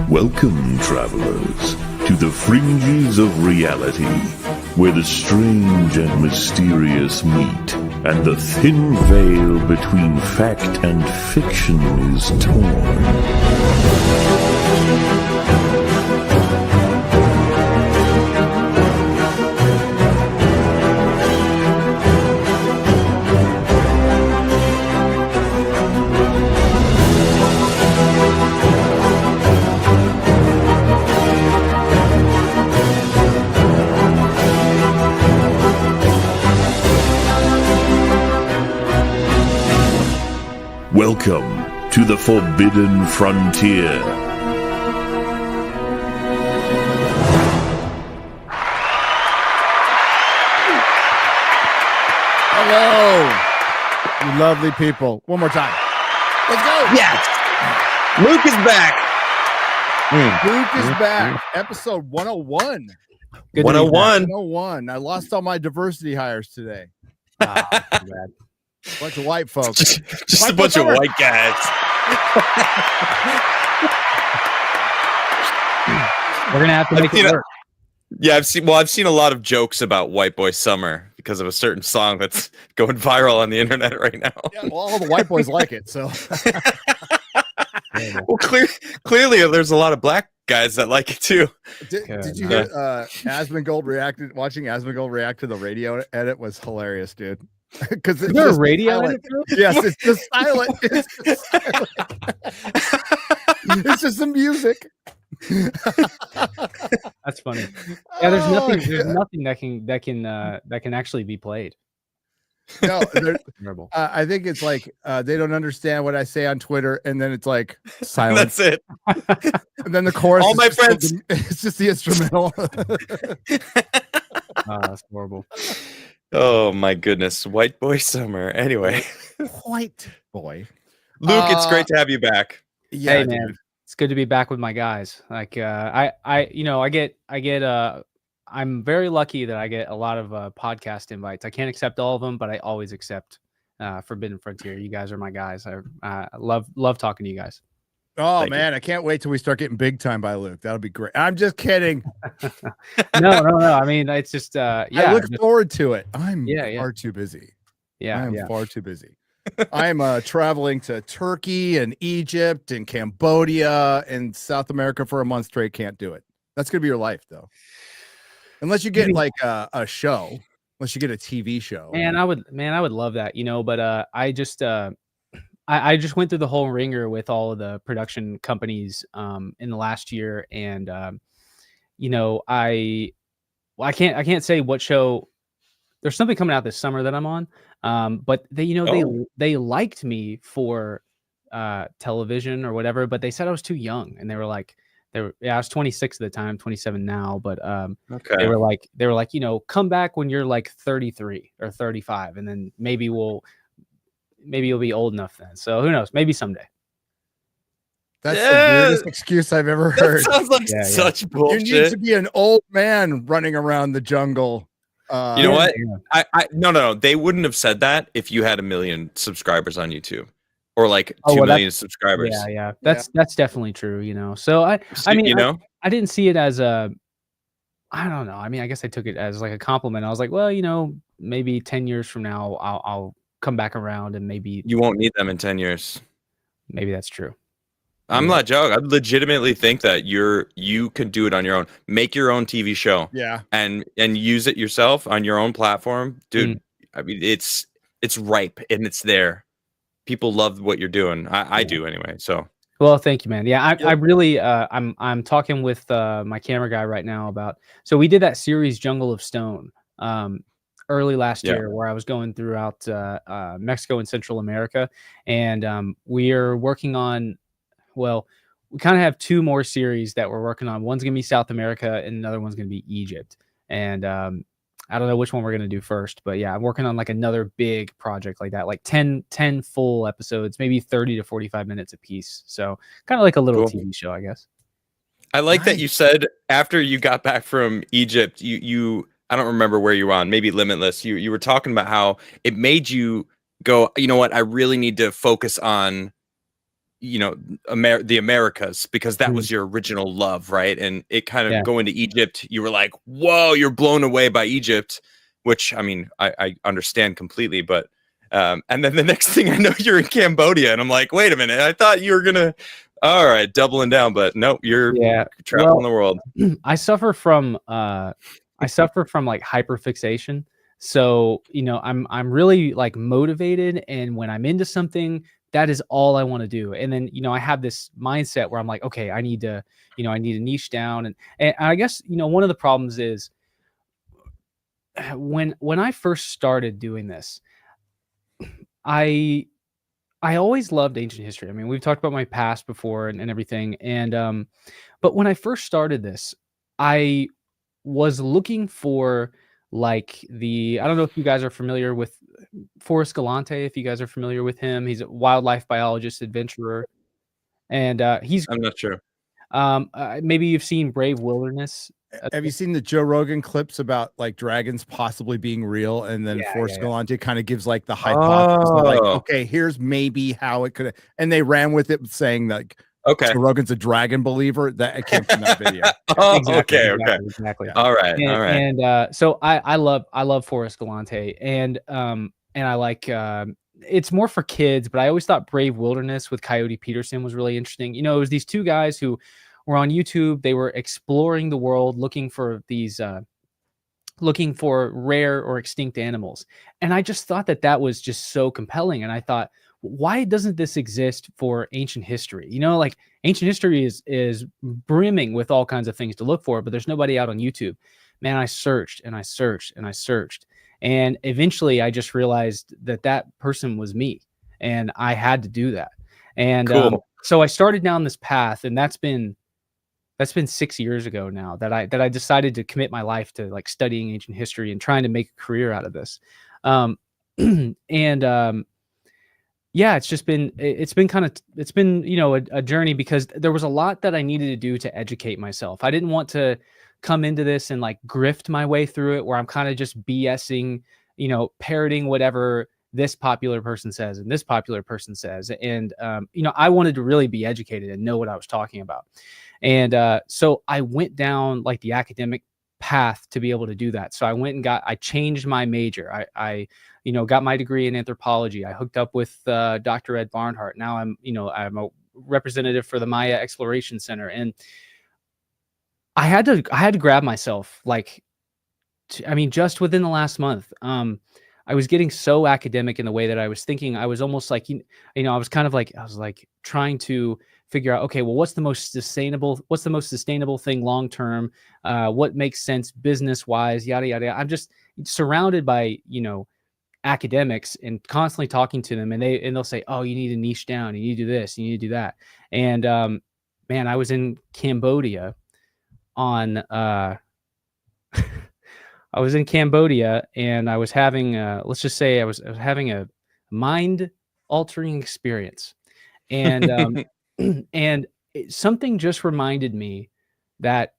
Welcome, travelers, to the fringes of reality, where the strange and mysterious meet, and the thin veil between fact and fiction is torn. Welcome to the Forbidden Frontier. Hello, you lovely people. One more time. Let's go. Yes. Luke is back. Luke is back. Episode 101. Good 101. 101. I lost all my diversity hires today. Bunch of white folks. Just a bunch of white guys. We're gonna have to make it work. Yeah, I've seen a lot of jokes about White Boy Summer because of a certain song that's going viral on the internet right now. Yeah, well, all the white boys like it, so. Well, clearly there's a lot of black guys that like it too. Did you hear Asmongold reacted? Watching Asmongold react to the radio edit was hilarious, dude. Because it's a radio edit? Yes, it's just silent. It's just silent. It's just some music. That's funny. Yeah, there's nothing that can actually be played. No, I think it's like they don't understand what I say on Twitter, and then it's like silence. That's it. And then the chorus. All my friends. It's just the instrumental. That's horrible. Oh my goodness, White Boy Summer. Anyway, White Boy. Luke, it's great to have you back. Yeah, hey man, it's good to be back with my guys. Like I'm very lucky that I get a lot of podcast invites. I can't accept all of them, but I always accept Forbidden Frontier. You guys are my guys. I love talking to you guys. Oh man, I can't wait till we start getting big time by Luke. That'll be great. I'm just kidding. No. I mean, it's just I look forward to it. I'm far too busy. I'm far too busy. I'm traveling to Turkey and Egypt and Cambodia and South America for a month straight. Can't do it. That's gonna be your life though. Unless you get like a show, unless you get a TV show. Man, I would love that, but I just went through the whole ringer with all of the production companies in the last year, and I can't say what show. There's something coming out this summer that I'm on, but they liked me for television or whatever, but they said I was too young, and they were like. I was 26 at the time, 27 now, but they were like, come back when you're like 33 or 35, and then maybe you'll be old enough then. So who knows? Maybe someday. That's the weirdest excuse I've ever heard. That sounds like such bullshit. You need to be an old man running around the jungle. You know what? No. They wouldn't have said that if you had 1 million subscribers on YouTube. Or like 2 million subscribers. Yeah. That's definitely true, So I didn't see it as I don't know. I mean, I guess I took it as like a compliment. I was like, well, maybe 10 years from now, I'll come back around and maybe you won't need them in 10 years. Maybe that's true. I'm not joking. I legitimately think that you can do it on your own. Make your own TV show. Yeah. And use it yourself on your own platform. Dude, I mean, it's ripe and it's there. People love what you're doing. I do anyway. So, well, thank you, man. Yeah, I really, I'm talking with my camera guy right now about. So we did that series Jungle of Stone early last year, where I was going throughout Mexico and Central America, and we are working on. Well, we kind of have 2 more series that we're working on. One's gonna be South America, and another one's gonna be Egypt. And I don't know which one we're going to do first, but yeah, I'm working on like another big project like that, like 10 full episodes, maybe 30 to 45 minutes a piece. So kind of like a little TV show, I guess. I like that you said after you got back from Egypt, you I don't remember where you were on, maybe Limitless. You were talking about how it made you go, you know what? I really need to focus on you know, the Americas, because that was your original love, right? And it kind of going to Egypt, you were like, whoa, you're blown away by Egypt, which I mean, I understand completely, but and then the next thing I know, you're in Cambodia, and I'm like, wait a minute, I thought you were gonna, all right, doubling down, but nope, you're traveling the world. I suffer from like hyperfixation. So, you know, I'm really like motivated, and when I'm into something, that is all I want to do. And then, you know, I have this mindset where I'm like, okay, I need to niche down. And I guess, you know, one of the problems is when I first started doing this, I always loved ancient history. I mean, we've talked about my past before and everything. And but when I first started this, I was looking for like I don't know if you guys are familiar with Forrest Galante, if you guys are familiar with him. He's a wildlife biologist, adventurer. And I'm not sure. Maybe you've seen Brave Wilderness. Have you seen the Joe Rogan clips about like dragons possibly being real? And then Forrest Galante kind of gives like the hypothesis of like, okay, here's maybe how it could, and they ran with it saying like, okay, Joe Rogan's a dragon believer. That it came from that video. Exactly. All right. And so I love Forrest Galante, and I like it's more for kids, but I always thought Brave Wilderness with Coyote Peterson was really interesting. You know, it was these two guys who were on YouTube. They were exploring the world, looking for looking for rare or extinct animals. And I just thought that was just so compelling. And I thought, why doesn't this exist for ancient history? You know, like ancient history is brimming with all kinds of things to look for, but there's nobody out on YouTube. Man, I searched and I searched and I searched. And eventually I just realized that person was me, and I had to do that. And so I started down this path, and that's been 6 years ago now that I decided to commit my life to like studying ancient history and trying to make a career out of this. Yeah, it's been, you know, a journey, because there was a lot that I needed to do to educate myself. I didn't want to come into this and like grift my way through it, where I'm kind of just BSing, you know, parroting whatever this popular person says and this popular person says. And, you know, I wanted to really be educated and know what I was talking about. And so I went down like the academic path to be able to do that. So I went and I changed my major. I you know, got my degree in anthropology. I hooked up with Dr. Ed Barnhart. Now I'm a representative for the Maya Exploration Center. And I had to grab myself, like, I mean, just within the last month, I was getting so academic in the way that I was thinking. I was almost like, you know, I was like trying to figure out, okay, well, what's the most sustainable thing long term? What makes sense business wise? Yada yada. I'm just surrounded by, you know, academics and constantly talking to them, and they'll say, oh, you need to niche down, you need to do this, you need to do that. And man, I was in Cambodia on I was in Cambodia, and I was having let's just say I was having a mind altering experience. And and something just reminded me that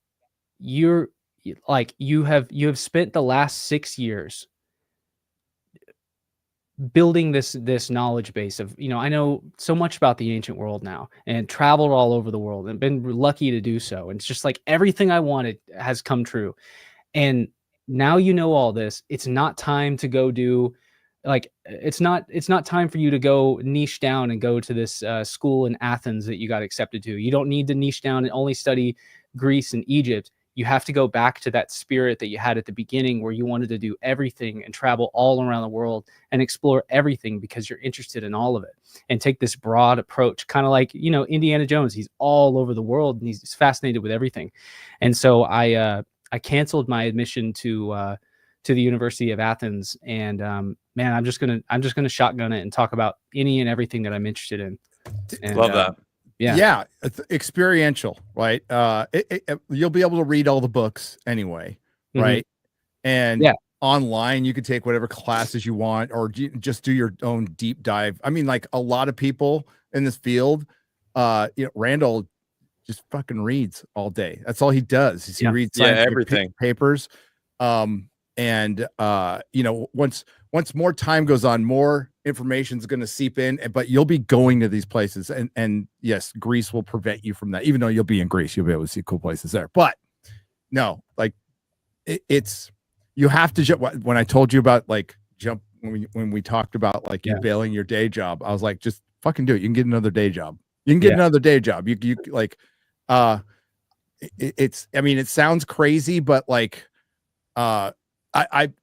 you have spent the last 6 years building this knowledge base of, you know, I know so much about the ancient world now, and traveled all over the world and been lucky to do so. And it's just like everything I wanted has come true. And now, you know, all this, it's not time to go do, like, it's not time for you to go niche down and go to this school in Athens that you got accepted to. You don't need to niche down and only study Greece and Egypt. You have to go back to that spirit that you had at the beginning, where you wanted to do everything and travel all around the world and explore everything because you're interested in all of it, and take this broad approach, kind of like, you know, Indiana Jones. He's all over the world and he's fascinated with everything. And so I canceled my admission to the University of Athens, and man, I'm just gonna shotgun it and talk about any and everything that I'm interested in. And, love that. Yeah, it's experiential, right? You'll be able to read all the books anyway, right? And online, you can take whatever classes you want, or just do your own deep dive. I mean, like a lot of people in this field, you know, Randall just fucking reads all day. That's all he does. He reads everything, papers. And you know, once more time goes on, more information's going to seep in, but you'll be going to these places, and yes, Greece will prevent you from that. Even though you'll be in Greece, you'll be able to see cool places there. But no, like it's you have to jump. When I told you about like jump when we talked about like you bailing your day job, I was like, just fucking do it. You can get another day job. You can get another day job. You like it's I mean, it sounds crazy, but like I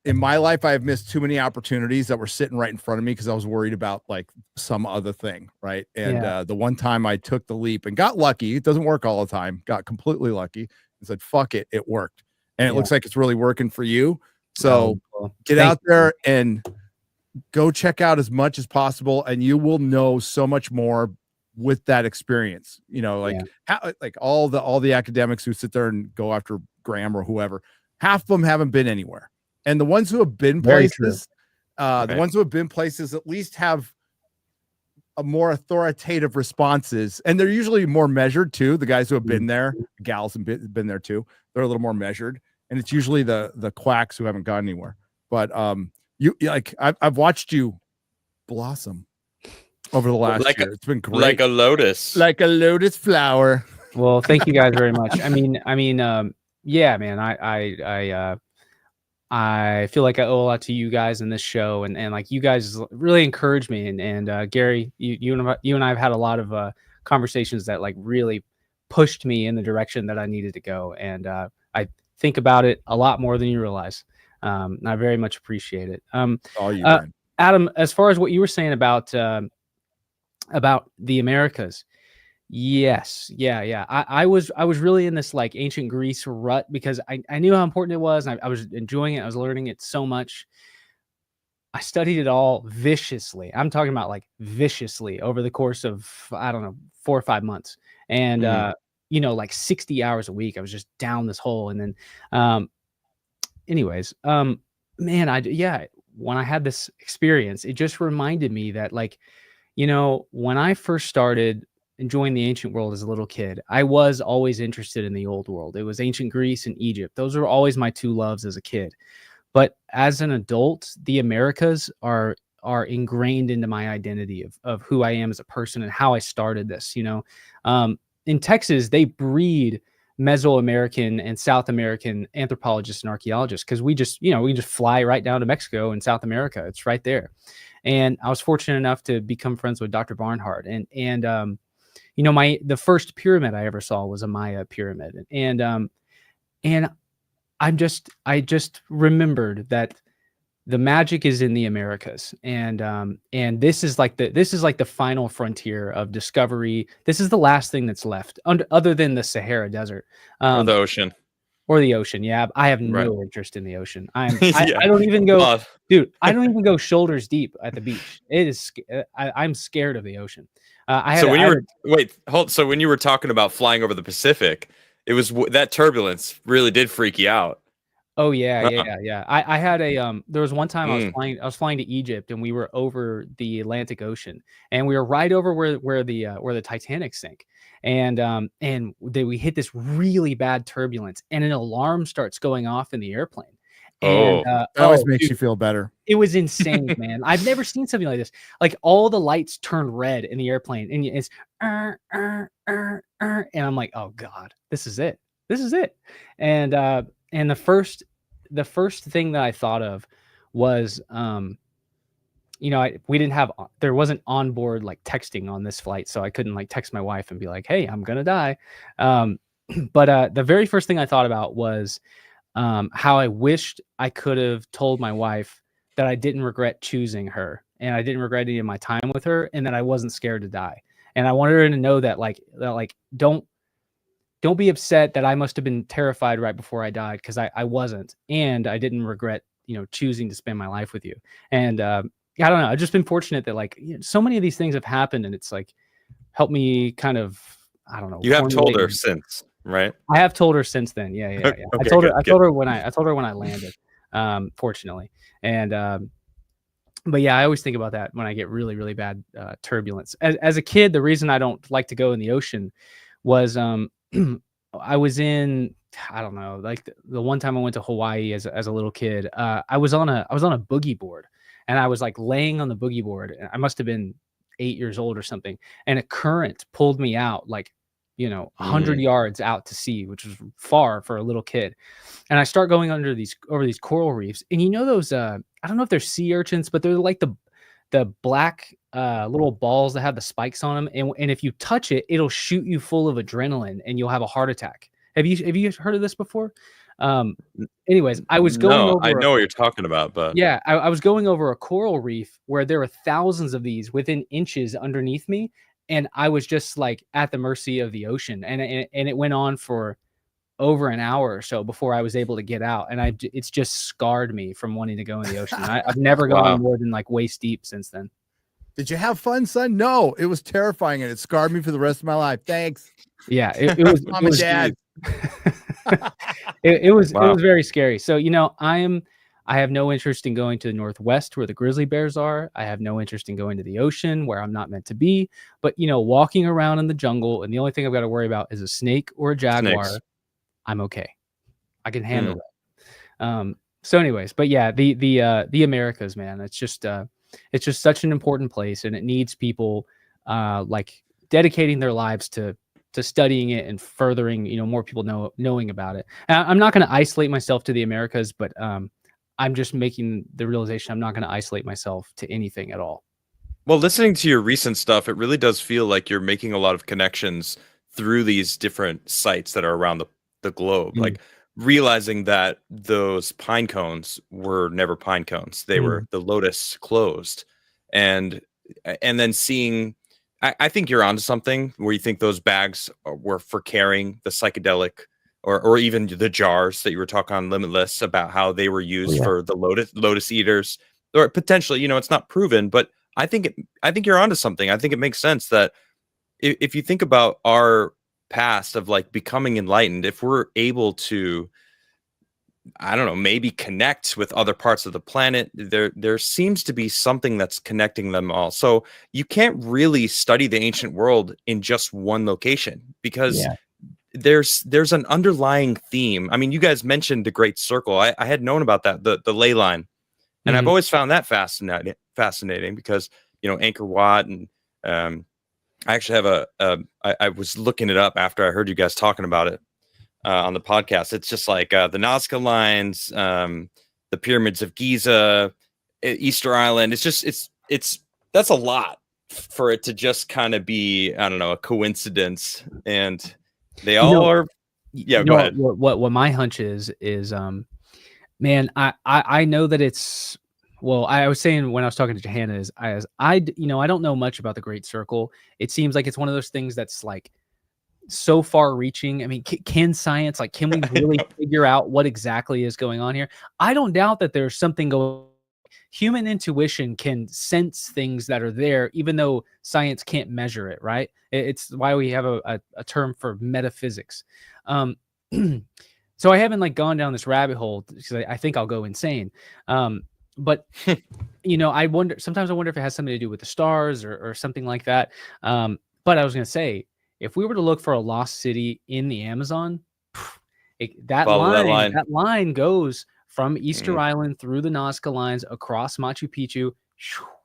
in my life I have missed too many opportunities that were sitting right in front of me because I was worried about like some other thing, right? And the one time I took the leap and got lucky, it doesn't work all the time, got completely lucky and said fuck it, it worked. And it looks like it's really working for you. So get out there and go check out as much as possible, and you will know so much more with that experience. You know, like how like all the academics who sit there and go after Graham or whoever, half of them haven't been anywhere. And the ones who have been places, the ones who have been places at least have a more authoritative responses, and they're usually more measured too. The guys who have been there, gals have been there too, they're a little more measured, and it's usually the quacks who haven't gone anywhere. But you like I've watched you blossom over the last year. It's been great, like a lotus flower. Well, thank you guys very much. I mean, yeah, man, I feel like I owe a lot to you guys in this show, and like you guys really encouraged me, and Gary, you and I have had a lot of conversations that like really pushed me in the direction that I needed to go, and I think about it a lot more than you realize. I very much appreciate it. All you, Adam, as far as what you were saying about the Americas. Yes. Yeah. I was really in this like ancient Greece rut because I knew how important it was. And I was enjoying it. I was learning it so much. I studied it all viciously. I'm talking about like viciously over the course of, I don't know, 4 or 5 months. And, you know, like 60 hours a week, I was just down this hole. And then, anyways, man, when I had this experience, it just reminded me that like, you know, when I first started enjoying the ancient world as a little kid, I was always interested in the old world. It was ancient Greece and Egypt. Those were always my two loves as a kid. But as an adult, the Americas are ingrained into my identity of who I am as a person and how I started this. You know, in Texas, they breed Mesoamerican and South American anthropologists and archaeologists because we just fly right down to Mexico and South America. It's right there. And I was fortunate enough to become friends with Dr. Barnhart. And you know, the first pyramid I ever saw was a Maya pyramid. And I just remembered that the magic is in the Americas. And this is like the final frontier of discovery. This is the last thing that's left other than the Sahara Desert. Or the ocean. Or the ocean. Yeah. I have no interest in the ocean. I don't even go, dude, I don't even go shoulders deep at the beach. It is, I'm scared of the ocean. So when you were talking about flying over the Pacific, it was that turbulence really did freak you out. Oh yeah. I had there was one time I was flying to Egypt, and we were over the Atlantic Ocean, and we were right over where the Titanic sank. And we hit this really bad turbulence, and an alarm starts going off in the airplane. And that always makes you feel better. It was insane, man. I've never seen something like this. Like all the lights turn red in the airplane, and it's and I'm like, oh god, this is it. And the first thing that I thought of was you know, there wasn't onboard like texting on this flight, so I couldn't like text my wife and be like, hey, I'm gonna die. But the very first thing I thought about was how I wished I could have told my wife that I didn't regret choosing her, and I didn't regret any of my time with her, and that I wasn't scared to die. And I wanted her to know that don't be upset that I must have been terrified right before I died, because I wasn't, and I didn't regret, you know, choosing to spend my life with you. And I don't know, I've just been fortunate that like, you know, so many of these things have happened, and it's like helped me kind of, I don't know. You have told her since, right? I have told her since then. Yeah. Okay, I told her when I landed, fortunately. And but yeah, I always think about that when I get really, really bad turbulence. As a kid, the reason I don't like to go in the ocean was I was in, I don't know, like the one time I went to Hawaii as a little kid, I was on a boogie board, and I was like laying on the boogie board. I must have been 8 years old or something, and a current pulled me out like 100 yards out to sea, which was far for a little kid. And I start going over these coral reefs, and those I don't know if they're sea urchins, but they're like the black little balls that have the spikes on them, and if you touch it, it'll shoot you full of adrenaline and you'll have a heart attack. Have you heard of this before? Anyways, I was going over. I know what you're talking about, but yeah, I was going over a coral reef where there were thousands of these within inches underneath me, and I was just like at the mercy of the ocean, and it went on for over an hour or so before I was able to get out, and it's just scarred me from wanting to go in the ocean. I've never gone more than like waist deep since then. Did you have fun, son? No, it was terrifying, and it scarred me for the rest of my life. Thanks. Yeah, it was. I'm a dad. It was very scary. So I have no interest in going to the Northwest where the grizzly bears are. I have no interest in going to the ocean where I'm not meant to be. But walking around in the jungle, and the only thing I've got to worry about is a snake or a jaguar. Snakes. I'm okay. I can handle it. So anyways, but yeah, the Americas, man, it's just such an important place, and it needs people like dedicating their lives to studying it and furthering, more people knowing about it. I'm not going to isolate myself to the Americas, but I'm just making the realization I'm not going to isolate myself to anything at all. Well, listening to your recent stuff, it really does feel like you're making a lot of connections through these different sites that are around the globe. Like realizing that those pine cones were never pine cones. They were the lotus closed. And then seeing, I think you're onto something where you think those bags were for carrying the psychedelic, or even the jars that you were talking on Limitless about how they were used for the lotus eaters, or potentially, it's not proven, but I think you're onto something. I think it makes sense that if you think about our past of like becoming enlightened, if we're able to, I don't know, maybe connect with other parts of the planet, there seems to be something that's connecting them all. So you can't really study the ancient world in just one location, because there's an underlying theme. I mean, you guys mentioned the Great Circle. I had known about that, the ley line, and I've always found that fascinating because Angkor Wat, and I actually have I was looking it up after I heard you guys talking about it on the podcast. It's just like the Nazca lines, the pyramids of Giza, Easter Island. It's that's a lot for it to just kind of be, I don't know, a coincidence. And they all are. Yeah, go ahead. What my hunch is man, I know that it's. Well, I was saying when I was talking to Johanna is I don't know much about the Great Circle. It seems like it's one of those things that's like so far reaching. I mean, can science, like, can we really figure out what exactly is going on here? I don't doubt that there's something going. Human intuition can sense things that are there, even though science can't measure it, right? It's why we have a term for metaphysics. So I haven't like gone down this rabbit hole because I think I'll go insane. But I wonder if it has something to do with the stars or something like that. But I was going to say, if we were to look for a lost city in the Amazon, that line goes from Easter Island through the Nazca lines across Machu Picchu,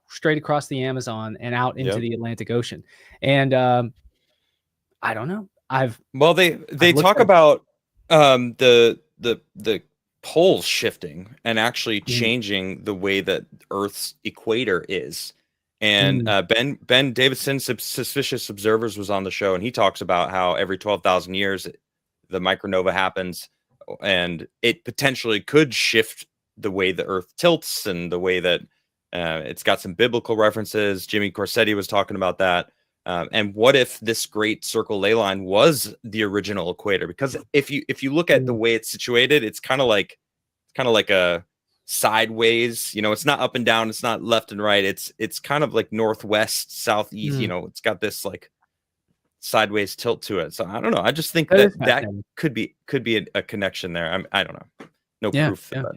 straight across the Amazon and out into the Atlantic Ocean. And I don't know. They talk about the poles shifting and actually changing the way that Earth's equator is. And Ben Davidson, Suspicious Observers, was on the show, and he talks about how every 12,000 years the micronova happens, and it potentially could shift the way the Earth tilts and the way that it's got some biblical references. Jimmy Corsetti was talking about that. And what if this Great Circle ley line was the original equator? Because if you look at the way it's situated, it's kind of like a sideways. It's not up and down, it's not left and right. It's kind of like northwest, southeast. It's got this like sideways tilt to it. So I don't know. I just think that could be a connection there. I don't know. No proof for that.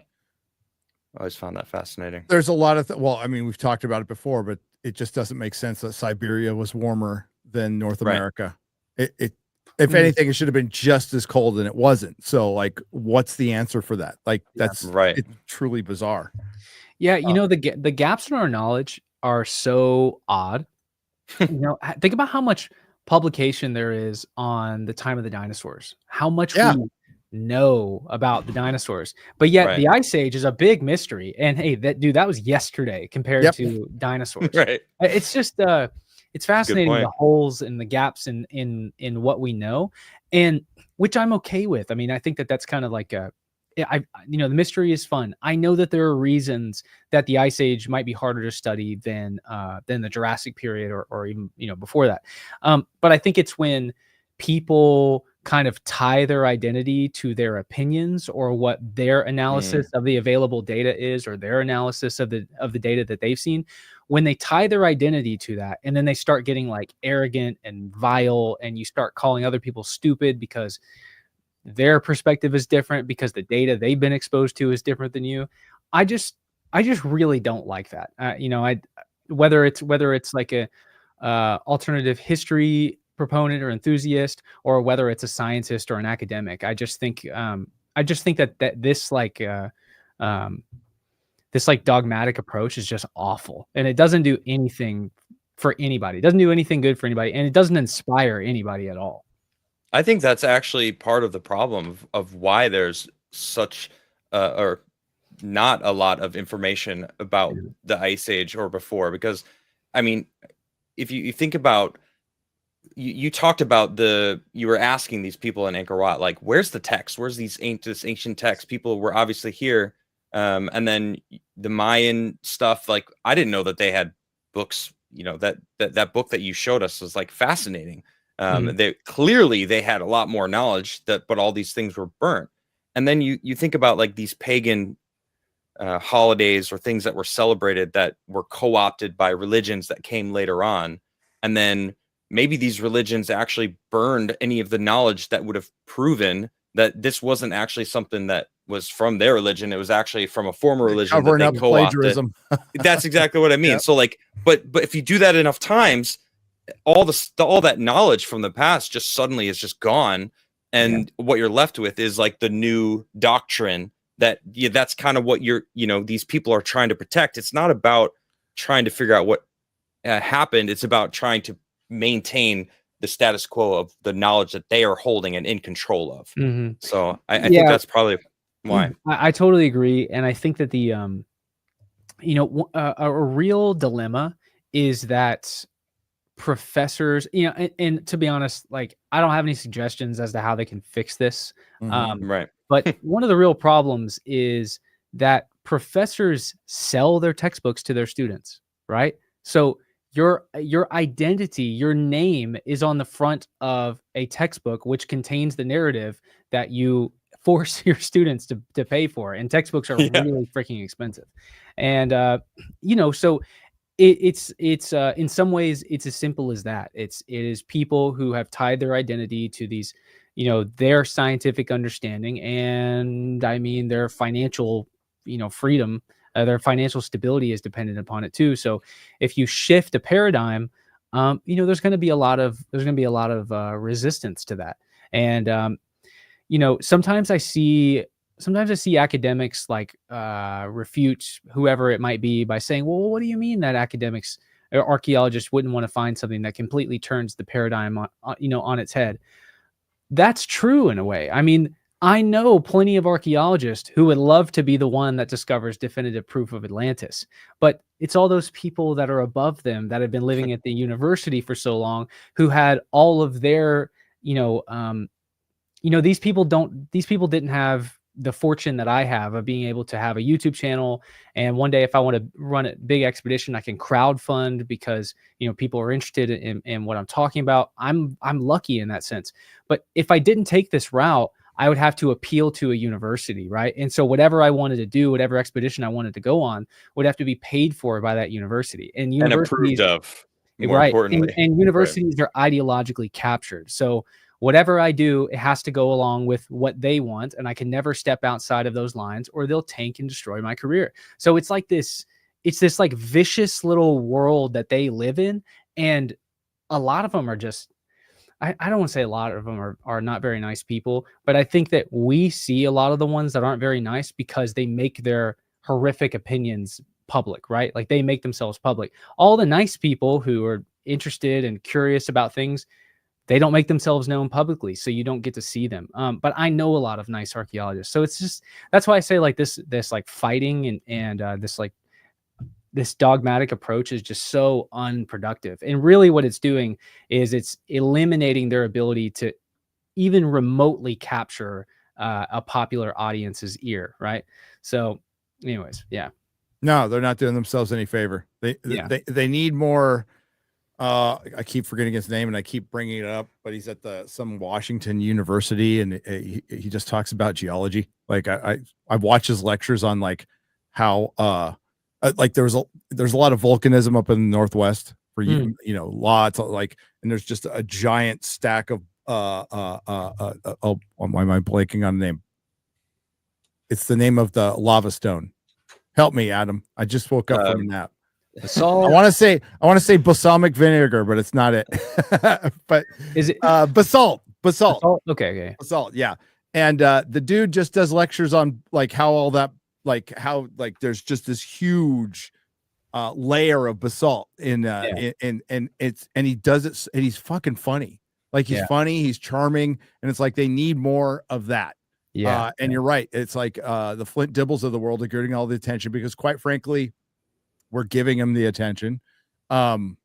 I always found that fascinating. There's a lot of well, I mean, we've talked about it before, but it just doesn't make sense that Siberia was warmer than North America. If anything, it should have been just as cold, and it wasn't. So, like, what's the answer for that? Like, that's right. It's truly bizarre. Yeah, the gaps in our knowledge are so odd. Think about how much publication there is on the time of the dinosaurs. How much Yeah. we know about the dinosaurs, but yet the Ice Age is a big mystery. And hey, that was yesterday compared to dinosaurs. Right. It's just it's fascinating, the holes and the gaps in what we know, and which I'm okay with. I mean, I think that's kind of like the mystery is fun. I know that there are reasons that the Ice Age might be harder to study than the Jurassic period or even before that. But I think it's when people kind of tie their identity to their opinions or what their analysis of the available data is, or their analysis of the data that they've seen. When they tie their identity to that, and then they start getting like arrogant and vile, and you start calling other people stupid because their perspective is different, because the data they've been exposed to is different than you. I just really don't like that. Whether it's like a alternative history proponent or enthusiast, or whether it's a scientist or an academic, I just think that this dogmatic approach is just awful, and it doesn't do anything for anybody. It doesn't do anything good for anybody, and it doesn't inspire anybody at all. I think that's actually part of the problem of why there's such or not a lot of information about the Ice Age or before, because I mean, if you think about, you talked about you were asking these people in Angkor Wat, like, where's the text? Where's this ancient text? People were obviously here. And then the Mayan stuff, like, I didn't know that they had books, that book that you showed us was like fascinating. They clearly had a lot more knowledge but all these things were burnt. And then you think about like these pagan holidays or things that were celebrated that were co-opted by religions that came later on. And then maybe these religions actually burned any of the knowledge that would have proven that this wasn't actually something that was from their religion. It was actually from a former religion. Covering up plagiarism. That's exactly what I mean. Yep. So like, but if you do that enough times, all that knowledge from the past just suddenly is just gone. And what you're left with is like the new doctrine that's kind of what these people are trying to protect. It's not about trying to figure out what happened. It's about trying to maintain the status quo of the knowledge that they are holding and in control of. So I think that's probably why. I totally agree. And I think that the, a real dilemma is that professors, and to be honest, like, I don't have any suggestions as to how they can fix this. Right. But one of the real problems is that professors sell their textbooks to their students, right? So your identity, your name is on the front of a textbook, which contains the narrative that you force your students to pay for. And textbooks are really freaking expensive. And, so it's in some ways it's as simple as that. It is people who have tied their identity to these, their scientific understanding, and I mean their financial, freedom, their financial stability is dependent upon it too. So if you shift a paradigm, there's going to be a lot of resistance to that. And sometimes I see academics like refute whoever it might be by saying, well, what do you mean that academics or archaeologists wouldn't want to find something that completely turns the paradigm on its head? That's true in a way. I mean, I know plenty of archaeologists who would love to be the one that discovers definitive proof of Atlantis, but it's all those people that are above them that have been living at the university for so long, who had all of their, these people didn't have the fortune that I have of being able to have a YouTube channel. And one day, if I want to run a big expedition, I can crowdfund because, people are interested in what I'm talking about. I'm lucky in that sense. But if I didn't take this route, I would have to appeal to a university, right? And so whatever I wanted to do, whatever expedition I wanted to go on, would have to be paid for by that university. And approved of, more right. importantly. And universities are ideologically captured. So whatever I do, it has to go along with what they want, and I can never step outside of those lines, or they'll tank and destroy my career. So it's like this like vicious little world that they live in, and a lot of them are just, I don't want to say a lot of them are not very nice people, but I think that we see a lot of the ones that aren't very nice because they make their horrific opinions public, right? Like they make themselves public. All the nice people who are interested and curious about things, they don't make themselves known publicly, so you don't get to see them. But I know a lot of nice archaeologists, so it's just, that's why I say like this like fighting and this dogmatic approach is just so unproductive. And really, what it's doing is it's eliminating their ability to even remotely capture a popular audience's ear, right? So, anyways, yeah. No, they're not doing themselves any favor. They need more. I keep forgetting his name and I keep bringing it up, but he's at some Washington University and he just talks about geology. Like I've watched his lectures on like how like there's a lot of volcanism up in the Northwest for you know, lots of like, and there's just a giant stack of why am I blanking on the name? It's the name of the lava stone. Help me, Adam. I just woke up from a nap. Basalt. I want to say balsamic vinegar, but it's not it. But is it basalt? Okay. Basalt, yeah. And the dude just does lectures on like how all that, like how like there's just this huge layer of basalt and he does it and he's fucking funny. Like he's funny, he's charming, and it's like they need more of that. Yeah. And you're right. It's like the Flint Dibbles of the world are getting all the attention because quite frankly, we're giving him the attention. Well,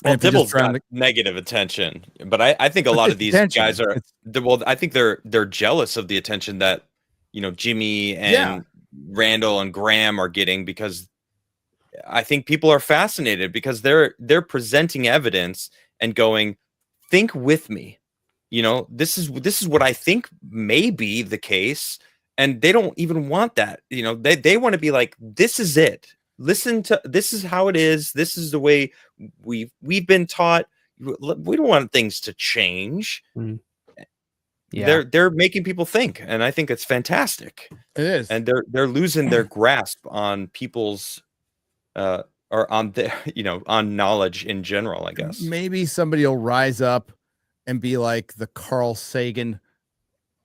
Dibbles got negative attention, but I think a lot of these guys are I think they're jealous of the attention that, you know, Jimmy and Randall and Graham are getting, because I think people are fascinated because they're presenting evidence and going, think with me. You know, this is what I think may be the case, and they don't even want that. You know, they want to be like, this is it. Listen to, this is how it is. This is the way we've been taught. We don't want things to change. Yeah. They're making people think, and I think it's fantastic. It is, and they're losing their grasp on people's or on the, you know, on knowledge in general. I guess maybe somebody will rise up and be like the Carl Sagan,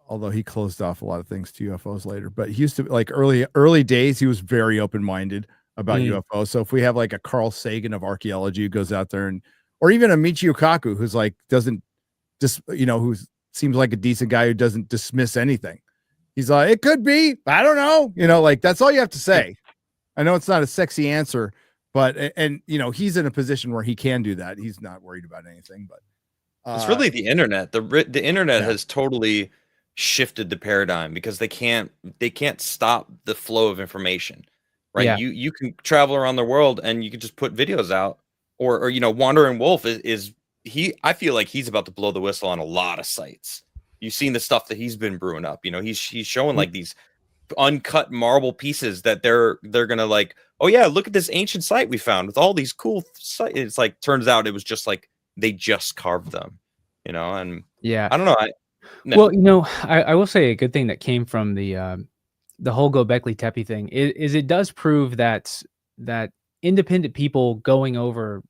although he closed off a lot of things to UFOs later. But he used to, like early days, he was very open-minded about UFOs. So if we have like a Carl Sagan of archaeology who goes out there, and or even a Michio Kaku who's like doesn't just, you know, who seems like a decent guy who doesn't dismiss anything. He's like, it could be, I don't know, you know, like that's all you have to say. I know it's not a sexy answer, but and you know, he's in a position where he can do that. He's not worried about anything. But it's really the internet. The internet has totally shifted the paradigm because they can't stop the flow of information, right? Yeah. You can travel around the world and you can just put videos out, or you know, Wandering Wolf is I feel like he's about to blow the whistle on a lot of sites. You've seen the stuff that he's been brewing up. You know, he's showing like these uncut marble pieces that they're gonna like, oh yeah, look at this ancient site we found with all these cool sites. It's like, turns out it was just like they just carved them, you know. And yeah, I don't know. Well, you know, I will say a good thing that came from the whole Göbekli Tepe thing is it does prove that independent people going over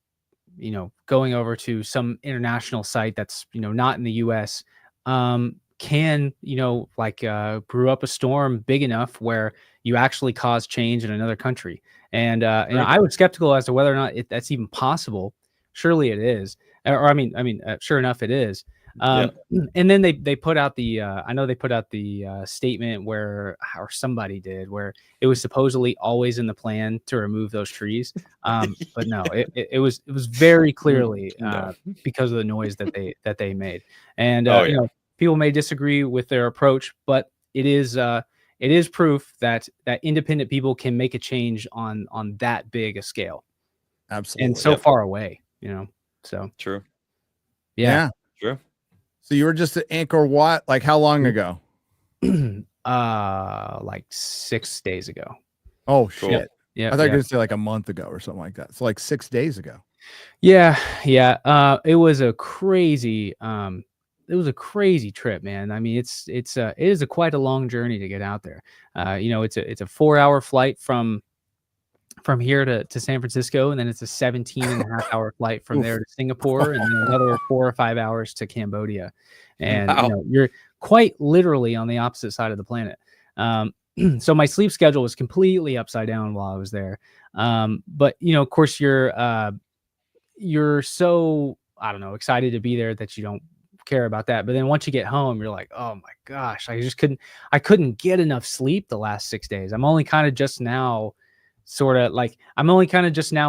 to some international site that's, you know, not in the US, can, you know, like brew up a storm big enough where you actually cause change in another country. And right. I was skeptical as to whether or not that's even possible. Surely it is. Or I mean, sure enough, it is. And then they put out the I know they put out the statement or somebody did, where it was supposedly always in the plan to remove those trees, but no, it was very clearly because of the noise that they made. And you know, people may disagree with their approach, but it is proof that independent people can make a change on that big a scale. Absolutely. And so far away, you know. So true. Yeah. True. So you were just at Angkor Wat, like how long ago? Like 6 days ago. Oh shit. Cool. Yeah. I thought you were gonna say like a month ago or something like that. So like 6 days ago. Yeah. It was a crazy trip, man. I mean, it is quite a long journey to get out there. You know, it's a 4-hour flight from here to San Francisco, and then it's a 17.5-hour flight from there to Singapore, and then another 4 or 5 hours to Cambodia. And you know, you're quite literally on the opposite side of the planet. so my sleep schedule was completely upside down while I was there. But of course, you're so, I don't know, excited to be there that you don't care about that. But then once you get home, you're like, oh my gosh, I couldn't get enough sleep the last 6 days. I'm only kind of just now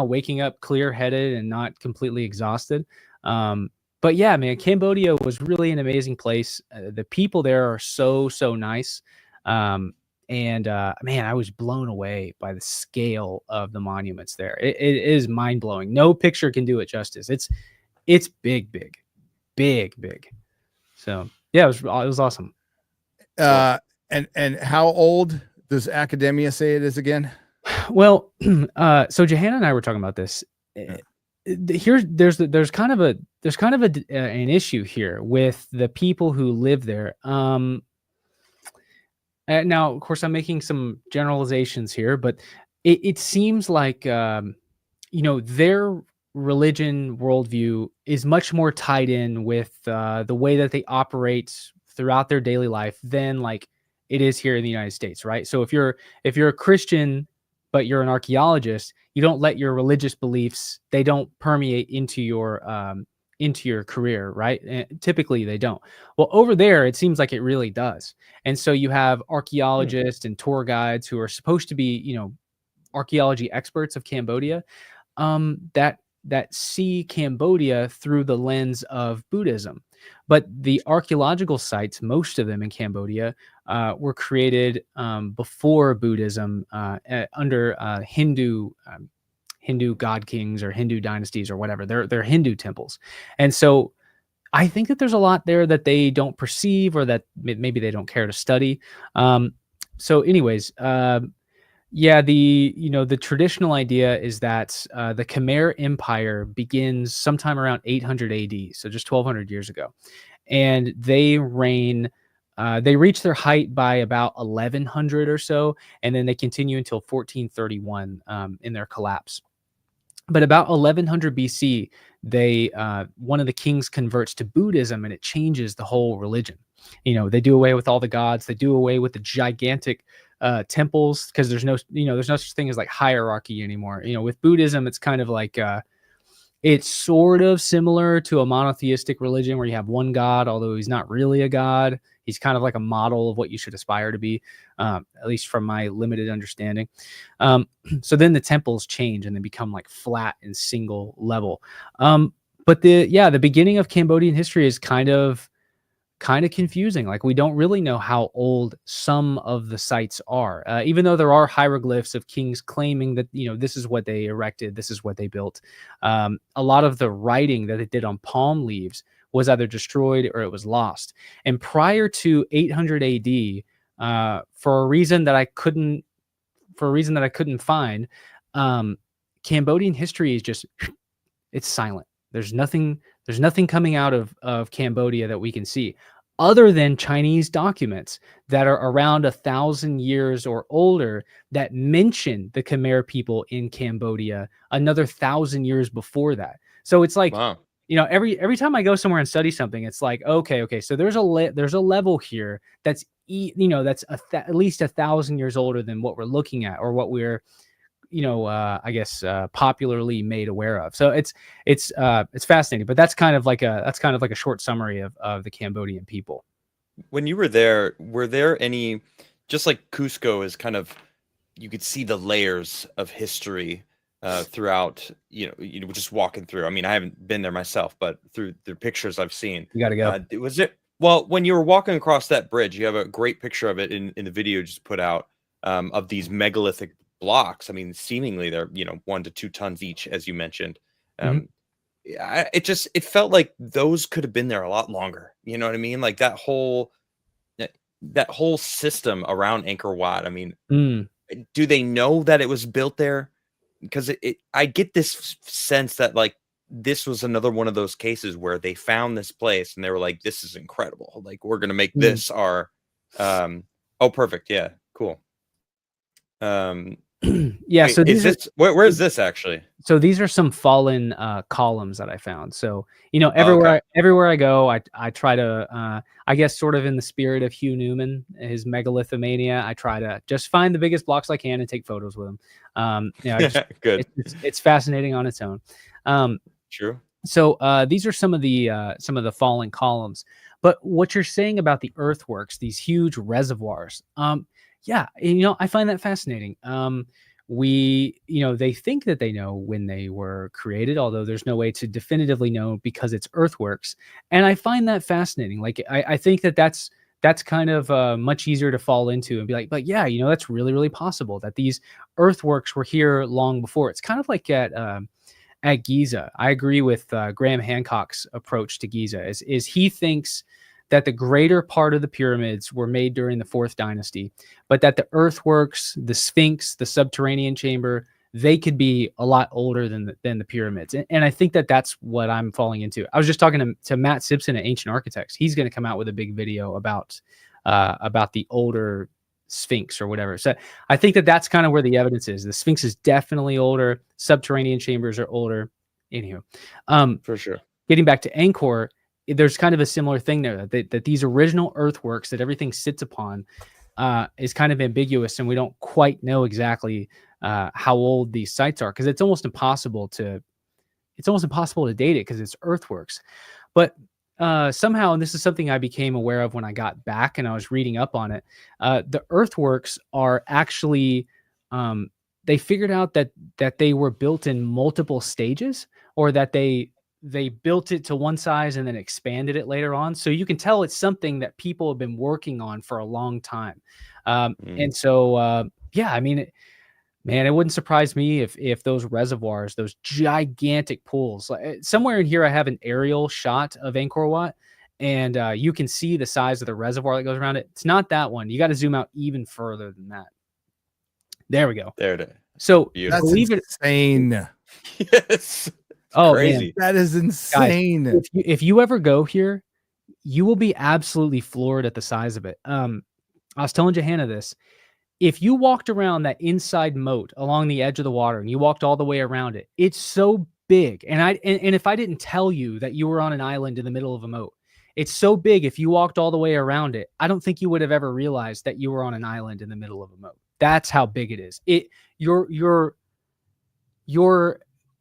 waking up clear headed and not completely exhausted. But yeah, man, Cambodia was really an amazing place. The people there are so nice. And man, I was blown away by the scale of the monuments there. It is mind blowing. No picture can do it justice. It's big. So yeah, it was awesome. And how old does academia say it is again? Well, so Johanna and I were talking about this. There's kind of an issue here with the people who live there. Now, of course, I'm making some generalizations here, but it seems like their religion worldview is much more tied in with the way that they operate throughout their daily life than like it is here in the United States, right? So if you're a Christian but you're an archaeologist, you don't let your religious beliefs, they don't permeate into your career, right? And typically they don't. Well, over there, it seems like it really does. And so you have archaeologists and tour guides who are supposed to be, archaeology experts of Cambodia, that see Cambodia through the lens of Buddhism. But the archaeological sites, most of them in Cambodia, were created before Buddhism, under Hindu god kings or Hindu dynasties or whatever. They're Hindu temples. And so I think that there's a lot there that they don't perceive or that maybe they don't care to study. So anyways, the traditional idea is that the Khmer Empire begins sometime around 800 AD, so just 1200 years ago. And they reign, they reach their height by about 1100 or so, and then they continue until 1431 in their collapse. But about 1100 BC, one of the kings converts to Buddhism, and it changes the whole religion. They do away with all the gods. They do away with the gigantic temples, because there's no such thing as like hierarchy anymore. With Buddhism, it's kind of like it's sort of similar to a monotheistic religion where you have one god, although he's not really a god. He's kind of like a model of what you should aspire to be, at least from my limited understanding. So then the temples change and they become like flat and single level. But the beginning of Cambodian history is kind of confusing. Like, we don't really know how old some of the sites are, even though there are hieroglyphs of kings claiming that, this is what they erected, this is what they built. A lot of the writing that they did on palm leaves was either destroyed or it was lost. And prior to 800 AD, for a reason that I couldn't find, Cambodian history is just, it's silent. There's nothing coming out of Cambodia that we can see, other than Chinese documents that are around 1,000 years or older that mention the Khmer people in Cambodia another 1,000 years before that. So it's like, wow. Every time I go somewhere and study something, it's like, okay, so there's a level here that's at least 1,000 years older than what we're looking at or what we're I guess popularly made aware of. So it's fascinating, but that's kind of like a short summary of the Cambodian people. When you were there any, just like Cusco is kind of, you could see the layers of history throughout, just walking through. I mean, I haven't been there myself, but through the pictures I've seen, you got to go. Well, when you were walking across that bridge, you have a great picture of it in the video you just put out, of these megalithic blocks. I mean, seemingly they're 1 to 2 tons each, as you mentioned. It felt like those could have been there a lot longer. You know what I mean? Like that whole system around Angkor Wat. I mean, do they know that it was built there? Because I get this sense that like this was another one of those cases where they found this place and they were like, this is incredible. Like, we're gonna make this our perfect. Yeah, cool. Yeah. Wait, So is this where is this actually? So these are some fallen columns that I found. So, you know, Oh, okay. everywhere I go, I try to, I guess, sort of in the spirit of Hugh Newman, his megalithomania, I try to just find the biggest blocks I can and take photos with them. You know, Good. it's fascinating on its own. True. So these are some of the fallen columns. But what you're saying about the earthworks, these huge reservoirs, yeah, you know, I find that fascinating. They think that they know when they were created, although there's no way to definitively know because it's earthworks. And I find that fascinating. Like, I think that's kind of much easier to fall into and be like, but yeah, you know, that's really, really possible that these earthworks were here long before. It's kind of like at Giza. I agree with Graham Hancock's approach to Giza is he thinks that the greater part of the pyramids were made during the 4th dynasty, but that the earthworks, the Sphinx, the subterranean chamber, they could be a lot older than the pyramids. And I think that that's what I'm falling into. I was just talking to Matt Simpson at Ancient Architects. He's going to come out with a big video about the older Sphinx or whatever. So I think that that's kind of where the evidence is. The Sphinx is definitely older. Subterranean chambers are older. Anywho, For sure. getting back to Angkor, there's kind of a similar thing there that these original earthworks that everything sits upon is kind of ambiguous, and we don't quite know exactly how old these sites are because it's almost impossible to date it because it's earthworks. But somehow, and this is something I became aware of when I got back and I was reading up on it, the earthworks are actually they figured out that they were built in multiple stages, or that they built it to one size and then expanded it later on. So you can tell it's something that people have been working on for a long time. And so, yeah, I mean, man, it wouldn't surprise me if those reservoirs, those gigantic pools, somewhere in here, I have an aerial shot of Angkor Wat, and you can see the size of the reservoir that goes around it. It's not that one. You got to zoom out even further than that. There we go. There it is. So that's insane. Yes. Oh, crazy. Man. That is insane. Guys, if you ever go here, you will be absolutely floored at the size of it. I was telling Johanna this. If you walked around that inside moat along the edge of the water and you walked all the way around it, it's so big. And if I didn't tell you that you were on an island in the middle of a moat, it's so big. If you walked all the way around it, I don't think you would have ever realized that you were on an island in the middle of a moat. That's how big it is. Your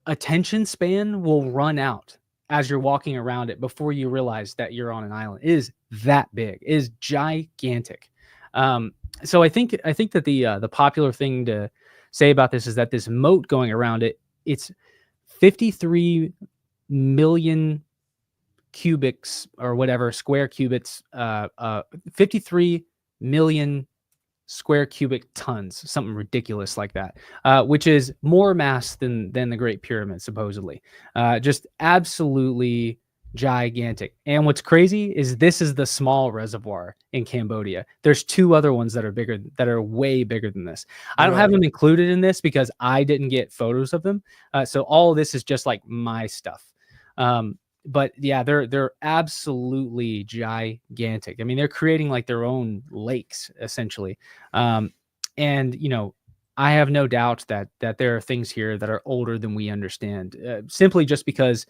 attention span will run out as you're walking around it before you realize that you're on an island. It is that big. It is gigantic. So I think that the popular thing to say about this is that this moat going around it, it's 53 million cubics or whatever square cubits, 53 million square cubic tons, something ridiculous like that, which is more mass than the Great Pyramid, supposedly. Just absolutely gigantic. And what's crazy is this is the small reservoir in Cambodia. There's 2 other ones that are bigger, that are way bigger than this. I don't have them included in this because I didn't get photos of them. So all of this is just like my stuff. But yeah, they're absolutely gigantic. I mean, they're creating like their own lakes essentially. And you know, I have no doubt that there are things here that are older than we understand, simply just because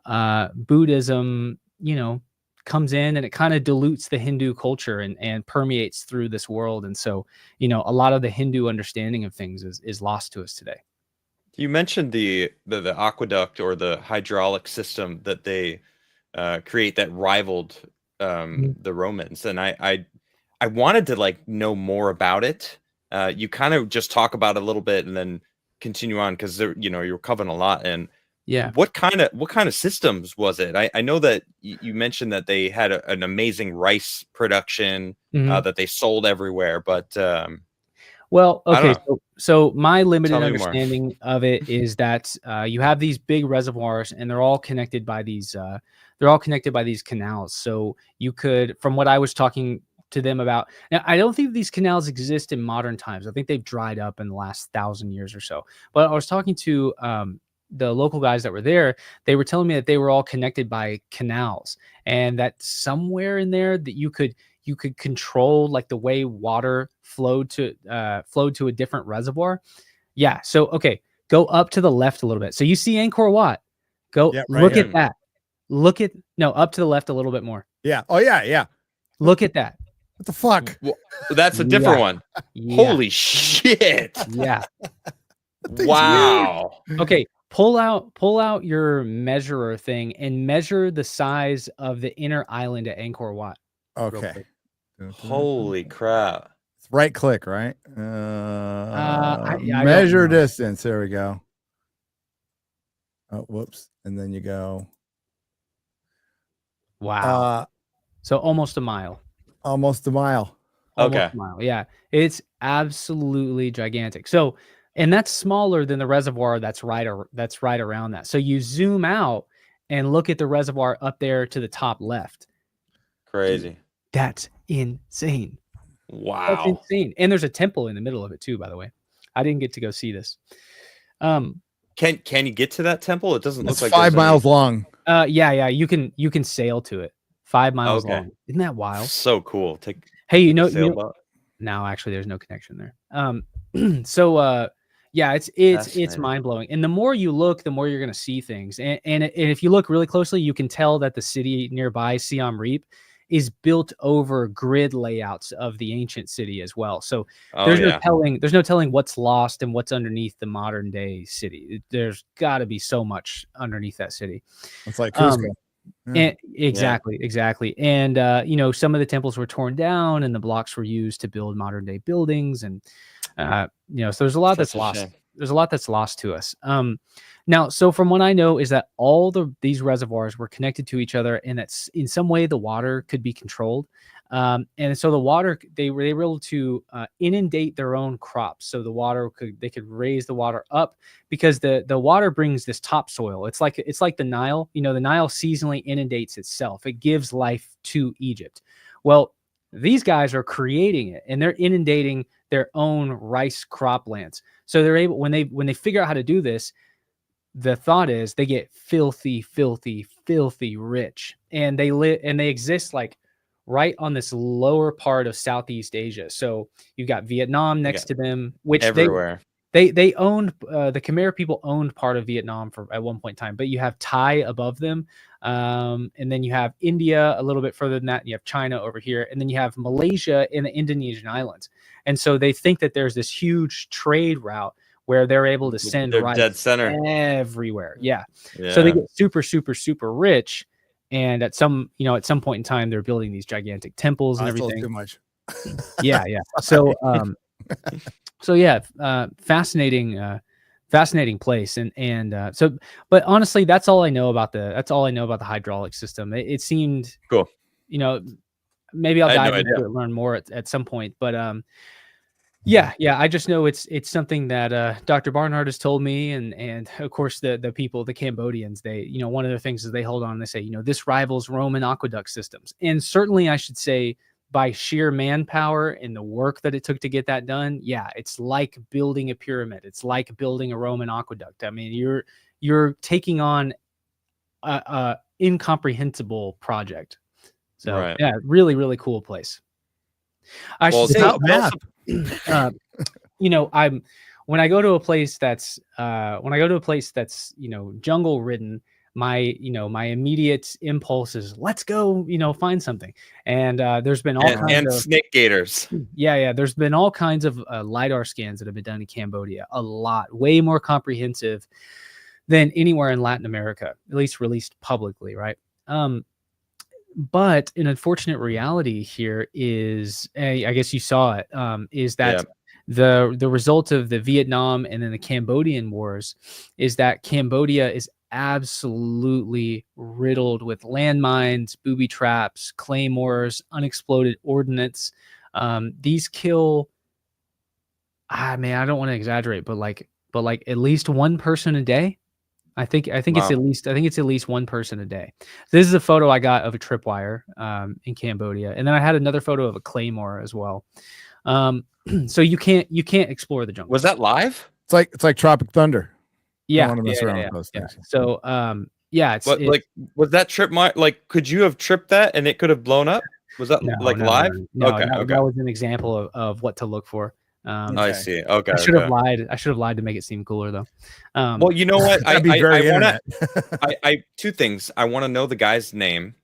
Buddhism, you know, comes in and it kind of dilutes the Hindu culture and permeates through this world. And so, you know, a lot of the Hindu understanding of things is lost to us today. You mentioned the aqueduct or the hydraulic system that they create that rivaled the Romans, and I wanted to like know more about it. You kind of just talk about it a little bit and then continue on because you know you're covering a lot. And yeah, what kind of systems was it? I know that you mentioned that they had an amazing rice production that they sold everywhere, but well, okay. So my limited understanding more of it is that you have these big reservoirs, and they're all connected by these. They're all connected by these canals. So you could, from what I was talking to them about, now I don't think these canals exist in modern times. I think they've dried up in the last 1,000 years or so. But I was talking to the local guys that were there. They were telling me that they were all connected by canals, and that somewhere in there that you could control like the way water flowed to a different reservoir. Yeah. So, okay, go up to the left a little bit. So you see Angkor Wat. Go look at that. No, up to the left a little bit more. Yeah. Oh yeah, yeah. Look at that. What the fuck? Well, that's a different one. Yeah. Holy shit. Yeah. Wow. Okay, pull out your measurer thing and measure the size of the inner island at Angkor Wat. Okay. Holy crap. Right click, right? I Measure distance. There we go. Oh, whoops. And then you go. Wow. So almost a mile. Almost a mile. Okay. A mile. Yeah. It's absolutely gigantic. So, and that's smaller than the reservoir that's right around that. So you zoom out and look at the reservoir up there to the top left. Crazy. That's insane. Wow. That's insane. And there's a temple in the middle of it too, by the way. I didn't get to go see this. Can you get to that temple? It doesn't look like 5 miles long. Yeah. You can sail to it. 5 miles long. Isn't that wild? So cool. Hey, no, actually there's no connection there. So yeah, it's mind blowing. And the more you look, the more you're gonna see things. And if you look really closely, you can tell that the city nearby, Siam Reap, is built over grid layouts of the ancient city as well. So there's no telling what's lost and what's underneath the modern day city. There's got to be so much underneath that city. It's like Cusco. Exactly. And some of the temples were torn down and the blocks were used to build modern day buildings. And so there's a lot that's lost. There's a lot that's lost to us. Now, so from what I know is that all these reservoirs were connected to each other, and that's in some way the water could be controlled. And so the water, they were able to inundate their own crops. So the water they could raise the water up because the water brings this topsoil. It's like the Nile. The Nile seasonally inundates itself. It gives life to Egypt. Well, these guys are creating it, and they're inundating their own rice croplands. So they're able, when they figure out how to do this, the thought is they get filthy rich, and they exist like right on this lower part of Southeast Asia. So you've got Vietnam next to them, which everywhere. They owned, the Khmer people owned part of Vietnam at one point in time, but you have Thai above them. And then you have India a little bit further than that. And you have China over here. And then you have Malaysia and the Indonesian islands. And so they think that there's this huge trade route where they're able to send rice dead center everywhere. Yeah. So they get super rich. And at some point in time, they're building these gigantic temples and everything. Too much. Yeah. So, fascinating place. And but honestly, that's all I know about the hydraulic system. It seemed cool. Maybe I'll dive into it, learn more at some point. But yeah. I just know it's something that Dr. Barnard has told me, and of course the people, the Cambodians, they one of the things is they hold on and they say this rivals Roman aqueduct systems, and certainly I should say by sheer manpower and the work that it took to get that done, yeah, it's like building a pyramid. It's like building a Roman aqueduct. I mean, you're taking on a incomprehensible project. So yeah, really cool place. I should say, when I go to a place that's jungle ridden, my immediate impulse is let's go find something. And there's been all kinds of snake gators. Yeah, there's been all kinds of lidar scans that have been done in Cambodia, a lot, way more comprehensive than anywhere in Latin America, at least released publicly, right? But an unfortunate reality here is, I guess you saw it, is that the result of the Vietnam and then the Cambodian wars is that Cambodia is absolutely riddled with landmines, booby traps, claymores, unexploded ordnance. These kill, I don't want to exaggerate, but like at least one person a day. I think wow. it's at least one person a day. This is a photo I got of a tripwire in Cambodia, and then I had another photo of a claymore as well. So you can't explore the jungle. Was that live? It's like Tropic Thunder. Yeah. So was that trip could you have tripped that and it could have blown up? Was that live? No, okay. That was an example of what to look for. I see. Okay. I should have lied. I should have lied to make it seem cooler, though. Well, you know what? That'd be very I internet. two things. I want to know the guy's name,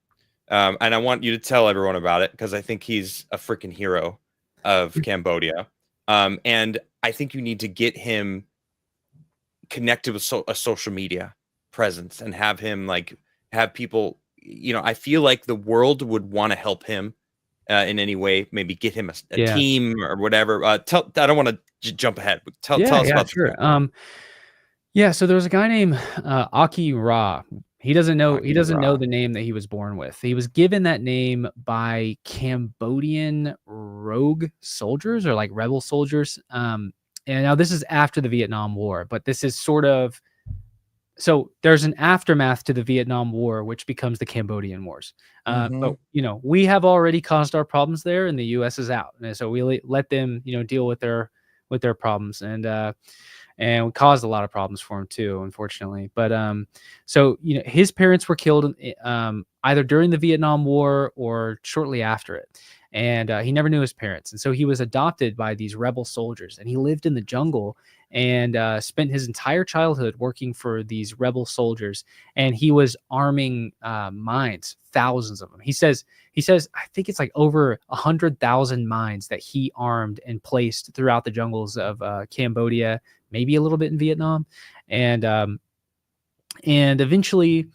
and I want you to tell everyone about it because I think he's a freaking hero of Cambodia. And I think you need to get him connected with a social media presence and have him have people. I feel like the world would want to help him in any way. Maybe get him a team or whatever. I don't want to jump ahead. Tell us about sure. So there was a guy named Aki Ra. He doesn't know the name that he was born with. He was given that name by Cambodian rogue soldiers or like rebel soldiers. And now this is after the Vietnam War, but this is sort of, so there's an aftermath to the Vietnam War, which becomes the Cambodian Wars. But we have already caused our problems there, and the U.S. is out, and so we let them, deal with their problems, and we caused a lot of problems for him too, unfortunately. But his parents were killed either during the Vietnam War or shortly after it, and he never knew his parents, and so he was adopted by these rebel soldiers, and he lived in the jungle and spent his entire childhood working for these rebel soldiers, and he was arming mines, thousands of them. He says I think it's like over 100,000 mines that he armed and placed throughout the jungles of Cambodia, maybe a little bit in Vietnam, and eventually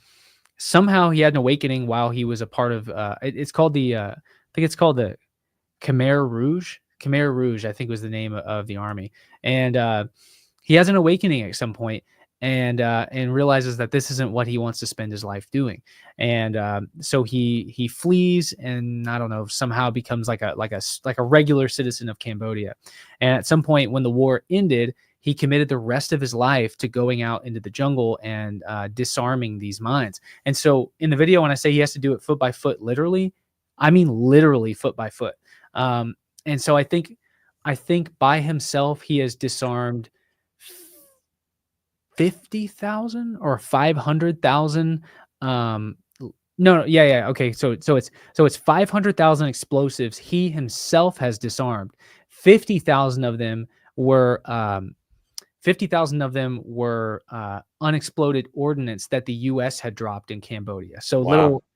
somehow he had an awakening while he was a part of it's called the I think it's called the Khmer Rouge, I think was the name of the army. And he has an awakening at some point and realizes that this isn't what he wants to spend his life doing. And so he flees and I don't know, somehow becomes like a regular citizen of Cambodia. And at some point when the war ended, he committed the rest of his life to going out into the jungle and disarming these mines. And so in the video, when I say he has to do it foot by foot, literally, I mean literally foot by foot. And so I think by himself he has disarmed 50,000 or 500,000. Okay. So it's 500,000 explosives he himself has disarmed. 50,000 of them were unexploded ordnance that the U.S. had dropped in Cambodia. So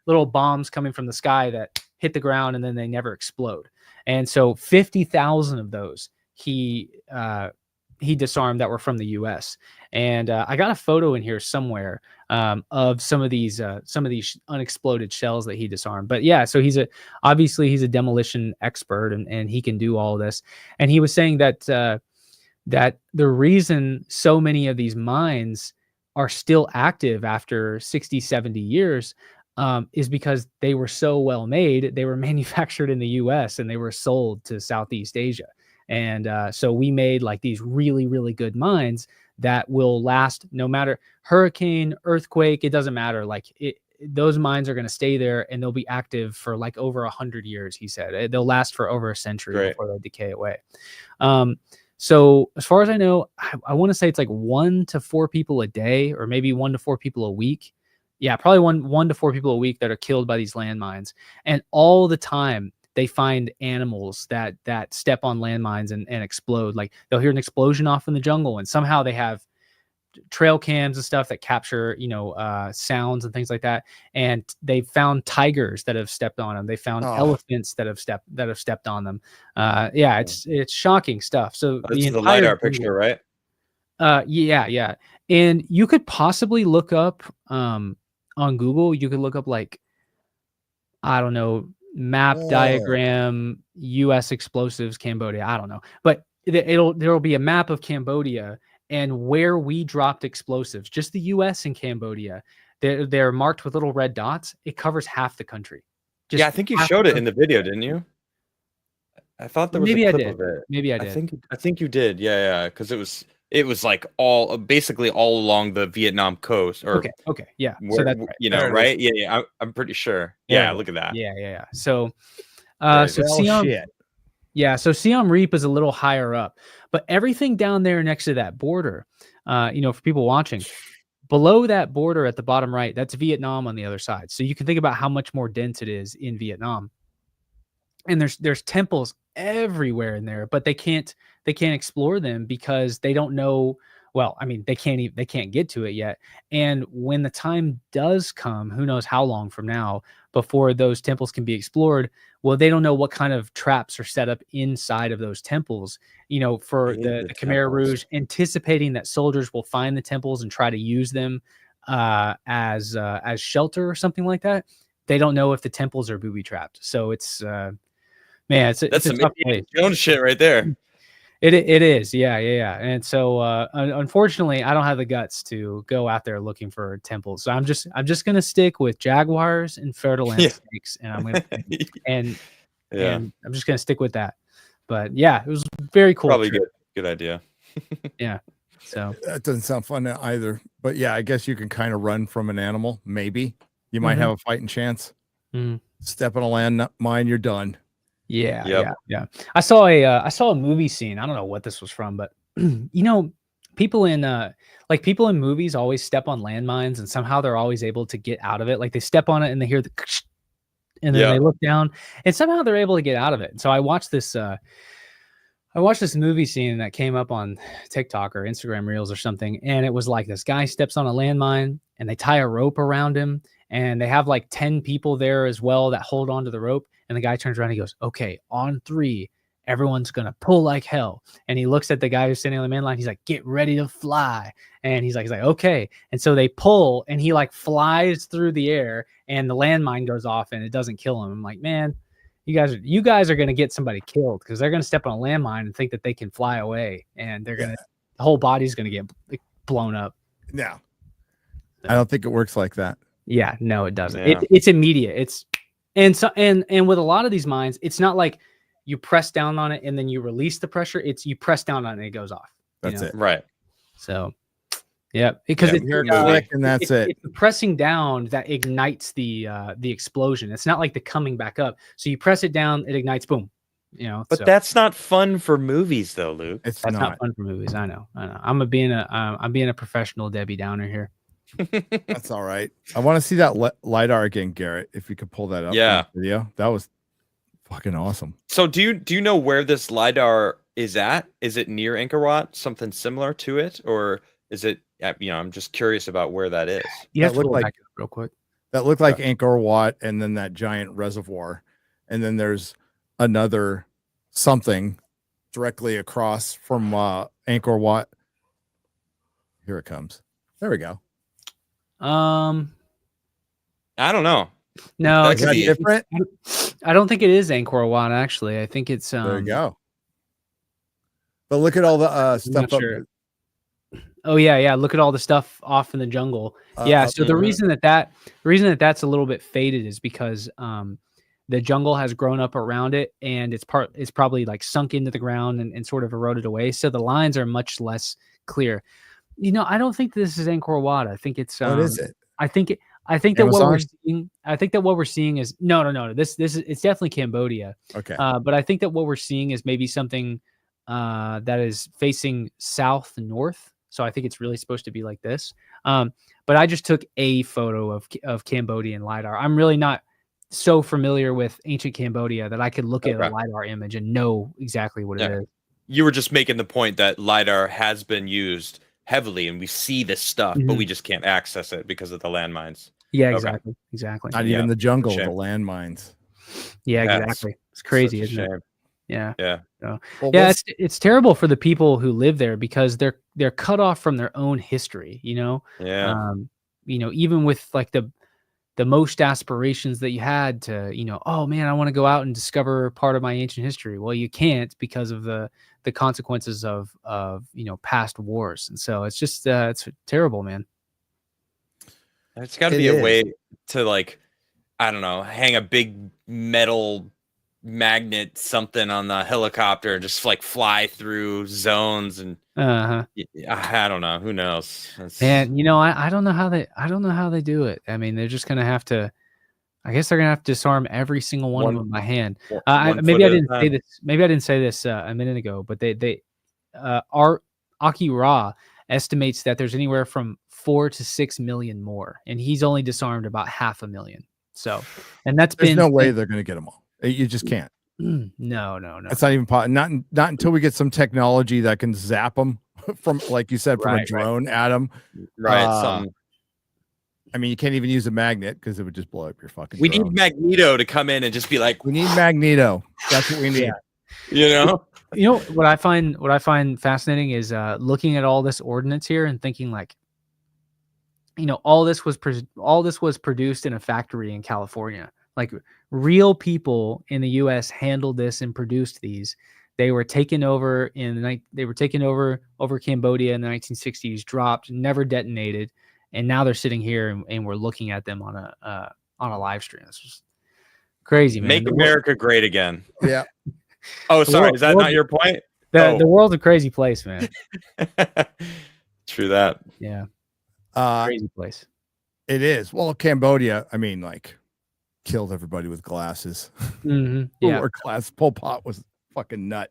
little bombs coming from the sky that hit the ground and then they never explode. And so 50,000 of those he disarmed that were from the U.S. And I got a photo in here somewhere of some of these unexploded shells that he disarmed. But yeah, so he's a demolition expert and he can do all of this. And he was saying that that the reason so many of these mines are still active after 60, 70 years is because they were so well made. They were manufactured in the US and they were sold to Southeast Asia. And so we made like these really, really good mines that will last no matter hurricane, earthquake, it doesn't matter. Those mines are going to stay there and they'll be active for like over 100 years, he said. They'll last for over a century before they decay away. So as far as I know, I want to say it's like 1 to 4 people a day, or maybe 1 to 4 people a week. Yeah, probably one to 4 people a week that are killed by these landmines. And all the time they find animals that step on landmines and explode. Like they'll hear an explosion off in the jungle and somehow they have trail cams and stuff that capture, sounds and things like that. And they found tigers that have stepped on them. They found elephants that have stepped on them. It's shocking stuff. So that's the Lidar picture, right? Yeah. And you could possibly look up on Google, you could look up like, I don't know, map diagram, US explosives, Cambodia. I don't know, but there'll be a map of Cambodia and where we dropped explosives, just the US and Cambodia. They're marked with little red dots. It covers half the country. I think you showed it in the video, didn't you? I thought there was a clip of it. Maybe I did. I think you did. Yeah. Because it was like basically all along the Vietnam coast. Or okay, yeah. So that's right. Right? Yeah. I'm pretty sure. Yeah, look at that. Yeah. So, Siam, so Siam Reap is a little higher up, but everything down there next to that border, for people watching, below that border at the bottom right, that's Vietnam on the other side. So you can think about how much more dense it is in Vietnam. and there's temples everywhere in there, but they can't explore them because they don't know. Well, I mean, they can't get to it yet. And when the time does come, who knows how long from now, before those temples can be explored, well, they don't know what kind of traps are set up inside of those temples, for the Khmer Rouge, anticipating that soldiers will find the temples and try to use them as shelter or something like that. They don't know if the temples are booby trapped. So it's man, it's a tough place. Jones shit right there. It is, yeah. And so, unfortunately, I don't have the guts to go out there looking for temples. So I'm just gonna stick with jaguars and fertile snakes, and I'm gonna and I'm just gonna stick with that. But yeah, it was very cool. Probably good idea. Yeah. So that doesn't sound fun either. But yeah, I guess you can kind of run from an animal. Maybe you might have a fighting chance. Step on a landmine, you're done. Yeah. I saw a movie scene. I don't know what this was from, but people in movies always step on landmines, and somehow they're always able to get out of it. Like they step on it and they hear the, and then they look down, and somehow they're able to get out of it. And so I watched this movie scene that came up on TikTok or Instagram Reels or something, and it was like this guy steps on a landmine and they tie a rope around him, and they have like 10 people there as well that hold onto the rope. And the guy turns around and he goes, okay, on 3, everyone's going to pull like hell. And he looks at the guy who's standing on the main line. He's like, get ready to fly. And he's like, okay. And so they pull, and he like flies through the air, and the landmine goes off and it doesn't kill him. I'm like, man, you guys are going to get somebody killed, because they're going to step on a landmine and think that they can fly away, and they're the whole body's going to get blown up. No, I don't think it works like that. Yeah, no, it doesn't. Yeah. It's immediate. And with a lot of these mines, it's not like you press down on it and then you release the pressure. It's you press down on it and it goes off. That's it. Right. So, yeah, because it's click and that's it. It's the pressing down that ignites the explosion. It's not like the coming back up. So you press it down, it ignites, boom. But that's not fun for movies, though, Luke. That's not fun for movies. I know. I'm being a professional Debbie Downer here. That's all right. I want to see that Lidar again, Garrett. If you could pull that up. Yeah. Video. That was fucking awesome. So do you know where this Lidar is at? Is it near Angkor Wat? Something similar to it, or is it? I'm just curious about where that is. Yeah, that looked like real quick. That looked like Angkor Wat, and then that giant reservoir, and then there's another something directly across from Angkor Wat. Here it comes. There we go. I don't know. No, is that different? I don't think it is Angkor Wat, actually. I think it's there you go. But look at all the stuff up. Sure. Oh yeah. Look at all the stuff off in the jungle. So the reason that's a little bit faded is because the jungle has grown up around it, and it's probably like sunk into the ground and sort of eroded away. So the lines are much less clear. I don't think this is Angkor Wat. I think it's what is it? I think that what we're seeing is no. This is it's definitely Cambodia. Okay. But I think that what we're seeing is maybe something that is facing south and north. So I think it's really supposed to be like this. But I just took a photo of Cambodian Lidar. I'm really not so familiar with ancient Cambodia that I could look at a Lidar image and know exactly what it is. You were just making the point that Lidar has been used heavily, and we see this stuff, but we just can't access it because of the landmines. Yeah, exactly. Not even the jungle, the landmines. Yeah, exactly. It's crazy, isn't it? Yeah. So, it's terrible for the people who live there, because they're cut off from their own history. Even with like the most aspirations that you had to, oh man, I want to go out and discover part of my ancient history. Well, you can't because of the consequences of past wars. And so it's just it's terrible, man. It's got to be a way to, like, I don't know, hang a big metal magnet something on the helicopter and just like fly through zones and I don't know, who knows. Man, I don't know how they do it. I mean, they're just gonna have to, I guess they're gonna have to disarm every single one of them by hand. Maybe I didn't say this a minute ago, but Aki Ra estimates that there's anywhere from 4 to 6 million more, and he's only disarmed about 500,000. So, and there's no way they're gonna get them all. You just can't. No. That's not even not until we get some technology that can zap them from, like you said, from a drone at them. Right. I mean, you can't even use a magnet because it would just blow up your fucking We drone. need Magneto to come in and just be like, we need Magneto. That's what we need. You know? You know what I find fascinating is looking at all this ordnance here and thinking like, you know, all this was produced in a factory in California. Like real people in the U.S. handled this and produced these. They were taken over over Cambodia in the 1960s, dropped, never detonated, and now they're sitting here and we're looking at them on a live stream. It's just crazy, man. Make America great again. Yeah. Oh, sorry. Is that not your point? The world's a crazy place, man. True that. Yeah. Crazy place. It is. Well, Cambodia, I mean, like, killed everybody with glasses. Mm-hmm. Yeah. Or glass. Pol Pot was fucking nut.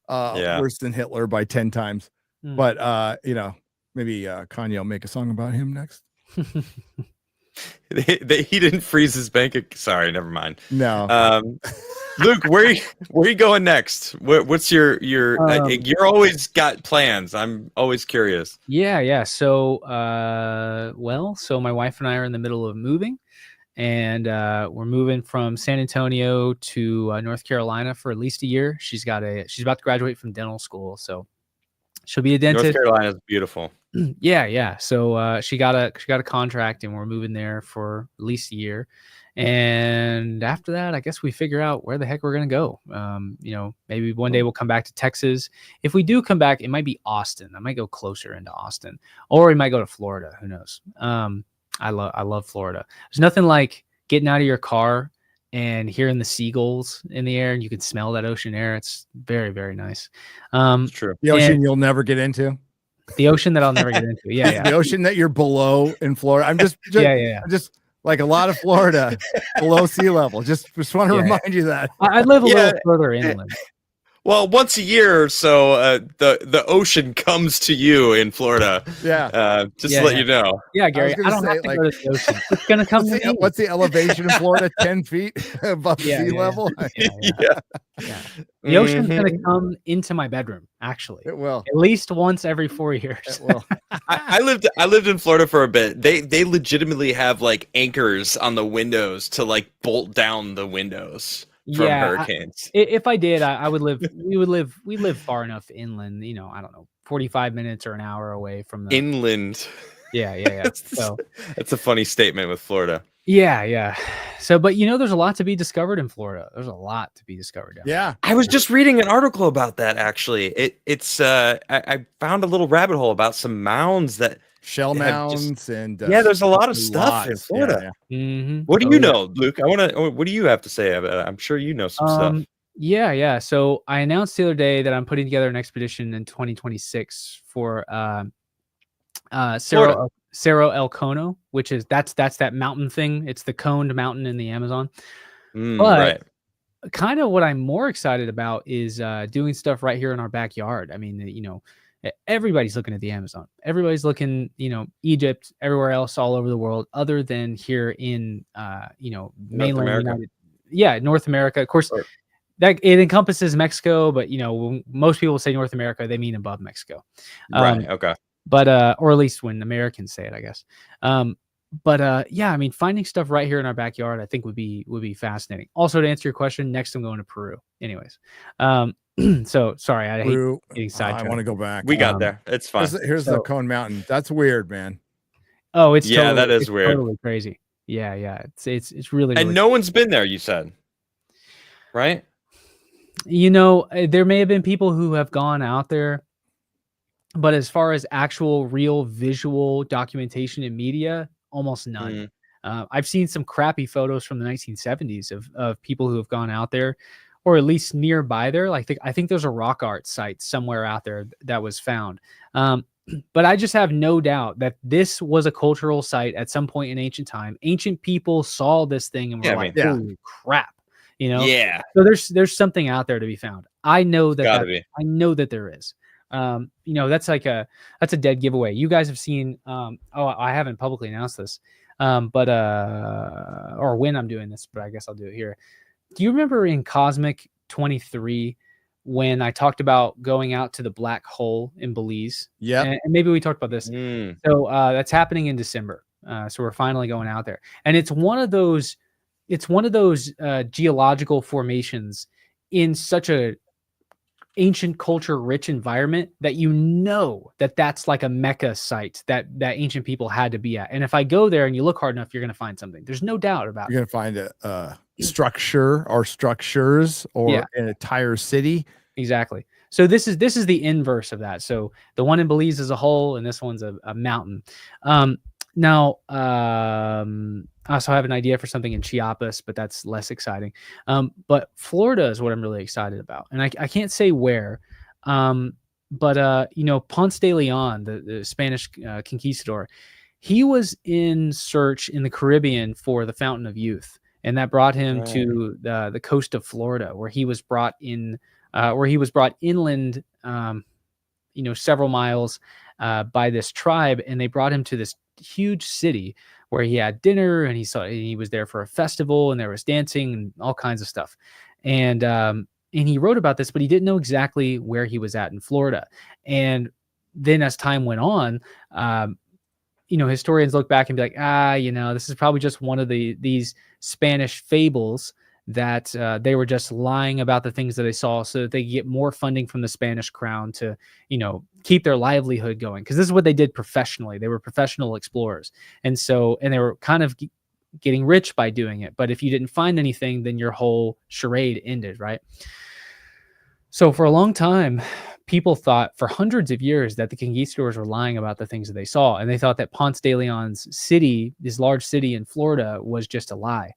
Worse than Hitler by 10 times. But you know, maybe Kanye will make a song about him next. He didn't freeze his sorry, never mind. No. Luke, where are you going next? What's your you're always got plans. I'm always curious. Yeah. So so my wife and I are in the middle of moving, and we're moving from San Antonio to North Carolina for at least a year. She's about to graduate from dental school, so she'll be a dentist. North Carolina is beautiful. Yeah. So she got a contract, and we're moving there for at least a year. And after that, I guess we figure out where the heck we're gonna go. You know, maybe one day we'll come back to Texas. If we do come back, it might be Austin. I might go closer into Austin, or we might go to Florida. Who knows? I love Florida. There's nothing like getting out of your car and hearing the seagulls in the air, and you can smell that ocean air. It's very, very nice. It's true. The ocean you'll never get into. The ocean that I'll never get into. Yeah. The ocean that you're below in Florida. I'm just just like a lot of Florida below sea level. Just want to remind you that. I live a little further inland. Well, once a year or so, the ocean comes to you in Florida. Yeah. Just to let you know. Yeah, Gary, I don't have to go to the ocean. It's going to come to me. What's the elevation in Florida? 10 feet above sea level? Yeah. The ocean's going to come into my bedroom, actually. It will. At least once every 4 years. It will. I lived in Florida for a bit. They legitimately have like anchors on the windows to like bolt down the windows from hurricanes. If I did, I would live. We live far enough inland. You know, I don't know, 45 minutes or an hour away from the inland. Yeah. So that's a funny statement with Florida. Yeah. So, but you know, there's a lot to be discovered in Florida. There's a lot to be discovered. Yeah. I was just reading an article about that. Actually, it's I found a a rabbit hole about some mounds that. Shell mounds and there's a lot of stuff in Florida. Yeah. Mm-hmm. What do you know, Luke? What do you have to say about it? I'm sure you know some stuff. Yeah. So I announced the other day that I'm putting together an expedition in 2026 for Cerro El Cono, which is that's that mountain thing. It's the coned mountain in the Amazon. But kind of what I'm more excited about is doing stuff right here in our backyard. I mean, you know, everybody's looking at the Amazon. Everybody's looking, you know, Egypt, everywhere else all over the world, other than here in, you know, mainland North America. Of course, that it encompasses Mexico, but you know, when most people say North America, they mean above Mexico. Right. Okay. But or at least when Americans say it, I guess. Yeah, I mean, finding stuff right here in our backyard, I think would be fascinating. Also, to answer your question, next I'm going to Peru. Anyways, so sorry, I hate getting sidetracked. I want to go back. We got there. It's fine. Here's the Cone Mountain. That's weird, man. Oh, it's that is weird. Totally crazy. Yeah. It's really. And no one's been there. You said, right? You know, there may have been people who have gone out there, but as far as actual, real visual documentation in media, almost none. I've seen some crappy photos from the 1970s of people who have gone out there, or at least nearby there. Like I think there's a rock art site somewhere out there that was found. But I just have no doubt that this was a cultural site at some point in ancient time. Ancient people saw this thing and were holy crap, you know? Yeah. So there's something out there to be found. I know that, I know that there is. You know, that's a dead giveaway. You guys have seen, I haven't publicly announced this, or when I'm doing this, but I guess I'll do it here. Do you remember in Cosmic 23 when I talked about going out to the black hole in Belize. Yeah. And maybe we talked about this. So that's happening in December. So we're finally going out there. And it's one of those geological formations in such a ancient culture rich environment that that's like a Mecca site that ancient people had to be at. And if I go there and you look hard enough, you're going to find something. There's no doubt about it. You're going to find a structure or structures or an entire city. Exactly. So this is the inverse of that. So the one in Belize is a hole and this one's a mountain. Now, I also have an idea for something in Chiapas, but that's less exciting. But Florida is what I'm really excited about. And I can't say where, but Ponce de Leon, the Spanish conquistador, he was in search in the Caribbean for the Fountain of Youth. And that brought him to the coast of Florida, where he was brought inland, several miles by this tribe. And they brought him to this huge city where he had dinner, and he was there for a festival, and there was dancing and all kinds of stuff. And he wrote about this, but he didn't know exactly where he was at in Florida. And then as time went on, historians look back and be like, this is probably just one of these Spanish fables that they were just lying about the things that they saw so that they could get more funding from the Spanish crown to, keep their livelihood going. Because this is what they did professionally. They were professional explorers. And they were kind of getting rich by doing it. But if you didn't find anything, then your whole charade ended, right? So for a long time, people thought for hundreds of years that the conquistadors were lying about the things that they saw. And they thought that Ponce de Leon's city, this large city in Florida, was just a lie.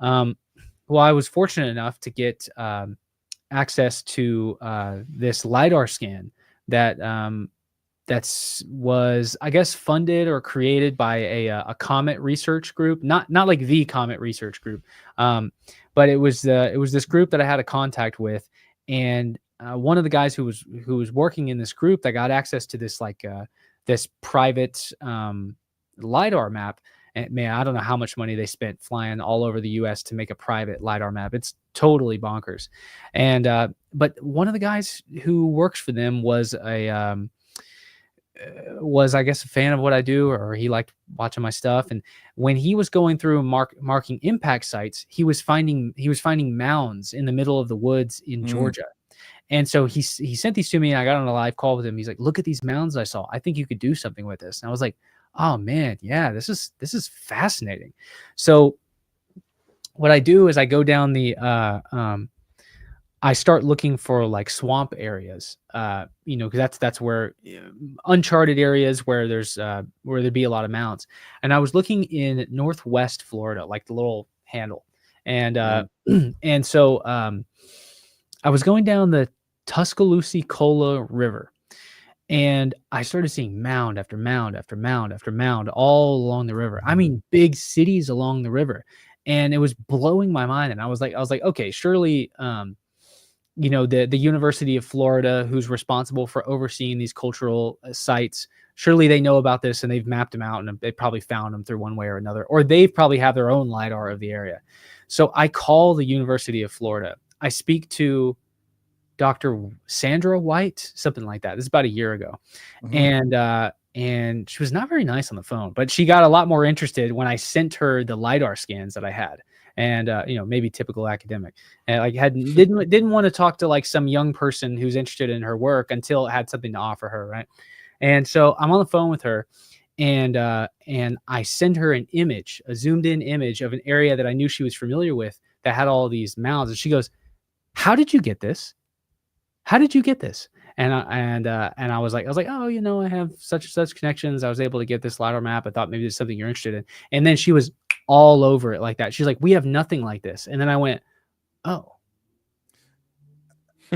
Well, I was fortunate enough to get access to this Lidar scan that was, I guess, funded or created by a comet research group, not like the comet research group, but it was this group that I had a contact with, and one of the guys who was working in this group that got access to this this private Lidar map. And man, I don't know how much money they spent flying all over the U.S. to make a private Lidar map. It's totally bonkers. And but one of the guys who works for them was I guess a fan of what I do, or he liked watching my stuff. And when he was going through marking impact sites, he was finding mounds in the middle of the woods in Georgia. And so he sent these to me, and I got on a live call with him. He's like, "Look at these mounds I saw. I think you could do something with this." And I was like, "Oh man, yeah, this is fascinating." So what I do is I go down I start looking for like swamp areas, because that's where uncharted areas where there'd be a lot of mounds. And I was looking in Northwest Florida, like the little handle, and and so I was going down the Tuscaloosa-Cola River. And I started seeing mound after mound after mound after mound all along the river. I mean, big cities along the river, and it was blowing my mind. And I was like, okay, surely, the University of Florida, who's responsible for overseeing these cultural sites, surely they know about this and they've mapped them out, and they probably found them through one way or another, or they've probably have their own LiDAR of the area. So I call the University of Florida. I speak to Dr. Sandra White, something like that. This is about a year ago. And she was not very nice on the phone, but she got a lot more interested when I sent her the LiDAR scans that I had. And, maybe typical academic, and like didn't want to talk to like some young person who's interested in her work until it had something to offer her. Right. And so I'm on the phone with her, and I send her an image, a zoomed in image of an area that I knew she was familiar with that had all these mounds. And she goes, "How did you get this? How did you get this?" And I was like, "Oh, I have such connections. I was able to get this LiDAR map. I thought maybe there's something you're interested in." And then she was all over it like that. She's like, "We have nothing like this." And then I went, "Oh,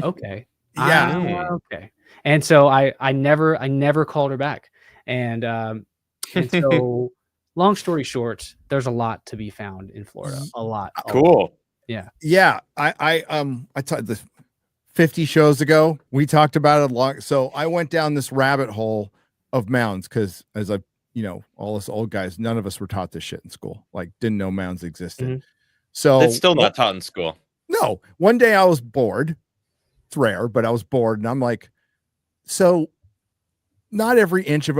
okay." Yeah. Okay. And so I never called her back. And so long story short, there's a lot to be found in Florida. A lot. Cool. Yeah. Yeah. I talked the 50 shows ago, we talked about it a lot. So I went down this rabbit hole of mounds because, as all us old guys, none of us were taught this shit in school. Like, didn't know mounds existed. So it's still not taught in school. No, one day I was bored. It's rare, but I was bored, and I'm like, so not every inch of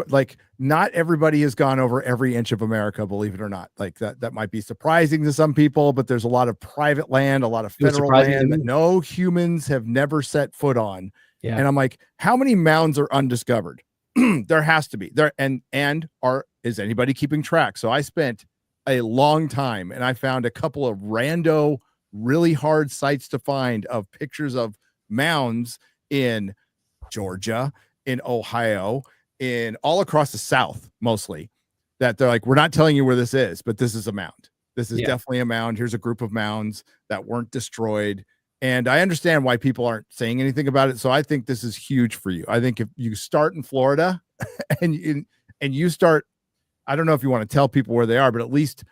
not everybody has gone over every inch of America, believe it or not. Like that might be surprising to some people, but there's a lot of private land, a lot of federal land that no humans have never set foot on. Yeah. And I'm like, how many mounds are undiscovered? There has to be there. Is anybody keeping track? So I spent a long time and I found a couple of rando, really hard sites to find of pictures of mounds in Georgia, in Ohio, in all across the South, mostly, that they're like, we're not telling you where this is, but this is a mound. This is definitely a mound. Here's a group of mounds that weren't destroyed. And I understand why people aren't saying anything about it. So I think this is huge for you. I think if you start in Florida and you start, I don't know if you want to tell people where they are, but at least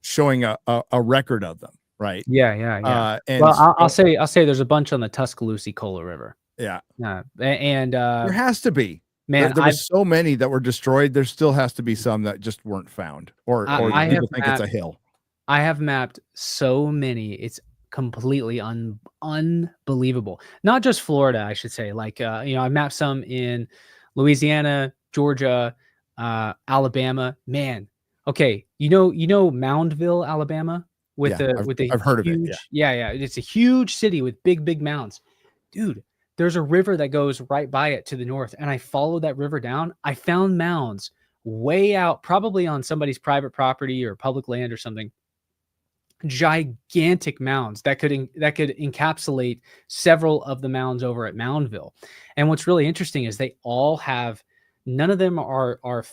showing a record of them. Right. Yeah. And well, I'll say there's a bunch on the Tuscaloosa-Cola River. Yeah. And there has to be, man, there was so many that were destroyed. There still has to be some that just weren't found, or people think it's a hill. I have mapped so many. It's completely unbelievable. Not just Florida, I should say. Like, I mapped some in Louisiana, Georgia, Alabama. Man, okay, you know Moundville, Alabama, I've heard of it. Yeah, it's a huge city with big mounds, dude. There's a river that goes right by it to the north, and I followed that river down. I found mounds way out, probably on somebody's private property or public land or something. Gigantic mounds that could encapsulate several of the mounds over at Moundville. And what's really interesting is they all have, none of them are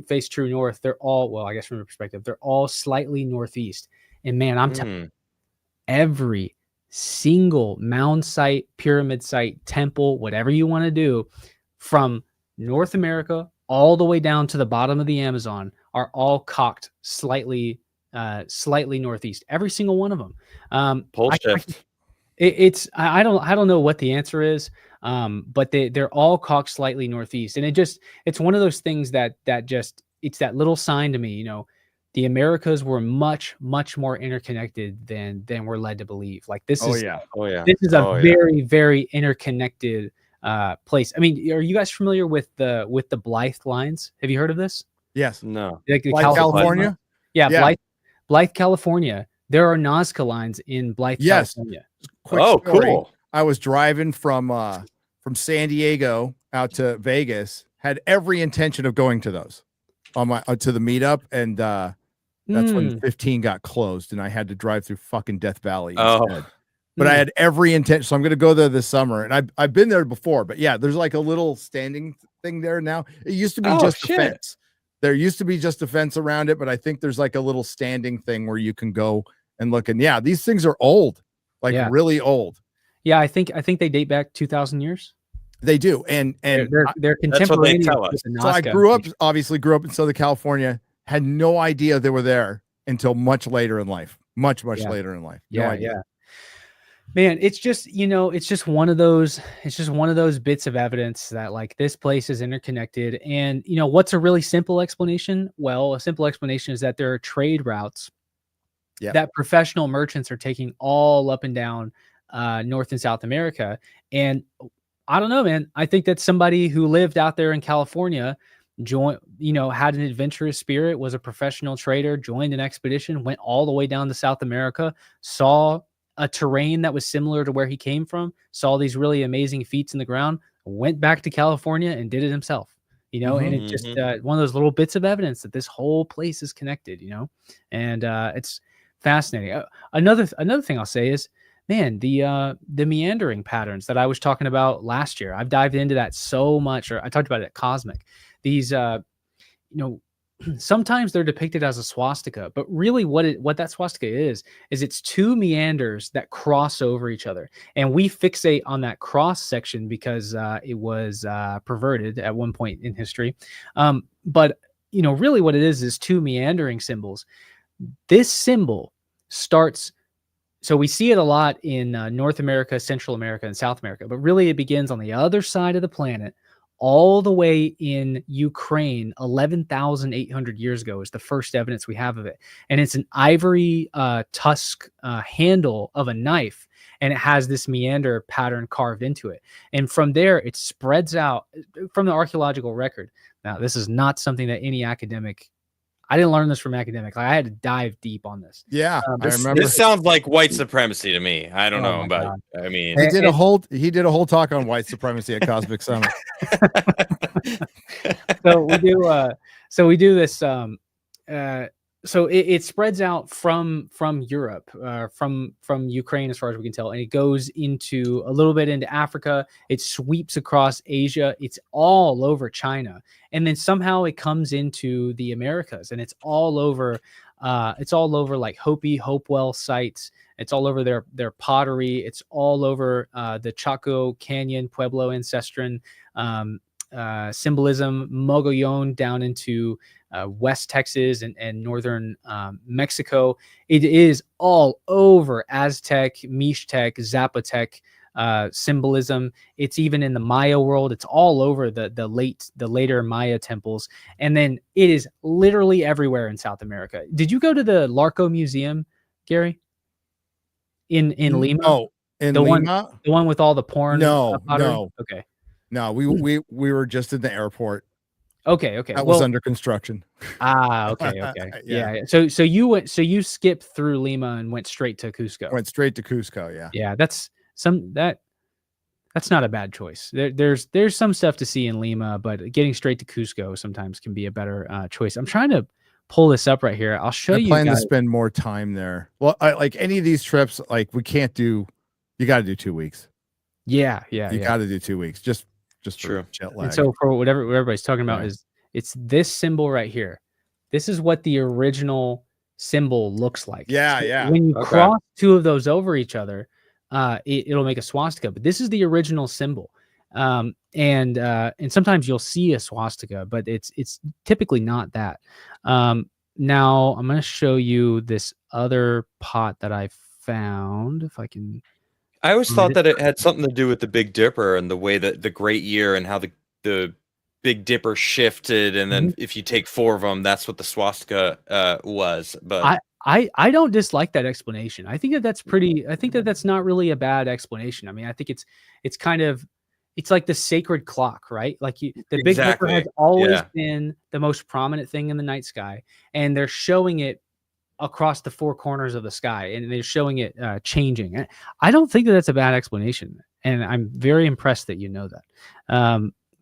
face true north. They're all, well, I guess from your perspective, they're all slightly northeast. And man, I'm telling you, every single mound site, pyramid site, temple, whatever you want to do, from North America all the way down to the bottom of the Amazon, are all cocked slightly northeast. Every single one of them. Pole shift. I don't know what the answer is, but they're all cocked slightly northeast, and it's one of those things that it's that little sign to me. The Americas were much more interconnected than we're led to believe. Like this is a very very interconnected place. I mean, are you guys familiar with the Blythe lines? Have you heard of this? Yes. No. Like California? Yeah. Blythe, California. There are Nazca lines in Blythe, California. Quick story. Cool. I was driving from San Diego out to Vegas. Had every intention of going to those on my to the meetup, and that's when 15 got closed, and I had to drive through fucking Death Valley instead. But I had every intention, so I'm going to go there this summer, and I've been there before. But yeah, there's like a little standing thing there now. It used to be just a fence. There used to be just a fence around it, but I think there's like a little standing thing where you can go and look. And yeah, these things are old, really old. Yeah, I think they date back 2,000 years. They do, and they're contemporaneous. That's what they tell us. So I grew up in Southern California. Had no idea they were there until much later in life. Much later in life. No idea. Yeah. Man, it's just one of those bits of evidence that like this place is interconnected. And what's a really simple explanation? Well, a simple explanation is that there are trade routes that professional merchants are taking all up and down North and South America. And I don't know, man. I think that somebody who lived out there in California had an adventurous spirit, was a professional trader, joined an expedition, went all the way down to South America, saw a terrain that was similar to where he came from, saw these really amazing feats in the ground, went back to California and did it himself, and it's just one of those little bits of evidence that this whole place is connected, and it's fascinating. Another thing I'll say is, man, the meandering patterns that I was talking about last year, I've dived into that so much, or I talked about it at Cosmic. These, sometimes they're depicted as a swastika, but really what that swastika is it's two meanders that cross over each other. And we fixate on that cross section because it was perverted at one point in history. But really what it is two meandering symbols. This symbol starts, so we see it a lot in North America, Central America, and South America, but really it begins on the other side of the planet, all the way in Ukraine 11,800 years ago is the first evidence we have of it. And it's an ivory tusk handle of a knife, and it has this meander pattern carved into it. And from there, it spreads out from the archaeological record. Now, this is not something that any academic, I didn't learn this from academic. Like, I had to dive deep on this. Yeah, I remember. This sounds like white supacy to me. I don't know, but God. I mean, he did a whole talk on white supremacy at Cosmic Summit. So we do this. So it spreads out from Europe, from Ukraine, as far as we can tell, and it goes into a little bit into Africa. It sweeps across Asia. It's all over China, and then somehow it comes into the Americas, and it's all over. Like Hopi, Hopewell sites. It's all over their pottery. It's all over the Chaco Canyon, Pueblo ancestron symbolism, Mogollon down into West Texas and northern Mexico. It is all over Aztec, Mixtec, Zapotec symbolism. It's even in the Maya world. It's all over the later Maya temples. And then it is literally everywhere in South America. Did you go to the Larco Museum, Gary? In Lima? Oh, in Lima? The one with all the porn? No. Okay. No, we were just in the airport. Okay. That was under construction. Okay. Yeah. So you skipped through Lima and went straight to Cusco. Went straight to Cusco, yeah. Yeah, that's not a bad choice. There's some stuff to see in Lima, but getting straight to Cusco sometimes can be a better choice. I'm trying to pull this up right here. I'll show you. I plan to spend more time there. Well, like any of these trips, like we can't do. You got to do 2 weeks. Yeah. You got to do 2 weeks. Just True. for jet lag. And so for what everybody's talking about is it's this symbol right here. This is what the original symbol looks like. Yeah, so yeah. When you cross two of those over each other, it'll make a swastika. But this is the original symbol. And sometimes you'll see a swastika, but it's typically not that. Now I'm going to show you this other pot that I found, if I can. I always thought that it had something to do with the Big Dipper and the way that the Great Year and how the Big Dipper shifted, and then if you take 4 of them, that's what the swastika was. But I don't dislike that explanation. I think that's pretty. I think that's not really a bad explanation. I mean, I think it's kind of, it's like the sacred clock, right? Like the Big Dipper has always been the most prominent thing in the night sky, and they're showing it across the 4 corners of the sky, and they're showing it changing. I don't think that's a bad explanation, and I'm very impressed that you know that.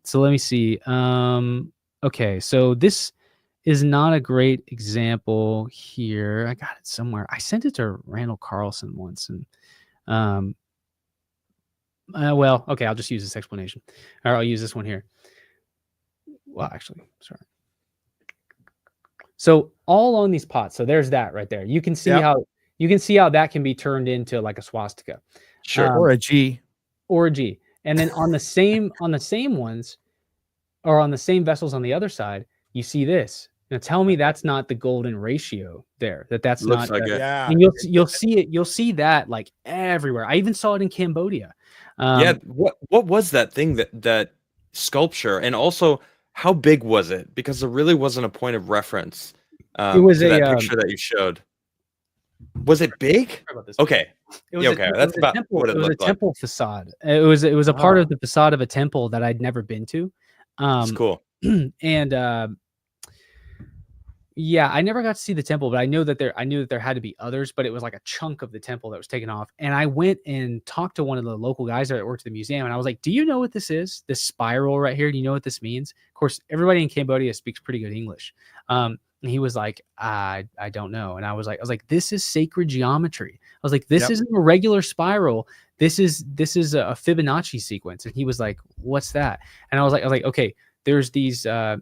So let me see. Okay, so this is not a great example here. I got it somewhere. I sent it to Randall Carlson once, and well, okay, I'll just use this explanation, or I'll use this one here. Well, actually, sorry. So all on these pots. So there's that right there. You can see how that can be turned into like a swastika, or a G, And then on the same ones, or on the same vessels on the other side, you see this. Now tell me that's not the golden ratio there. That's looks not. Like it. Yeah. And you'll see it. You'll see that like everywhere. I even saw it in Cambodia. What was that thing, that sculpture, and also how big was it? Because there really wasn't a point of reference. It was that picture that you showed. Was it big? Okay. It was That's about what it looked like. It was a temple facade. It was a part of the facade of a temple that I'd never been to. It's cool. And yeah, I never got to see the temple, but I knew that there had to be others, but it was like a chunk of the temple that was taken off. And I went and talked to one of the local guys that worked at the museum, and I was like, "Do you know what this is? This spiral right here? Do you know what this means?" Of course, everybody in Cambodia speaks pretty good English. And he was like, I don't know. And I was like, this is sacred geometry. I was like, this isn't a regular spiral. This is a Fibonacci sequence. And he was like, what's that? And I was like, okay, there's these, I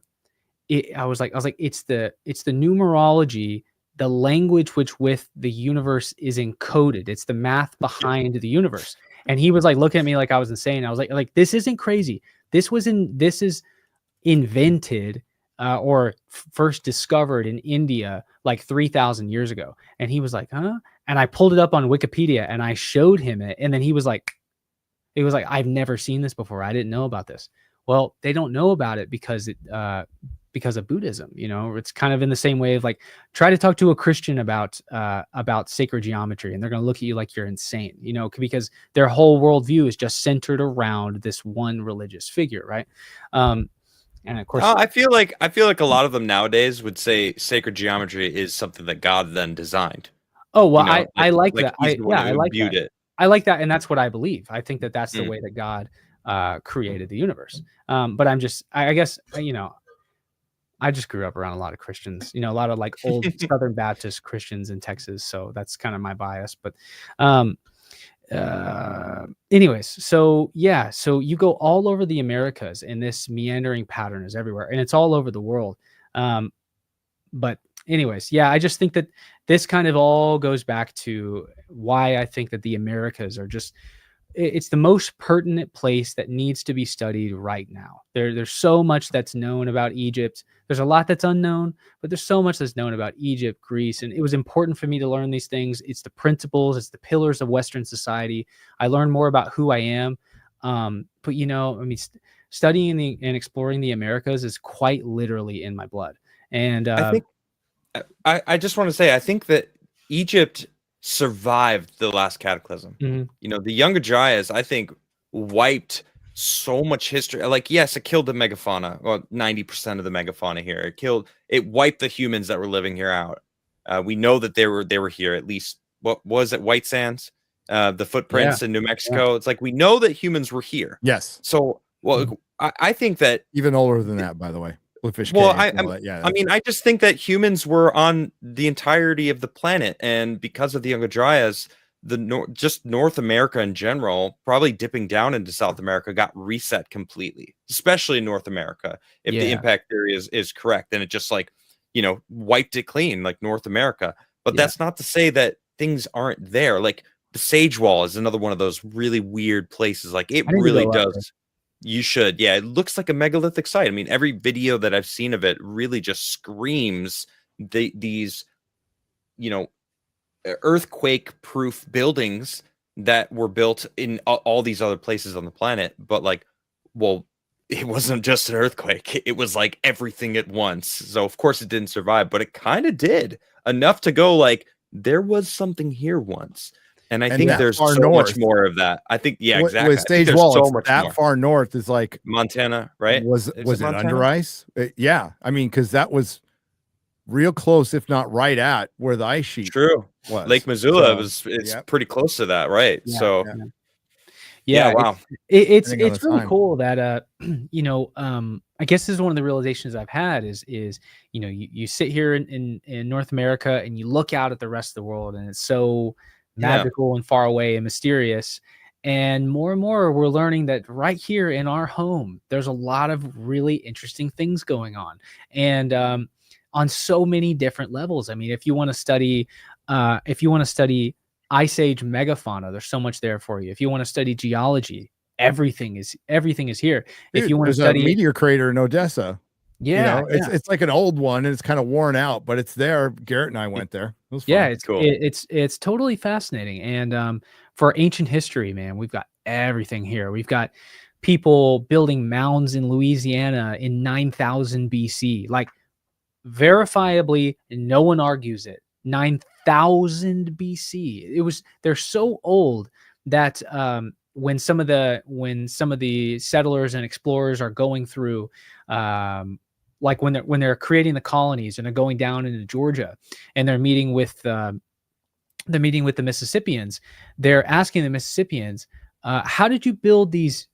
was like, it's the numerology, the language with the universe is encoded. It's the math behind the universe. And he was like looking at me like I was insane. I was like, this isn't crazy. This is invented or first discovered in India like 3,000 years ago. And he was like, huh? And I pulled it up on Wikipedia and I showed him it. And then he was like, I've never seen this before. I didn't know about this. Well, they don't know about it because because of Buddhism. You know, it's kind of in the same way of like, try to talk to a Christian about sacred geometry, and they're going to look at you like you're insane, you know, because their whole worldview is just centered around this one religious figure, right? And of course, I feel like a lot of them nowadays would say sacred geometry is something that God then designed. oh well, You know, I like that. he's the one I who like viewed that. it. I like that, and that's what I believe. I think that that's the Mm. way that God created the universe. But I'm just, I guess, you know, I just grew up around a lot of Christians, you know, a lot of like old Southern Baptist Christians in Texas. So that's kind of my bias. But anyways, so yeah, so you go all over the Americas and this meandering pattern is everywhere and it's all over the world. But anyways, yeah, I just think that this kind of all goes back to why I think that the Americas are just, it's the most pertinent place that needs to be studied right now. There's so much that's known about Egypt. There's a lot that's unknown, but there's so much that's known about Egypt, Greece, and it was important for me to learn these things. It's the principles, it's the pillars of Western society. I learned more about who I am. But you know, I mean, studying and exploring the Americas is quite literally in my blood. And I think I just want to say, I think that Egypt survived the last cataclysm. Mhm. You know, the Younger Dryas, I think, wiped so much history. Like, yes, it killed the megafauna, well, 90% of the megafauna here. It wiped the humans that were living here out. We know that they were here, at least. What was it, White Sands? The footprints in New Mexico. Yeah. It's like, we know that humans were here. Yes. So, well, I think that even older than that, by the way. Well, I mean, I just think that humans were on the entirety of the planet, and because of the Younger Dryas, just North America in general, probably dipping down into South America, got reset completely, especially in North America. If the impact theory is correct, then it just like, you know, wiped it clean, like North America. But that's not to say that things aren't there. Like the Sage Wall is another one of those really weird places. Like it really does. You should. Yeah, it looks like a megalithic site. I mean, every video that I've seen of it really just screams these, you know, earthquake-proof buildings that were built in all these other places on the planet. But like, well, it wasn't just an earthquake. It was like everything at once. So of course it didn't survive, but it kind of did enough to go like, there was something here once. And I think there's so much more of that. I think, yeah, exactly. With Sage Wall, so much that more. Far north is like Montana, right? Was it under ice? Yeah. I mean, because that was real close, if not right at where the ice sheet was. Lake Missoula is pretty close to that, right? Yeah, so wow. It's really cool that you know, I guess this is one of the realizations I've had is you know, you sit here in North America and you look out at the rest of the world and it's so magical and far away and mysterious, and more we're learning that right here in our home there's a lot of really interesting things going on, and on so many different levels. I mean, if you want to study Ice Age megafauna, there's so much there for you. If you want to study geology, everything is here. If you want to study a meteor crater in Odessa, you know, it's like an old one and it's kind of worn out, but it's there. Garrett and I went there. It was fun. Yeah, it's cool. It's totally fascinating. And for ancient history, man, we've got everything here. We've got people building mounds in Louisiana in 9000 BC. Like verifiably, no one argues it. 9000 BC. They're so old that when some of the settlers and explorers are going through like when they're creating the colonies and they're going down into Georgia and they're meeting with the Mississippians, they're asking the Mississippians, how did you build these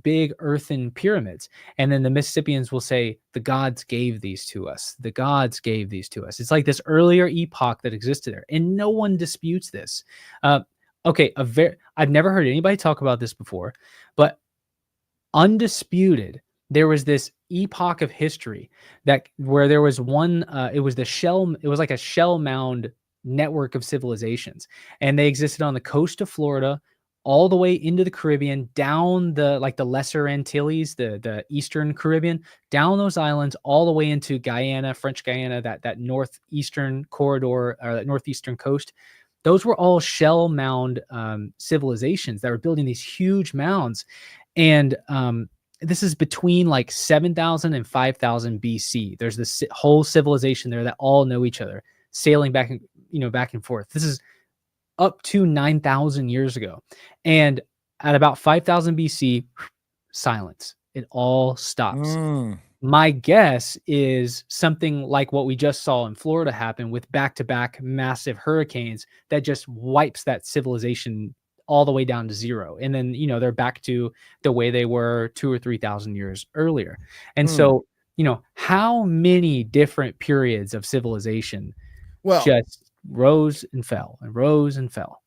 big earthen pyramids? And then the Mississippians will say, the gods gave these to us. The gods gave these to us. It's like this earlier epoch that existed there, and no one disputes this. Okay, I've never heard anybody talk about this before, but undisputed, there was this epoch of history where there was one. It was like a shell mound network of civilizations, and they existed on the coast of Florida, all the way into the Caribbean, down the Lesser Antilles, the Eastern Caribbean, down those islands, all the way into Guyana, French Guyana, that northeastern corridor, or that northeastern coast. Those were all shell mound civilizations that were building these huge mounds. And this is between like 7,000 and 5,000 BC. There's this whole civilization there that all know each other, sailing back and back and forth. This is up to 9,000 years ago, and at about 5,000 BC, silence. It all stops. My guess is something like what we just saw in Florida happen with back-to-back massive hurricanes that just wipes that civilization all the way down to zero. And then, they're back to the way they were 2,000 or 3,000 years earlier. And so, how many different periods of civilization just rose and fell and rose and fell?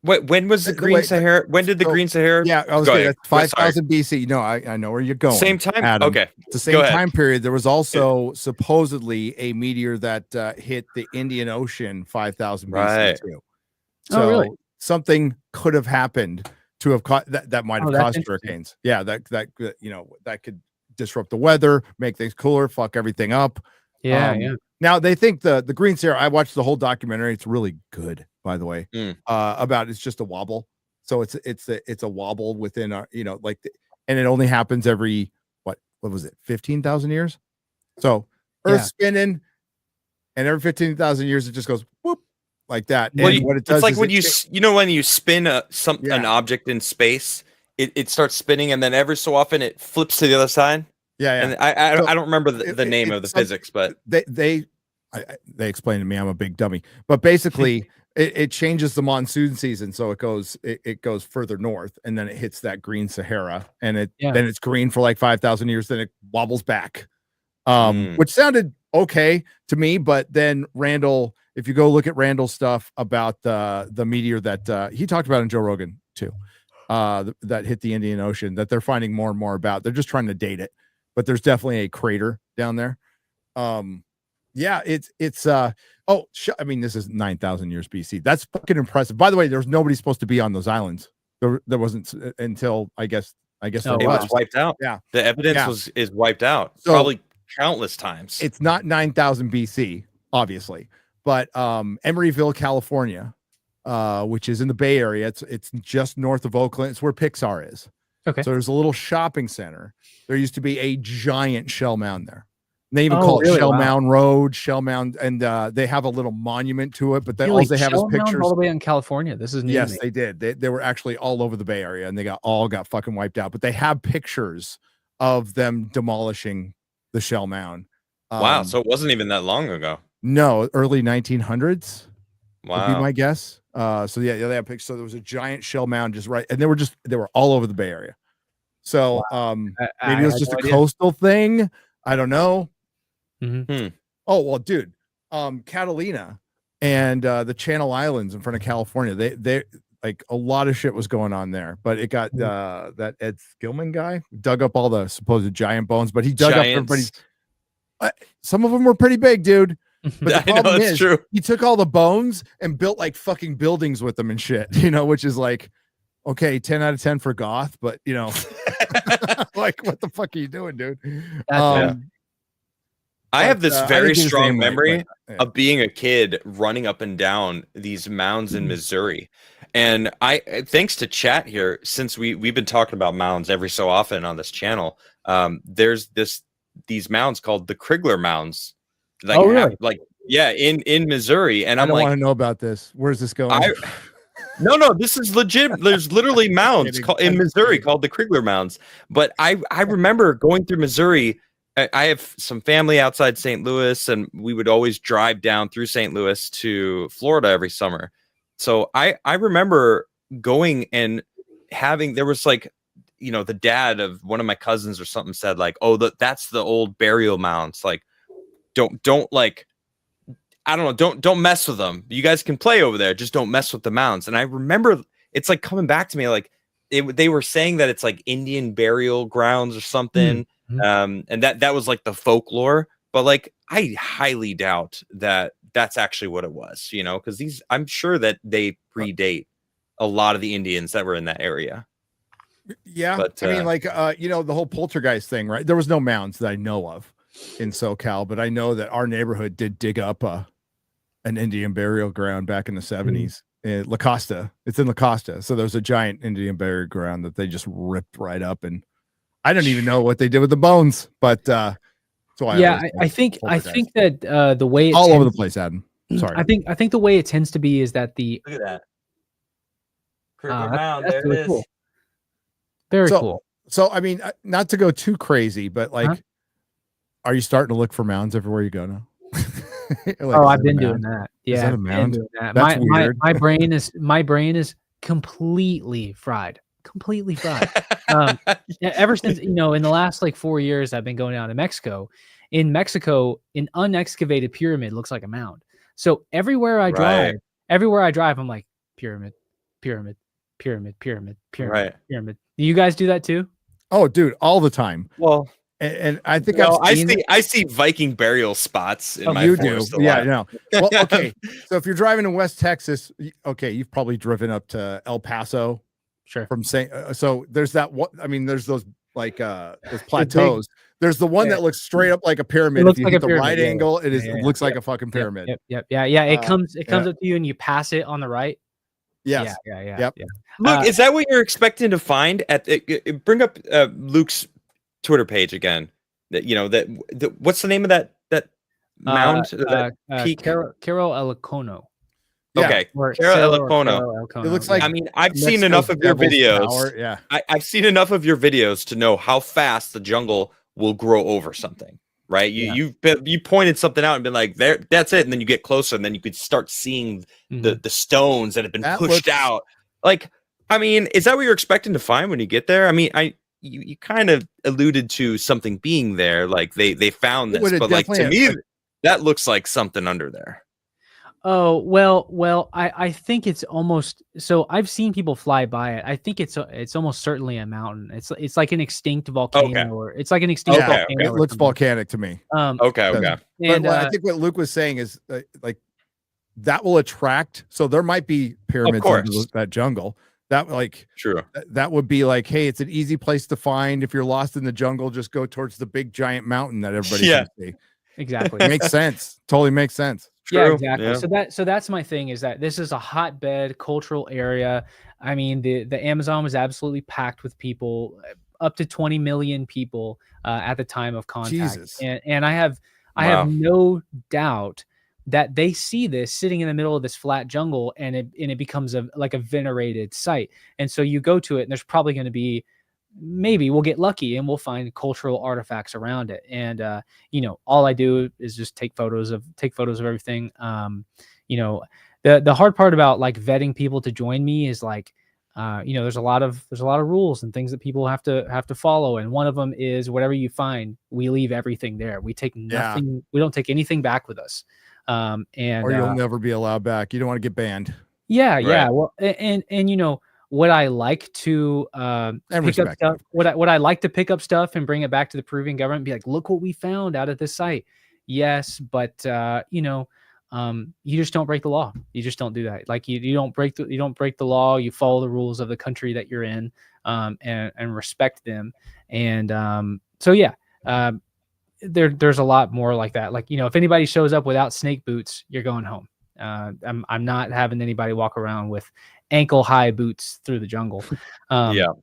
When was the Green Sahara? When did the Green Sahara? Yeah, I was saying 5,000 BC. No, I know where you're going. Same time. Adam. Okay, it's the same time period. There was also supposedly a meteor that hit the Indian Ocean 5,000 BC too. So really? Something could have happened to have caught that might have caused hurricanes. Yeah, that could disrupt the weather, make things cooler, fuck everything up. Yeah. Now they think the Green Sahara. I watched the whole documentary. It's really good, by the way. About it's just a wobble. So it's a wobble within our, and it only happens every what was it, 15,000 years? So Earth's spinning, and every 15,000 years it just goes whoop like that. Well, and what it does, it's like is when when you spin an object in space, it starts spinning, and then every so often it flips to the other side. Yeah. And I don't remember the name of the physics, but they explained to me. I'm a big dummy, but basically it changes the monsoon season, so it goes further north, and then it hits that Green Sahara, and then it's green for like 5,000 years, then it wobbles back, which sounded okay to me. But then Randall, if you go look at Randall's stuff about the meteor that he talked about in Joe Rogan too, that hit the Indian Ocean, that they're finding more and more about. They're just trying to date it. But there's definitely a crater down there. It's I mean, this is 9,000 years BC. That's fucking impressive. By the way, there was nobody supposed to be on those islands. There wasn't until I guess it was wiped out. Yeah, the evidence is wiped out, so, probably countless times. It's not 9,000 BC, obviously, but Emeryville, California, which is in the Bay Area. It's just north of Oakland. It's where Pixar is. Okay. So there's a little shopping center. There used to be a giant shell mound there. And they even call it Shell Mound Road, Shell Mound, and they have a little monument to it. But all they have is pictures. All the way in California. This is new. Yes, they did. They were actually all over the Bay Area, and they got fucking wiped out. But they have pictures of them demolishing the Shell Mound. Wow! So it wasn't even that long ago. No, early 1900s. Wow, would be my guess. So they have pictures. So there was a giant shell mound just right, and they were all over the Bay Area. So maybe it was just a coastal thing. I don't know. Oh well, dude, Catalina and the Channel Islands in front of California, they like a lot of shit was going on there, but it got that Ed Skillman guy dug up all the supposed giant bones, but he dug up everybody's. Some of them were pretty big, dude. But the problem is, true. He took all the bones and built like fucking buildings with them and shit, which is like, okay, 10 out of 10 for goth, but like, what the fuck are you doing, dude? I have this very strong memory of being a kid running up and down these mounds in Missouri. And thanks to chat here, since we've been talking about mounds every so often on this channel, there's these mounds called the Crigler mounds. Really? In Missouri, and I don't want to know about this. Where's this going? No, this is legit. There's literally mounds in Missouri called the Crigler mounds. But I remember going through Missouri. I have some family outside St. Louis, and we would always drive down through St. Louis to Florida every summer. So I remember going and there was like, the dad of one of my cousins or something said like, oh, that's the old burial mounds. Like, don't like, I don't know, don't mess with them. You guys can play over there, just don't mess with the mounds. And I remember it's like coming back to me, like they were saying that it's like Indian burial grounds or something. And that was like the folklore, but like I highly doubt that that's actually what it was, because I'm sure that they predate a lot of the Indians that were in that area. Yeah, but I mean, like the whole poltergeist thing, right? There was no mounds that I know of in SoCal, but I know that our neighborhood did dig up an Indian burial ground back in the 70s in La Costa. It's in La Costa. So there's a giant Indian burial ground that they just ripped right up. And I don't even know what they did with the bones, but so I think that the way all over the place, Adam. Sorry. I think the way it tends to be is that Look at that. Crigler Mound. that's There really it is. cool. Very cool. So I mean, not to go too crazy, but like, are you starting to look for mounds everywhere you go now? Like, I've been doing that. Yeah, is that a mound? That's weird. My brain is completely fried. Completely fried. Ever since in the last like 4 years, I've been going down to Mexico. In Mexico, an unexcavated pyramid looks like a mound. So everywhere I drive, I'm like pyramid. Right. Pyramid. Do you guys do that too? Oh, dude, all the time. Well, and I think I see Viking burial spots in my forest. Yeah, no. Well, okay. So if you're driving in West Texas, okay, you've probably driven up to El Paso. Sure. From St. So there's that one. I mean, there's those like those plateaus. There's the one that looks straight up like a pyramid. If you hit the right angle, it looks like a fucking pyramid. Yep. Yeah. It comes up to you and you pass it on the right. Yes. Yeah. Luke, is that what you're expecting to find at bring up Luke's Twitter page again? What's the name of that mound? That peak? Caro Elicono. Okay, Caro Elicono. It looks like. I mean, I've seen enough of your videos. Tower. Yeah, I've seen enough of your videos to know how fast the jungle will grow over something. Right? You pointed something out and been like, "There, that's it," and then you get closer, and then you could start seeing the stones that have been pushed out. Like, I mean, is that what you're expecting to find when you get there? I mean, you kind of alluded to something being there, like they found this, but like to me, that looks like something under there. Oh, well, I think it's almost, so I've seen people fly by it. I think it's almost certainly a mountain. It's like an extinct volcano, or it's like an extinct volcano. It looks volcanic to me. Okay. And I think what Luke was saying is like that will attract. So there might be pyramids in that jungle. That like true. That would be like, hey, it's an easy place to find. If you're lost in the jungle, just go towards the big giant mountain that everybody can see. Exactly. Makes sense. Totally makes sense. True. Yeah, exactly. Yeah. So that's my thing, is that this is a hotbed cultural area. I mean, the Amazon was absolutely packed with people, up to 20 million people at the time of contact. Jesus. And I have no doubt that they see this sitting in the middle of this flat jungle, and it becomes like a venerated site. And so you go to it, and there's probably going to be, maybe we'll get lucky and we'll find cultural artifacts around it. And all I do is just take photos of everything. The hard part about like vetting people to join me is like, there's a lot of rules and things that people have to follow. And one of them is, whatever you find, we leave everything there. We take nothing. We don't take anything back with us. Or you'll never be allowed back. You don't want to get banned. Yeah. Right. Yeah. Well, and what I like to pick up stuff, what I like to pick up stuff and bring it back to the Peruvian government and be like, look what we found out at this site. Yes, but you just don't break the law. You just don't do that. Like you don't break the law. You follow the rules of the country that you're in, and respect them. And there's a lot more like that. Like, if anybody shows up without snake boots, you're going home. I'm not having anybody walk around with ankle high boots through the jungle. I'm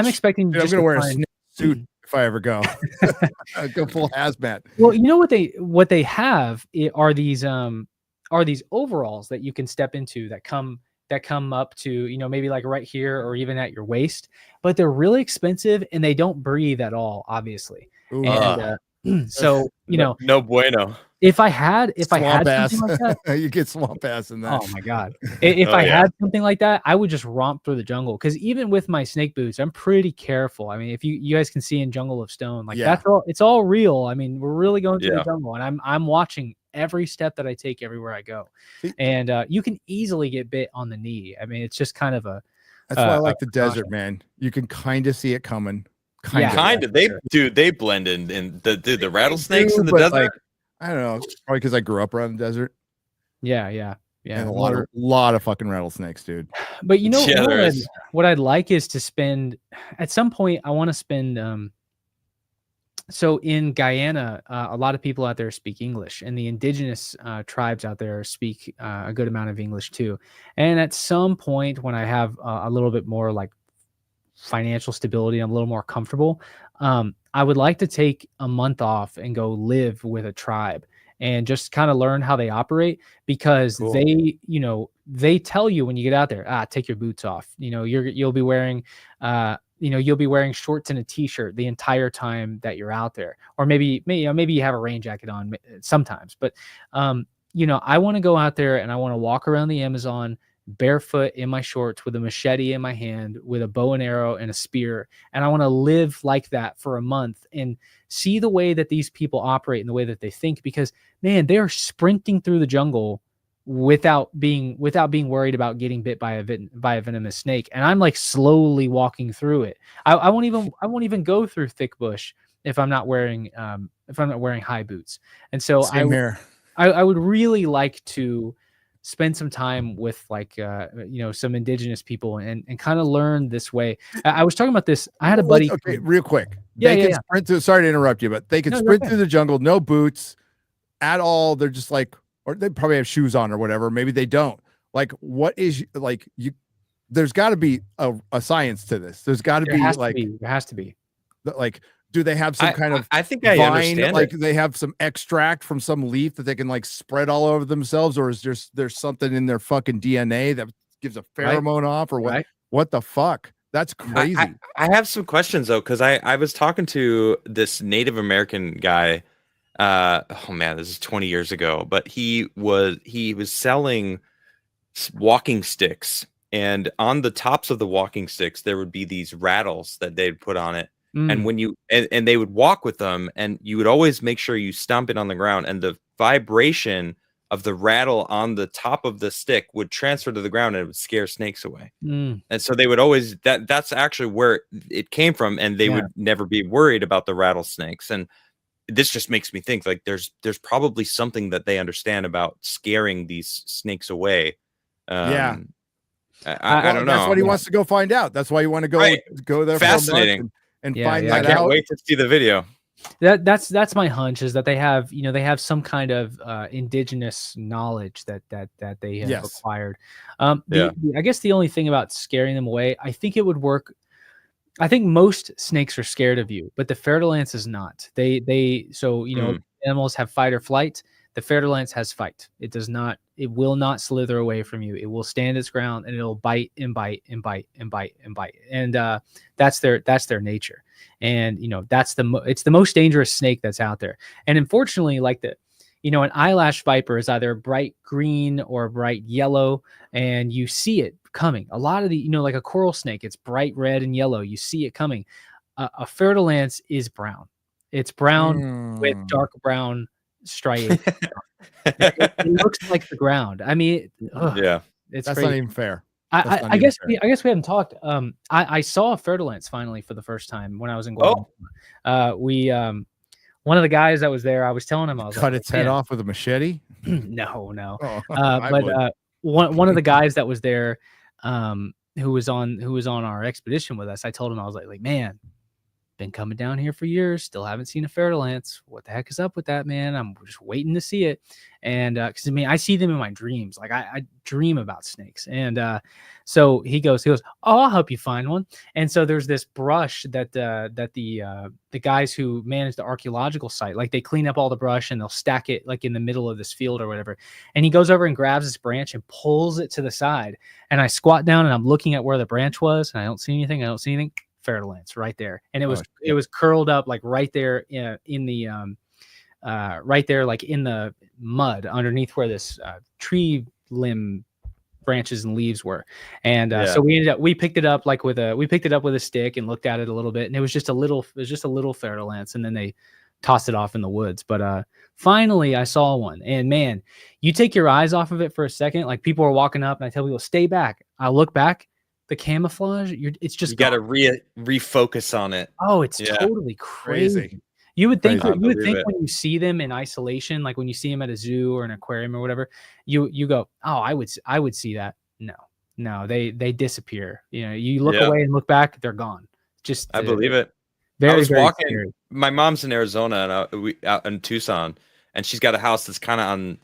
expecting. Dude, I'm gonna wear a snake suit if I ever go. Go full hazmat. Well, what they have are these overalls that you can step into that come up to maybe like right here or even at your waist, but they're really expensive and they don't breathe at all, obviously. So no bueno. If I had something like that, you get swamp ass in that. Oh my god! If I had something like that, I would just romp through the jungle. Because even with my snake boots, I'm pretty careful. I mean, if you guys can see in Jungle of Stone, like that's all. It's all real. I mean, we're really going through the jungle, and I'm watching every step that I take everywhere I go. And you can easily get bit on the knee. I mean, it's just kind of a. That's why I like the desert, man. You can kind of see it coming. Kind of. They blend in the rattlesnakes in the desert. Like, I don't know. Probably because I grew up around the desert. Yeah. And a lot of fucking rattlesnakes, dude. But what I'd like is to spend at some point. I want to spend. So in Guyana, a lot of people out there speak English, and the indigenous tribes out there speak a good amount of English too. And at some point, when I have a little bit more like financial stability, I'm a little more comfortable, I would like to take a month off and go live with a tribe and just kind of learn how they operate, because Cool. they, they tell you when you get out there, take your boots off. You'll be wearing, you'll be wearing shorts and a T-shirt the entire time that you're out there, or maybe you have a rain jacket on sometimes. But I want to go out there and I want to walk around the Amazon barefoot in my shorts with a machete in my hand with a bow and arrow and a spear, and I want to live like that for a month and see the way that these people operate and the way that they think, because man, they're sprinting through the jungle without being worried about getting bit by a venomous snake, and I'm like slowly walking through it. I won't even go through thick bush if I'm not wearing high boots. And so I would really like to spend some time with some indigenous people and kind of learn this way. I was talking about this. I had a buddy. Okay, real quick. Yeah, they can sprint through. Sorry to interrupt you, but they can sprint through the jungle, no boots at all. They're just like, or they probably have shoes on or whatever. Maybe they don't. Like, what is like you? There's got to be a science to this. There's got to be like there has to be like. Do they have some kind of I think I understand like they have some extract from some leaf that they can like spread all over themselves, or is there's something in their fucking DNA that gives a pheromone off, or what? What the fuck? That's crazy. I have some questions though, because I was talking to this Native American guy. Oh man, this is 20 years ago, but he was selling walking sticks, and on the tops of the walking sticks there would be these rattles that they'd put on it. And when you and they would walk with them, and you would always make sure you stomp it on the ground, and the vibration of the rattle on the top of the stick would transfer to the ground and it would scare snakes away. And so they would always that's actually where it came from, and they would never be worried about the rattlesnakes. And this just makes me think like there's probably something that they understand about scaring these snakes away. I don't know. That's what he wants to go find out. That's why you want to go there. Fascinating. And find that out. I can't wait to see the video. That's my hunch, is that they have some kind of indigenous knowledge that they have acquired. I guess the only thing about scaring them away, I think it would work. I think most snakes are scared of you, but the fer-de-lance is not. Animals have fight or flight. The fer-de-lance has fight. It will not slither away from you. It will stand its ground, and it'll bite and bite and bite and bite and bite. And that's their nature. And it's the most dangerous snake that's out there. And unfortunately, like an eyelash viper is either bright green or bright yellow, and you see it coming. A lot of like a coral snake, it's bright red and yellow. You see it coming. A fer-de-lance is brown. It's brown with dark brown striations. It looks like the ground. I mean, it's that's crazy. not even fair. I guess we haven't talked. I saw a fer-de-lance finally for the first time when I was in Guatemala. One of the guys that was there, I was telling him, I was cut its head off with a machete. No. Oh, but one of the guys that was there, who was on our expedition with us, I told him, I was like, man, been coming down here for years, still haven't seen a fer-de-lance. What the heck is up with that, man? I'm just waiting to see it. And because I see them in my dreams. Like I dream about snakes. And so he goes, oh, I'll help you find one. And so there's this brush that the guys who manage the archaeological site, like they clean up all the brush and they'll stack it like in the middle of this field or whatever. And he goes over and grabs this branch and pulls it to the side. And I squat down and I'm looking at where the branch was, and I don't see anything. Fer-de-lance right there, and it was curled up like right there in the right there like in the mud underneath where this tree limb branches and leaves were. And so we picked it up with a stick and looked at it a little bit, and it was just a little fer-de-lance, and then they tossed it off in the woods. But finally I saw one, and man, you take your eyes off of it for a second. Like people are walking up and I tell people, stay back. I look back, the camouflage, it's just, you got to refocus on it. Oh, it's totally crazy. You would think when you see them in isolation, like when you see them at a zoo or an aquarium or whatever, you go, oh, I would see that. No, they disappear. You look away and look back, they're gone. Just I believe it. I was walking. Scary. My mom's in Arizona, and we out in Tucson, and she's got a house that's kind of on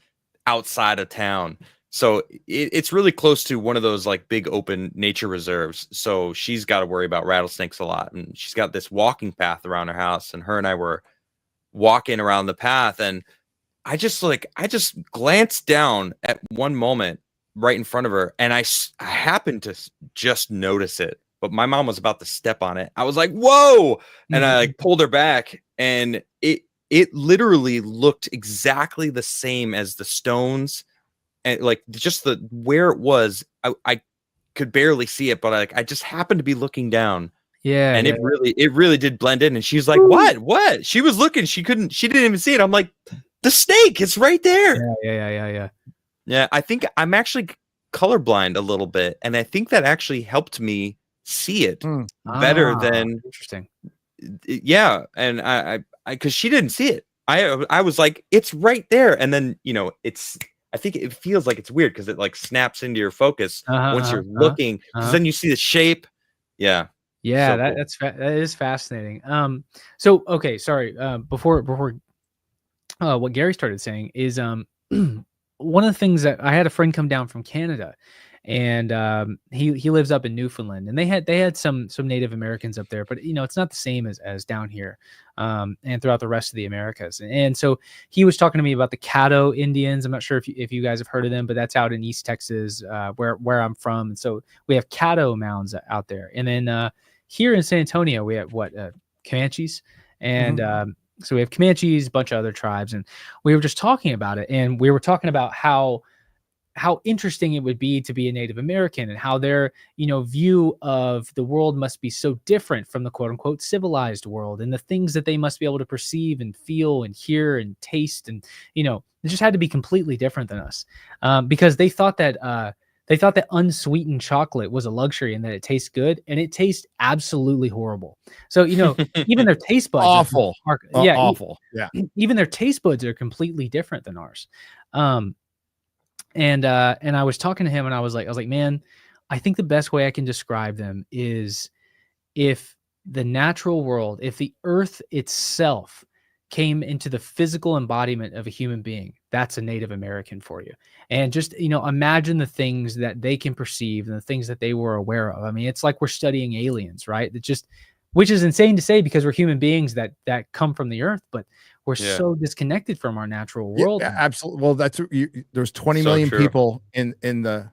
outside of town. So it's really close to one of those like big open nature reserves. So she's got to worry about rattlesnakes a lot. And she's got this walking path around her house. And her and I were walking around the path. And I just glanced down at one moment right in front of her. And I happened to just notice it. But my mom was about to step on it. I was like, whoa. And I like pulled her back. And it literally looked exactly the same as the stones. And like just where it was, I could barely see it, but I just happened to be looking down. Yeah. And it really did blend in. And she's like, what? She was looking, she didn't even see it. I'm like, the snake, it's right there. Yeah. I think I'm actually colorblind a little bit. And I think that actually helped me see it better than interesting. Yeah. And I cause she didn't see it. I was like, it's right there. And then, I think it feels like it's weird because it like snaps into your focus once you're looking. Because then you see the shape. Yeah. Yeah, So cool. that is fascinating. So okay, sorry. Before what Gary started saying is one of the things that I had a friend come down from Canada, and he lives up in Newfoundland, and they had some Native Americans up there, but it's not the same as down here and throughout the rest of the Americas. And so he was talking to me about the Caddo Indians. I'm not sure if you guys have heard of them, but that's out in East Texas, where I'm from. And so we have Caddo mounds out there, and then here in San Antonio we have Comanches, and so we have Comanches, a bunch of other tribes, and we were just talking about it, and we were talking about how interesting it would be to be a Native American, and how their view of the world must be so different from the quote unquote civilized world, and the things that they must be able to perceive and feel and hear and taste, and it just had to be completely different than us, because they thought that unsweetened chocolate was a luxury and that it tastes good, and it tastes absolutely horrible. So even their taste buds awful. Awful. Yeah, even their taste buds are completely different than ours. And I was talking to him, and I was like, man, I think the best way I can describe them is if the natural world, if the earth itself came into the physical embodiment of a human being, that's a Native American for you. And just, imagine the things that they can perceive and the things that they were aware of. I mean, it's like we're studying aliens, right? Which is insane to say because we're human beings that come from the earth, but we're so disconnected from our natural world. Yeah, absolutely. Well, there's 20 million people in the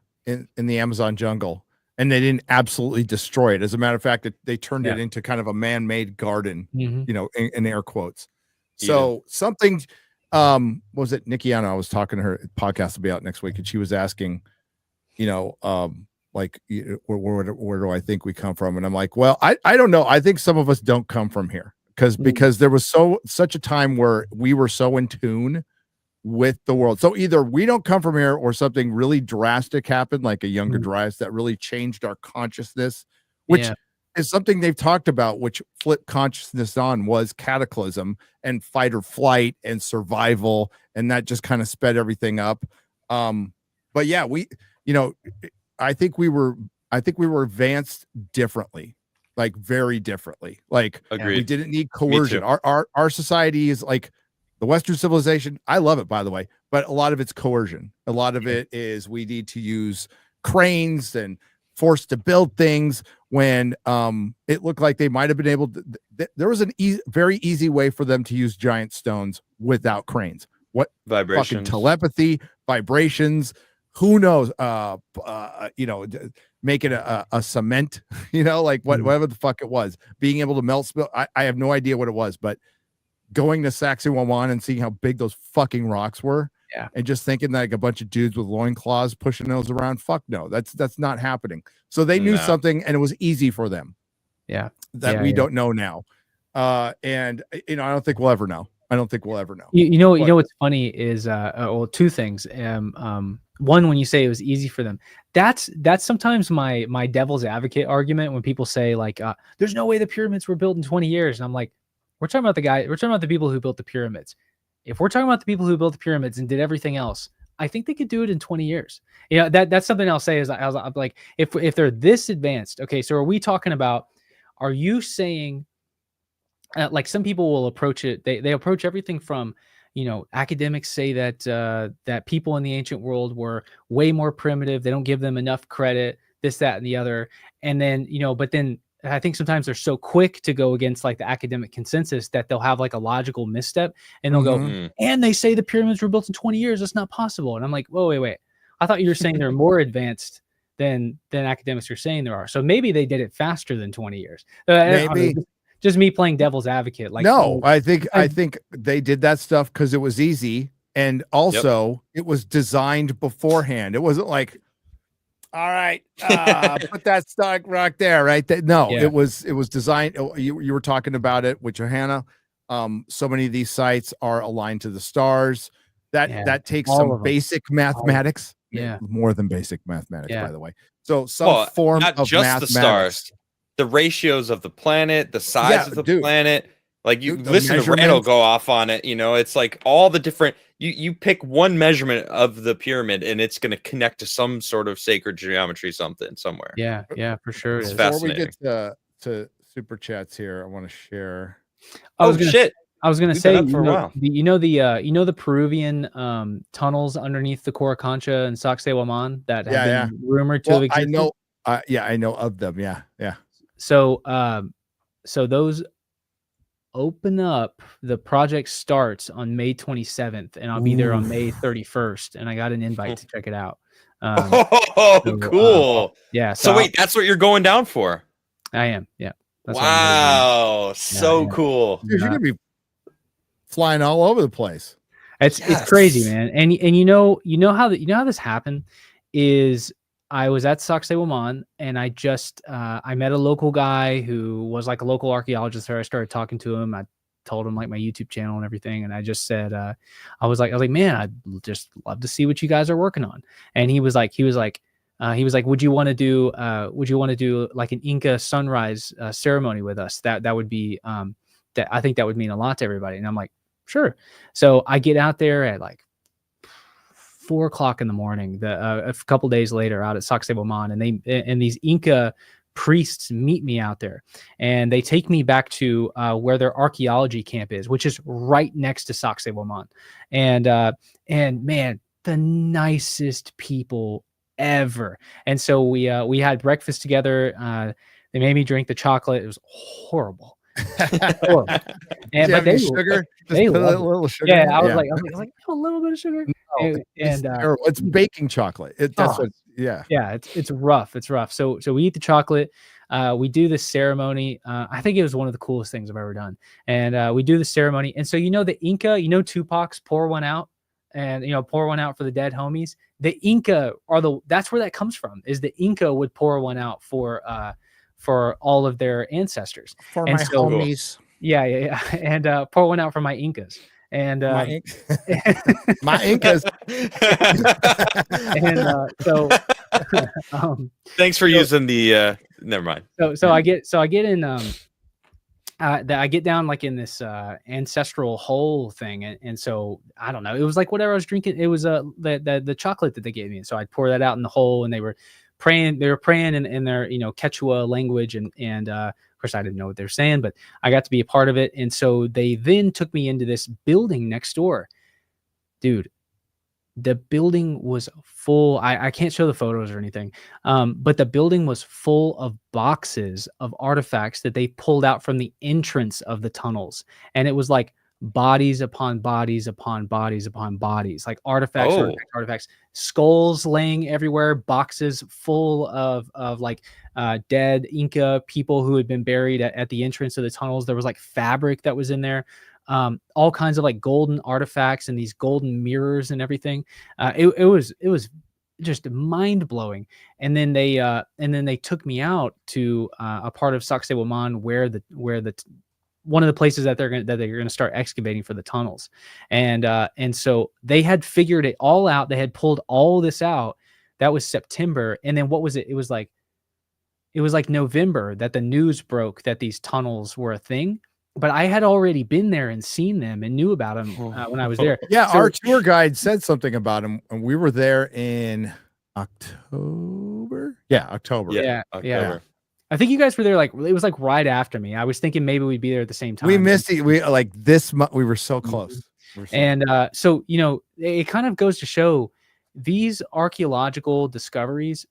Amazon jungle, and they didn't absolutely destroy it. As a matter of fact, they turned it into kind of a man-made garden, in air quotes. So something, what was it? Nikki Anna, I was talking to her, podcast will be out next week, and she was asking, where do I think we come from? And I'm like, well, I don't know. I think some of us don't come from here because there was such a time where we were so in tune with the world. So either we don't come from here, or something really drastic happened, like a Younger Dryas, that really changed our consciousness, which is something they've talked about, which flipped consciousness on, was cataclysm and fight or flight and survival. And that just kind of sped everything up. But yeah, I think we were advanced differently, like very differently. Like we didn't need coercion. Our society is like the Western civilization. I love it, by the way, but a lot of it's coercion. A lot of it is we need to use cranes and forced to build things when it looked like they might have been able to. There was very easy way for them to use giant stones without cranes. What vibrations, fucking telepathy, vibrations. Who knows? Make it a cement, whatever the fuck it was. Being able to melt spill. I have no idea what it was, but going to Sacsayhuaman and seeing how big those fucking rocks were, and just thinking like a bunch of dudes with loincloths pushing those around. Fuck no, that's not happening. So they knew something, and it was easy for them. Yeah, that we don't know now. And I don't think we'll ever know. I don't think we'll ever know. You know what's funny is two things. One, when you say it was easy for them, that's sometimes my devil's advocate argument when people say like, there's no way the pyramids were built in 20 years. And I'm like, we're talking about the people who built the pyramids. If we're talking about the people who built the pyramids and did everything else, I think they could do it in 20 years. That's something I'll say is I'm like, if they're this advanced, okay, so are we talking about, are you saying, like some people will approach it, they approach everything from, academics say that that people in the ancient world were way more primitive. They don't give them enough credit, this, that, and the other. And then, but then I think sometimes they're so quick to go against like the academic consensus that they'll have like a logical misstep and they'll go, and they say the pyramids were built in 20 years. That's not possible. And I'm like, whoa, wait. I thought you were saying they're more advanced than academics are saying there are. So maybe they did it faster than 20 years. Maybe. Just me playing devil's advocate. Like, no, I think they did that stuff because it was easy, and also it was designed beforehand. It wasn't like, all right, put that stock rock there, right? It was designed. You were talking about it with Johanna. So many of these sites are aligned to the stars. That takes some basic mathematics. More than basic mathematics, by the way. So some form not of just mathematics. The stars. The ratios of the planet, the size of the planet, like you listen to Randall go off on it. It's like all the different. You pick one measurement of the pyramid, and it's going to connect to some sort of sacred geometry, somewhere. Yeah, for sure. It's Before fascinating. we get to super chats here, I want to share. I was going to say, the Peruvian tunnels underneath the Coricancha and Sacsayhuaman that have been rumored to have existed? I know of them. Yeah. So those open up. The project starts on May 27th, and I'll be there on May 31st. And I got an invite to check it out. Cool. Yeah. So wait, that's what you're going down for? I am. Yeah. Wow. So cool. Dude, you're gonna be flying all over the place. It's crazy, man. And you know how this happened is. I was at Sacsayhuaman, and I just I met a local guy who was like a local archaeologist there. I started talking to him. I told him like my YouTube channel and everything, and I just said I was like, man, I'd just love to see what you guys are working on. And he was like, would you want to do like an Inca sunrise ceremony with us? That would be that I think that would mean a lot to everybody. And I'm like, sure. So I get out there at like 4:00 in the morning, a couple days later out at Sacsayhuaman, and these Inca priests meet me out there, and they take me back to where their archaeology camp is, which is right next to Sacsayhuaman. And man, the nicest people ever. And so we had breakfast together. They made me drink the chocolate. It was horrible. And but they sugar. They a little sugar. Yeah, I was like a little bit of sugar. No, it's baking chocolate. It's rough. It's rough. So we eat the chocolate. We do this ceremony. I think it was one of the coolest things I've ever done. And we do the ceremony. And so the Inca, Tupac's pour one out, and pour one out for the dead homies. The Inca that's where that comes from. Is the Inca would pour one out for all of their ancestors. For my homies. Yeah. And pour one out for my Incas. And my Incas. And so thanks for using the never mind. So I get in I get down like in this ancestral hole thing, and so I don't know, it was like whatever I was drinking, it was the chocolate that they gave me, and so I'd pour that out in the hole, and they were praying in their Quechua language, and of course I didn't know what they were saying, but I got to be a part of it. And so they then took me into this building next door. Dude, the building was full. I can't show the photos or anything, but the building was full of boxes of artifacts that they pulled out from the entrance of the tunnels, and it was like bodies upon bodies upon bodies upon bodies, like artifacts, skulls laying everywhere, boxes full of like dead Inca people who had been buried at the entrance of the tunnels. There was like fabric that was in there, all kinds of like golden artifacts and these golden mirrors and everything. It was just mind blowing. And then they took me out to a part of Sacsayhuaman where the one of the places that they're going to start excavating for the tunnels. And so they had figured it all out. They had pulled all this out. That was September. And then what was it? It was like November that the news broke that these tunnels were a thing. But I had already been there and seen them and knew about them when I was there. Yeah, so, our tour guide said something about them, and we were there in October. Yeah, October. Yeah, October. Yeah. I think you guys were there it was like right after me. I was thinking maybe we'd be there at the same time. We missed it. We like this month. We were so close. And so, you know, it kind of goes to show these archaeological discoveries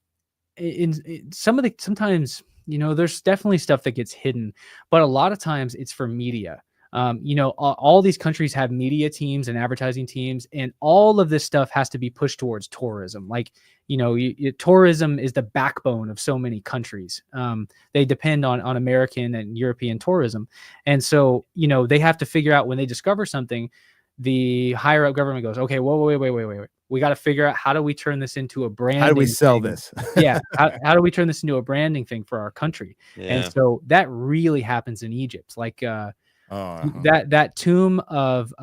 in sometimes, you know, there's definitely stuff that gets hidden, but a lot of times it's for media. You know, all these countries have media teams and advertising teams, and all of this stuff has to be pushed towards tourism. Like, you know, tourism is the backbone of so many countries. They depend on American and European tourism. And so, you know, they have to figure out when they discover something, the higher up government goes, okay, whoa, wait. We got to figure out, how do we turn this into a brand? How do we sell this? Yeah. How do we turn this into a branding thing for our country? Yeah. And so that really happens in Egypt. Like that tomb of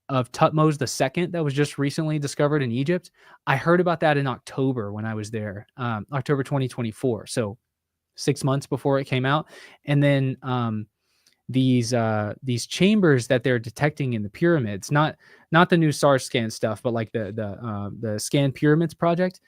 Tutmos II that was just recently discovered in Egypt. I heard about that in October when I was there, October 2024. So 6 months before it came out. And then these chambers that they're detecting in the pyramids, not the new SARS scan stuff, but like the Scan Pyramids project,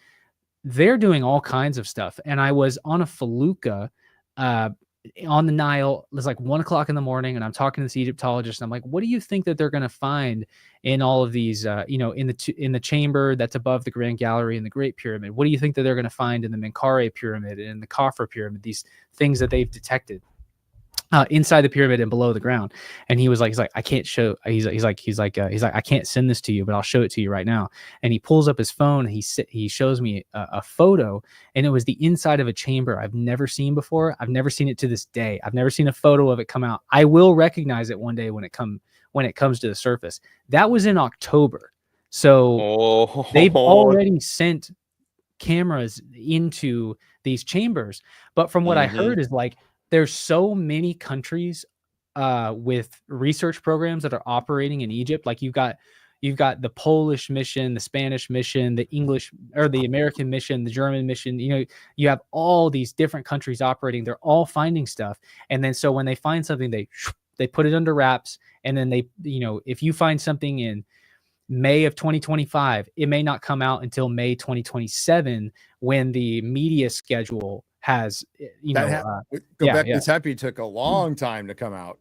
they're doing all kinds of stuff. And I was on a felucca on the Nile. It was like 1 o'clock in the morning, and I'm talking to this Egyptologist, and I'm like, what do you think that they're going to find in all of these, you know, in the chamber that's above the Grand Gallery and the Great Pyramid? What do you think that they're going to find in the Menkaure Pyramid and the Khafre Pyramid, these things that they've detected inside the pyramid and below the ground? And he's like, I can't show. He's like, I can't send this to you, but I'll show it to you right now. And he pulls up his phone. And he shows me a photo, and it was the inside of a chamber I've never seen before. I've never seen it to this day. I've never seen a photo of it come out. I will recognize it one day when it comes to the surface. That was in October, so they've already sent cameras into these chambers. But from what I heard is like, there's so many countries with research programs that are operating in Egypt. Like you've got the Polish mission, the Spanish mission, the English or the American mission, the German mission. You know, you have all these different countries operating. They're all finding stuff. And then so when they find something, they put it under wraps. And then they, you know, if you find something in May of 2025, it may not come out until May 2027 when the media schedule has, you know, This Happy took a long time to come out.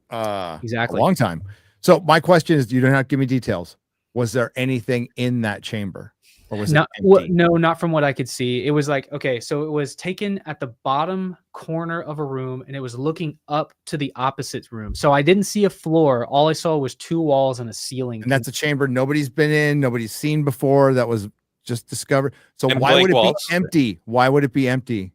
Exactly. A long time. So my question is, you don't have to give me details. Was there anything in that chamber, or was it empty? No, not from what I could see. It was like, okay, so it was taken at the bottom corner of a room, and it was looking up to the opposite room. So I didn't see a floor. All I saw was 2 walls and a ceiling. And that's a chamber nobody's been in, nobody's seen before. That was just discovered. So and why would it walls. be empty? Why would it be empty?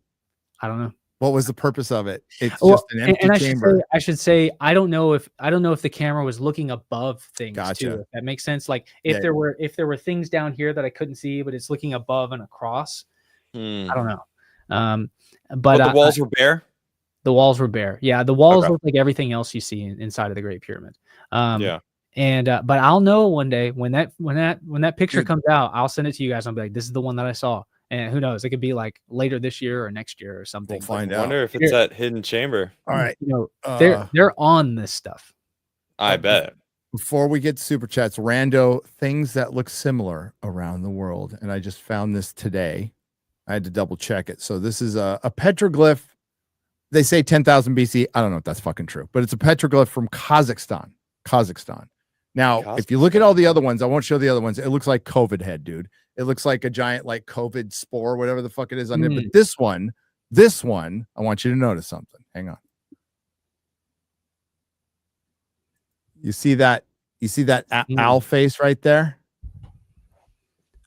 I don't know. What was the purpose of it? It's just an empty chamber. I should say I don't know if the camera was looking above things Gotcha. too. If that makes sense. Like if there were things down here that I couldn't see, but it's looking above and across. I don't know. But the walls were bare. The walls were bare. Yeah, the walls look like everything else you see inside of the Great Pyramid. And but I'll know one day when that picture comes out, I'll send it to you guys. I'll be like, this is the one that I saw. And who knows? It could be like later this year or next year or something. We'll find out. I wonder if it's that hidden chamber. All right. You know, they're on this stuff. I bet. Before we get to super chats, rando things that look similar around the world. And I just found this today. I had to double check it. So this is a petroglyph. They say 10,000 BC. I don't know if that's fucking true, but it's a petroglyph from Kazakhstan. Now, if you look at all the other ones, I won't show the other ones. It looks like COVID head, dude. It looks like a giant, like COVID spore, whatever the fuck it is on there. But this one, I want you to notice something. Hang on. You see that? You see that owl face right there?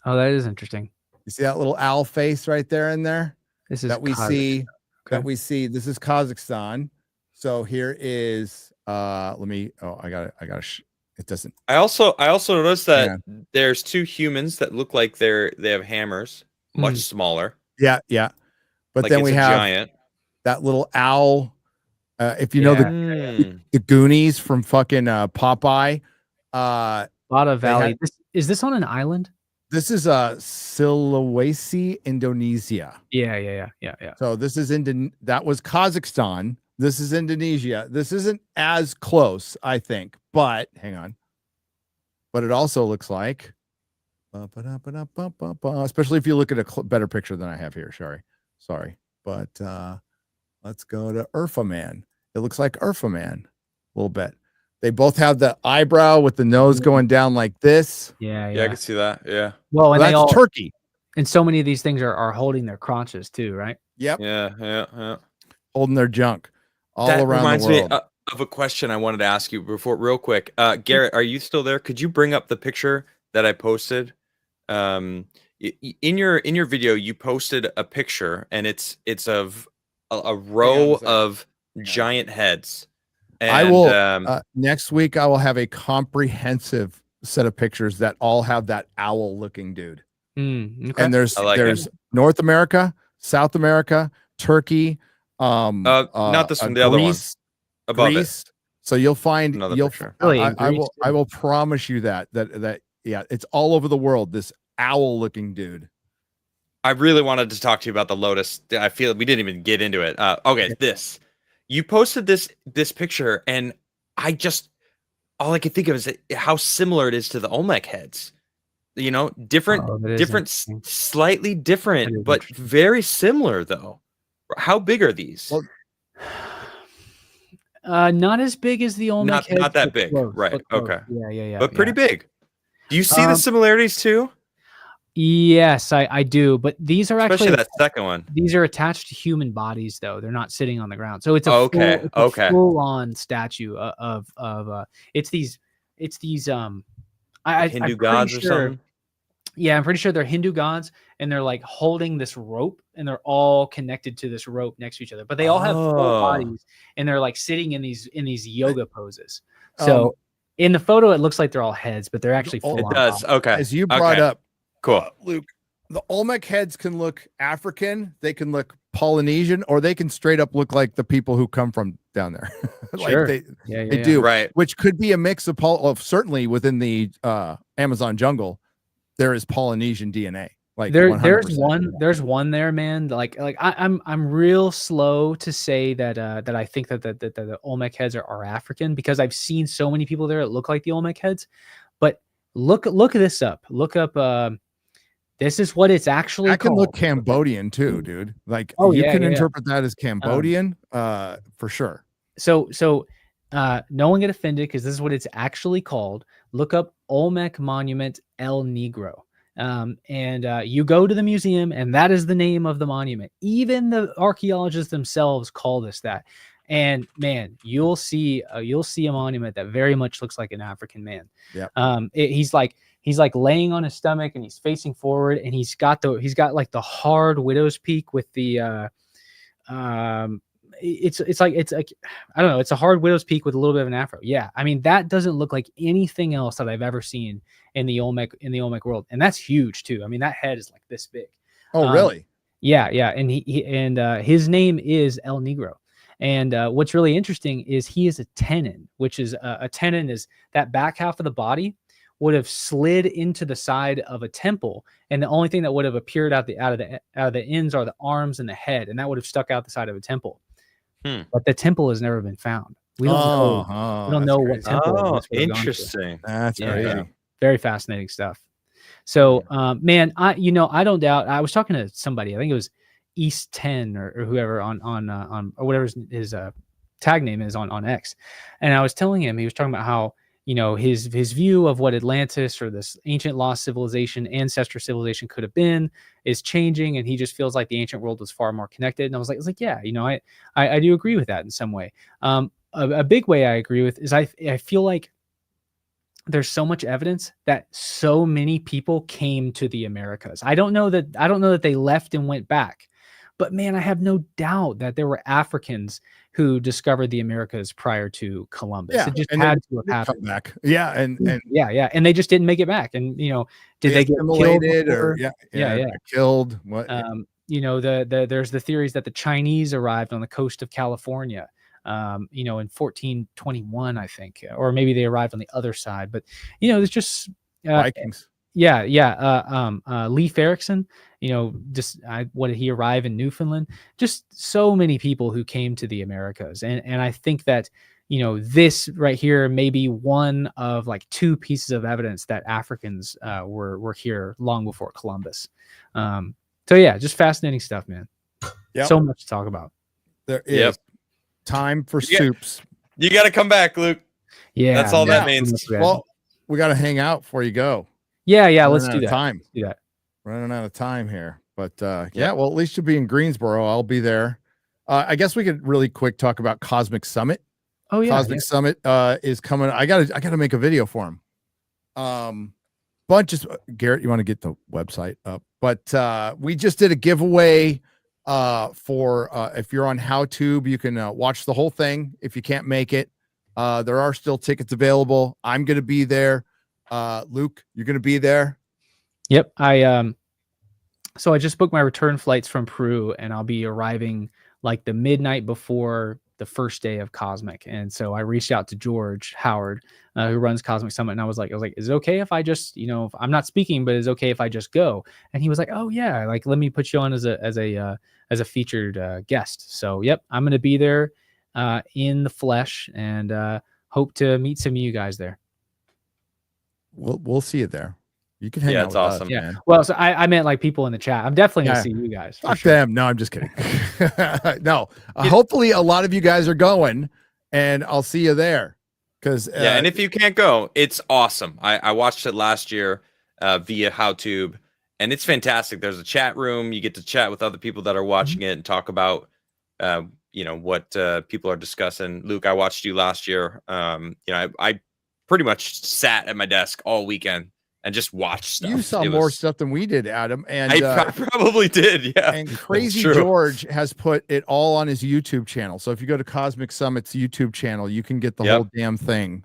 Oh, that is interesting. You see that little owl face right there in there? This is that we see. That we see. This is Kazakhstan. So here is. Let me. Oh, I got it. It doesn't. I also noticed that there's 2 humans that look like they have hammers, much smaller. Yeah. But like then we have giant. That little owl. If you know the Goonies from fucking Popeye. Lada Valley. Is this on an island? This is Sulawesi, Indonesia. Yeah. So this is that was Kazakhstan. This is Indonesia. This isn't as close, I think, but hang on. But it also looks like, especially if you look at a better picture than I have here. Sorry. But let's go to Urfa Man. It looks like Urfa Man a little bit. They both have the eyebrow with the nose going down like this. Yeah, Yeah, I can see that. Yeah. Well, and That's they all turkey. and so many of these things are holding their crotches too, right? Yep. Yeah. Holding their junk all That around reminds the world. me of a question I wanted to ask you before, real quick. Garrett, are you still there? Could you bring up the picture that I posted? In your video, you posted a picture, and it's of a row of giant heads. And, I will next week. I will have a comprehensive set of pictures that all have that owl-looking dude. Okay. And there's North America, South America, Turkey. Not this one, the other one above Greece. So you'll find another picture. I will promise you that yeah, it's all over the world. This owl-looking dude. I really wanted to talk to you about the lotus. I feel we didn't even get into it. Okay, this. You posted this picture, and all I could think of is how similar it is to the Olmec heads. You know, different, slightly different, but very similar though. How big are these? Well, not as big as the Olmec heads. Not that big, close, right? Okay. Yeah. But pretty big. Do you see the similarities too? Yes, I do. But these are especially actually that second one. These are attached to human bodies, though. They're not sitting on the ground. So it's a full-on statue of it's these Hindu gods or something. Yeah, I'm pretty sure they're Hindu gods, and they're like holding this rope, and they're all connected to this rope next to each other. But they all have full bodies, and they're like sitting in these yoga poses. So in the photo, it looks like they're all heads, but they're actually full. It does. Okay. As you brought up, cool, Luke. The Olmec heads can look African, they can look Polynesian, or they can straight up look like the people who come from down there. Sure. They do, right? Which could be a mix of certainly within the Amazon jungle. There is Polynesian DNA. Like there's one there, man. Like I'm real slow to say that I think that the Olmec heads are African, because I've seen so many people there that look like the Olmec heads. But look this up. Look up. This is what it's actually called. Can look Cambodian too, dude. Like you can interpret that as Cambodian, for sure. So no one get offended, because this is what it's actually called. Look up Olmec Monument El Negro. And you go to the museum, and that is the name of the monument. Even the archaeologists themselves call this that. And man, you'll see a monument that very much looks like an African man. Yeah. He's like laying on his stomach, and he's facing forward, and he's got like the hard widow's peak with the it's like I don't know, it's a hard widow's peak with a little bit of an afro. Yeah, I mean, that doesn't look like anything else that I've ever seen in the Olmec world, and that's huge too. I mean, that head is like this big. Oh, really? Yeah, and his name is El Negro. And what's really interesting is he is a tenon, which is a tenon is that back half of the body would have slid into the side of a temple, and the only thing that would have appeared out of the ends are the arms and the head, and that would have stuck out the side of a temple. But the temple has never been found. We don't know what temple. Oh, interesting. That's crazy. Very fascinating stuff. So, man, I don't doubt. I was talking to somebody. I think it was East 10 or whoever on or whatever his tag name is on X, and I was telling him, he was talking about how his view of what Atlantis or this ancient lost civilization, ancestor civilization could have been is changing, and he just feels like the ancient world was far more connected. And I was like, yeah, I do agree with that in some way. A big way I agree with is I feel like there's so much evidence that so many people came to the Americas. I don't know that they left and went back, but man, I have no doubt that there were Africans who discovered the Americas prior to Columbus. Yeah, it just had to have happened. Back. Yeah, and and they just didn't make it back. And did they get killed or killed? What? There's the theories that the Chinese arrived on the coast of California, in 1421, I think, or maybe they arrived on the other side. But there's just Vikings. Leif Erikson, what did he arrive in Newfoundland? Just so many people who came to the Americas. And I think that, this right here may be one of like two pieces of evidence that Africans were here long before Columbus. So yeah, just fascinating stuff, man. Yep. So much to talk about. There is time for soups. You got to come back, Luke. Yeah, That's all that means. Well, we got to hang out before you go. Yeah, let's do that. Let's do that. Running out of time here, but yeah. Well, at least you'll be in Greensboro. I'll be there. I guess we could really quick talk about Cosmic Summit. Oh yeah, Cosmic Summit is coming. I gotta make a video for him. Bunch of Garrett, you want to get the website up? But we just did a giveaway for if you're on HowTube, you can watch the whole thing. If you can't make it, there are still tickets available. I'm gonna be there. Luke, you're gonna be there. Yep. So I just booked my return flights from Peru, and I'll be arriving like the midnight before the first day of Cosmic. And so I reached out to George Howard, who runs Cosmic Summit, and I was like, is it okay if I just, if I'm not speaking, but is it okay if I just go? And he was like, oh yeah, like let me put you on as a featured guest. So yep, I'm gonna be there in the flesh, and hope to meet some of you guys there. We'll see you there. You can hang out. It's awesome. Yeah. Man. Well, so I meant like people in the chat. I'm definitely gonna see you guys. Fuck them. No, I'm just kidding. No. Hopefully a lot of you guys are going, and I'll see you there. Because and if you can't go, it's awesome. I watched it last year via HowTube, and it's fantastic. There's a chat room. You get to chat with other people that are watching it and talk about what people are discussing. Luke, I watched you last year. I pretty much sat at my desk all weekend and just watched stuff. You saw more stuff than we did, Adam. And I probably did, yeah. And Crazy George has put it all on his YouTube channel. So if you go to Cosmic Summit's YouTube channel, you can get the whole damn thing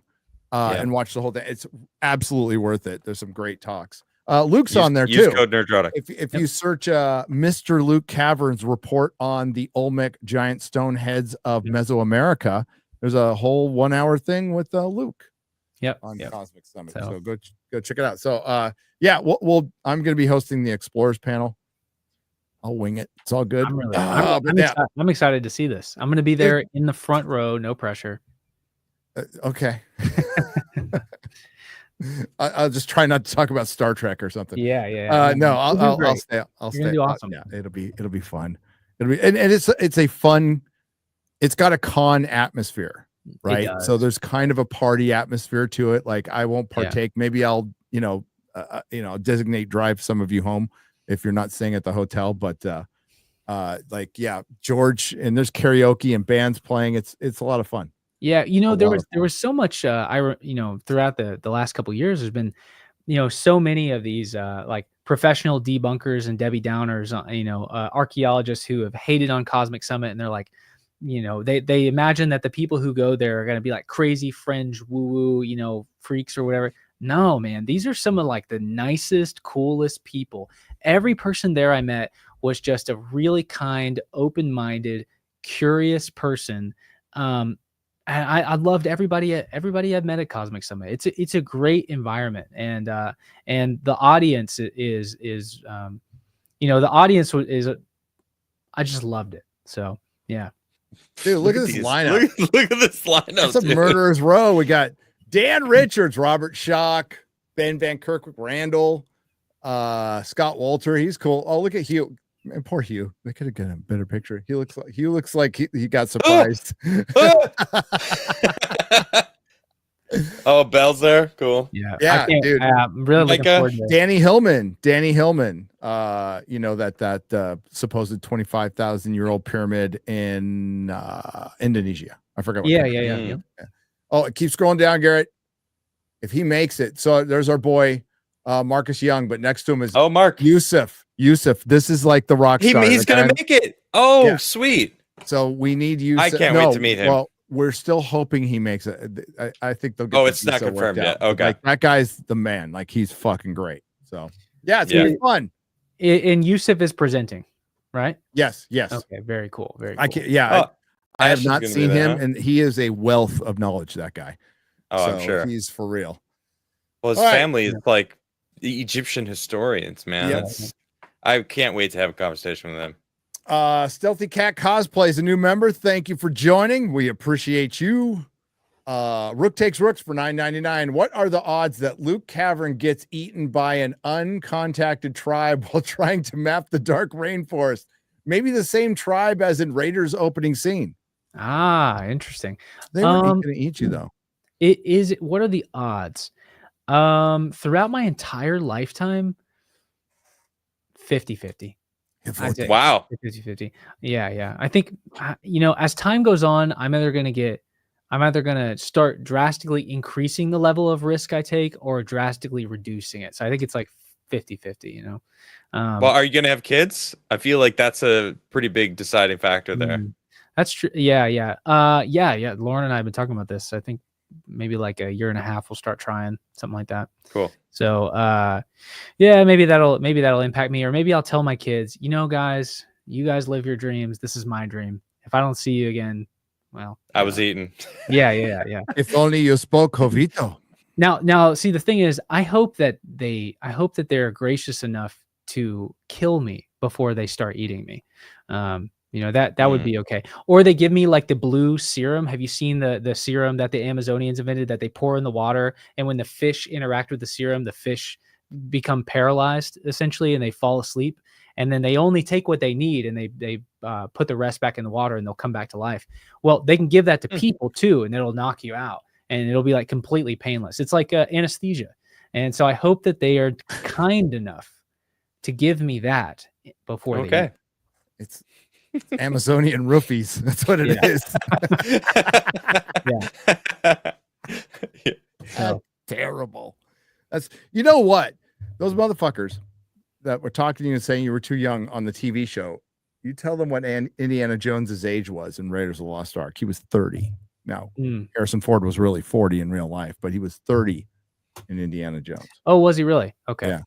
and watch the whole thing. It's absolutely worth it. There's some great talks. Luke's on there too. Use code Nerdrotic. If you search Mr. Luke Caverns report on the Olmec giant stone heads of Mesoamerica, there's a whole 1 hour thing with Luke. On Cosmic Summit. So go check it out. So I'm going to be hosting the Explorers panel. I'll wing it. It's all good. I'm excited to see this. I'm going to be there in the front row. No pressure. Okay. I'll just try not to talk about Star Trek or something. Yeah. No, I'll stay. I'll stay. Do awesome. Yeah, it'll be fun. It'll be and it's a fun. It's got a con atmosphere. Right. So there's kind of a party atmosphere to it. Like I won't partake. Maybe I'll, designate drive some of you home if you're not staying at the hotel. But George, and there's karaoke and bands playing. It's a lot of fun. Yeah. There was so much throughout the last couple of years, there's been, so many of these like professional debunkers and Debbie Downers, archaeologists who have hated on Cosmic Summit, and they're like, they imagine that the people who go there are going to be like crazy fringe woo freaks or whatever. No, man, these are some of like the nicest, coolest people. Every person there I met was just a really kind, open-minded, curious person. And I loved everybody I've met at Cosmic Summit. It's a great environment, and the audience is the audience is I just loved it. So yeah. Dude, look at this lineup. Look at this lineup. It's a murderer's row. We got Dan Richards, Robert Schock, Ben Van Kirkwick, Randall, Scott Walter. He's cool. Oh, look at Hugh. Man, poor Hugh. They could have gotten a better picture. He looks like he got surprised. Oh, Bell's there. Cool. Yeah, dude. I'm really looking forward to it. Danny Hillman. That supposed 25,000-year-old pyramid in Indonesia. I forgot. Yeah. Oh, it keeps scrolling down, Garrett. If he makes it, so there's our boy Marcus Young, but next to him is Mark Yusuf. This is like the rock star. He's gonna make it. Oh, sweet. So we need Yusuf. I can't wait to meet him. Well, we're still hoping he makes it. I think they'll get it's not confirmed yet. Okay. Like, that guy's the man. Like, he's fucking great. So yeah, it's gonna be fun. And Yusuf is presenting, right? Yes. Okay, very cool. Very cool. I have not seen him, and he is a wealth of knowledge, that guy. Oh, I'm sure. He's for real. Well, his family is like the Egyptian historians, man. Yep. I can't wait to have a conversation with them. Stealthy Cat Cosplay is a new member. Thank you for joining. We appreciate you. Rook Takes Rooks for $9.99. What are the odds that Luke Cavern gets eaten by an uncontacted tribe while trying to map the dark rainforest? Maybe the same tribe as in Raiders opening scene. Interesting. They weren't going to eat you, though. What are the odds? Throughout my entire lifetime, 50-50. Wow. 50-50. Yeah. I think, as time goes on, I'm either going to start drastically increasing the level of risk I take or drastically reducing it. So I think it's like 50-50, Well, are you going to have kids? I feel like that's a pretty big deciding factor there. That's true. Yeah. Lauren and I have been talking about this. I think maybe like a year and a half, we'll start trying something like that. Cool. So, maybe that'll impact me, or maybe I'll tell my kids, guys, you guys live your dreams. This is my dream. If I don't see you again, well, I was eating. Yeah. If only you spoke Jovito. Now, see, the thing is, I hope that they're gracious enough to kill me before they start eating me. That would be okay. Or they give me like the blue serum. Have you seen the serum that the Amazonians invented that they pour in the water, and when the fish interact with the serum, the fish become paralyzed essentially, and they fall asleep, and then they only take what they need, and they put the rest back in the water, and they'll come back to life. Well, they can give that to people too, and it'll knock you out, and it'll be like completely painless. It's like anesthesia. And so I hope that they are kind enough to give me that before they eat. It's Amazonian roofies. That's what it is. So, terrible. That's what? Those motherfuckers that were talking to you and saying you were too young on the TV show. You tell them what Indiana Jones's age was in Raiders of the Lost Ark. He was 30. Now, Harrison Ford was really 40 in real life, but he was 30 in Indiana Jones. Oh, was he really? Okay. Yeah.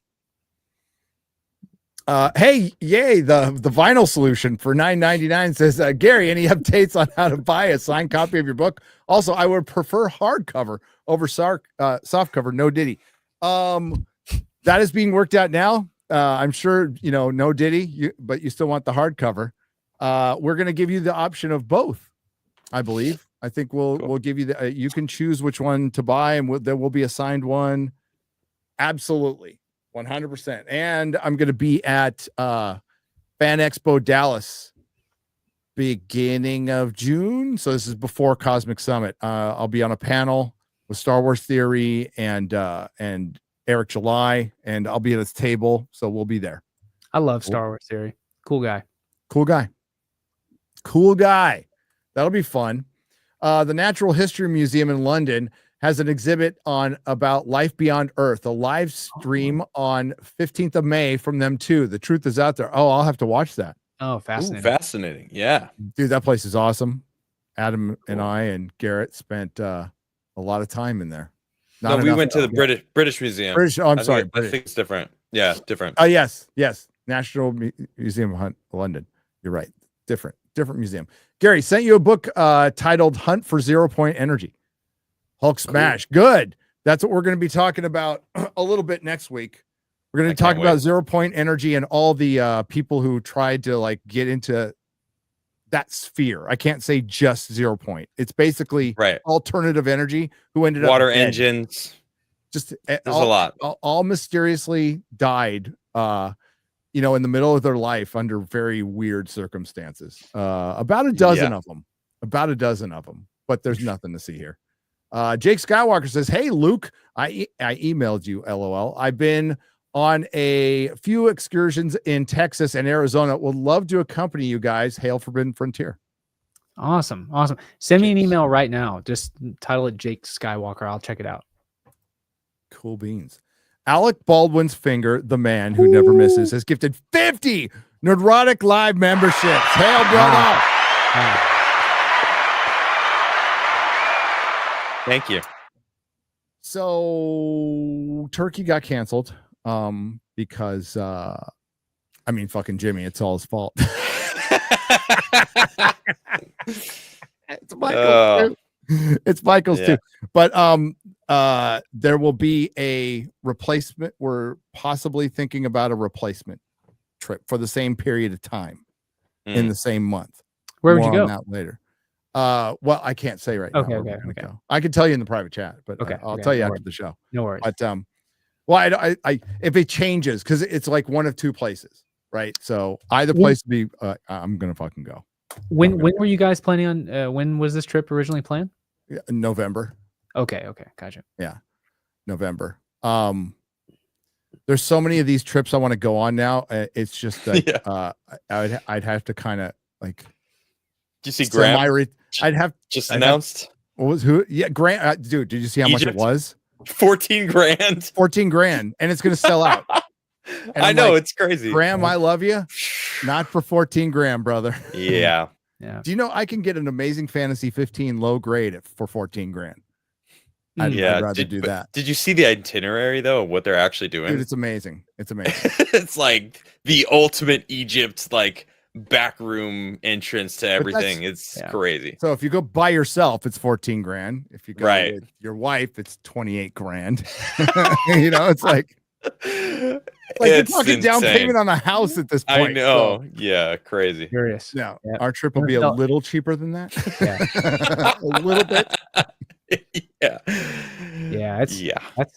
Hey, yay, the vinyl solution for $9.99 says, Gary, any updates on how to buy a signed copy of your book? Also, I would prefer hardcover over softcover, no Diddy. That is being worked out now. I'm sure, no Diddy, but you still want the hardcover. We're going to give you the option of both, I believe. I think we'll give you you can choose which one to buy, and there will be a signed one. Absolutely. 100%. And I'm going to be at Fan Expo Dallas beginning of June. So this is before Cosmic Summit. I'll be on a panel with Star Wars Theory and Eric July, and I'll be at his table. So we'll be there. I love Star Wars Theory. Cool guy. That'll be fun. The Natural History Museum in London has an exhibit about life beyond Earth, a live stream on 15th of May from them too. The truth is out there. Oh, I'll have to watch that. Oh, fascinating. Fascinating. Yeah. Dude, that place is awesome. Adam and I and Garrett spent a lot of time in there. We went to the British Museum. I'm sorry. I think it's different. Yeah, different. Oh, yes. National Museum of London. You're right. Different museum. Gary sent you a book titled Hunt for 0 Point Energy. Hulk smash. Cool. Good. That's what we're going to be talking about a little bit next week. We're going to talk about 0 Point Energy and all the people who tried to get into that sphere. I can't say just 0 Point. It's basically alternative energy who ended up water engines. Just there's a lot. All mysteriously died in the middle of their life under very weird circumstances. About a dozen of them. But there's nothing to see here. Jake Skywalker says, hey, Luke, I emailed you, LOL. I've been on a few excursions in Texas and Arizona. Would love to accompany you guys. Hail Forbidden Frontier. Awesome. Send me an email right now. Just title it Jake Skywalker. I'll check it out. Cool beans. Alec Baldwin's finger, the man who never misses, has gifted 50 Nerdrotic Live memberships. Hail, brother. Thank you. So Turkey got canceled because fucking Jimmy, it's all his fault. It's Michael's too. It's Michael's too. But there will be a replacement. We're possibly thinking about a replacement trip for the same period of time in the same month. Where would you go? That later. Well, I can't say right now. Okay. I can tell you in the private chat, but I'll tell you after the show. No worries. But I if it changes, because it's like one of two places, right? So either place would be I'm gonna fucking go. When were you guys planning on? When was this trip originally planned? November. Okay, gotcha. Yeah, November. There's so many of these trips I want to go on now. It's just like I'd have to kind of like. Do you see Graham? I'd have just announced. What was who? Yeah, Grant. Dude, did you see how much it was? 14 grand. 14 grand, and it's gonna sell out. I know, it's crazy. Graham, I love you. Not for 14 grand, brother. Yeah. Yeah. Do you know I can get an Amazing Fantasy 15 low grade for 14 grand? I'd rather do that. Did you see the itinerary though? What they're actually doing? Dude, it's amazing. It's amazing. It's like the ultimate Egypt, like backroom entrance to everything. It's crazy. So if you go by yourself, it's 14 grand. If you go with your wife, it's 28 grand. You know, it's like you're talking down payment on a house at this point. I know. So. Yeah, crazy. Curious. Now, our trip will be a little cheaper than that. Yeah. A little bit.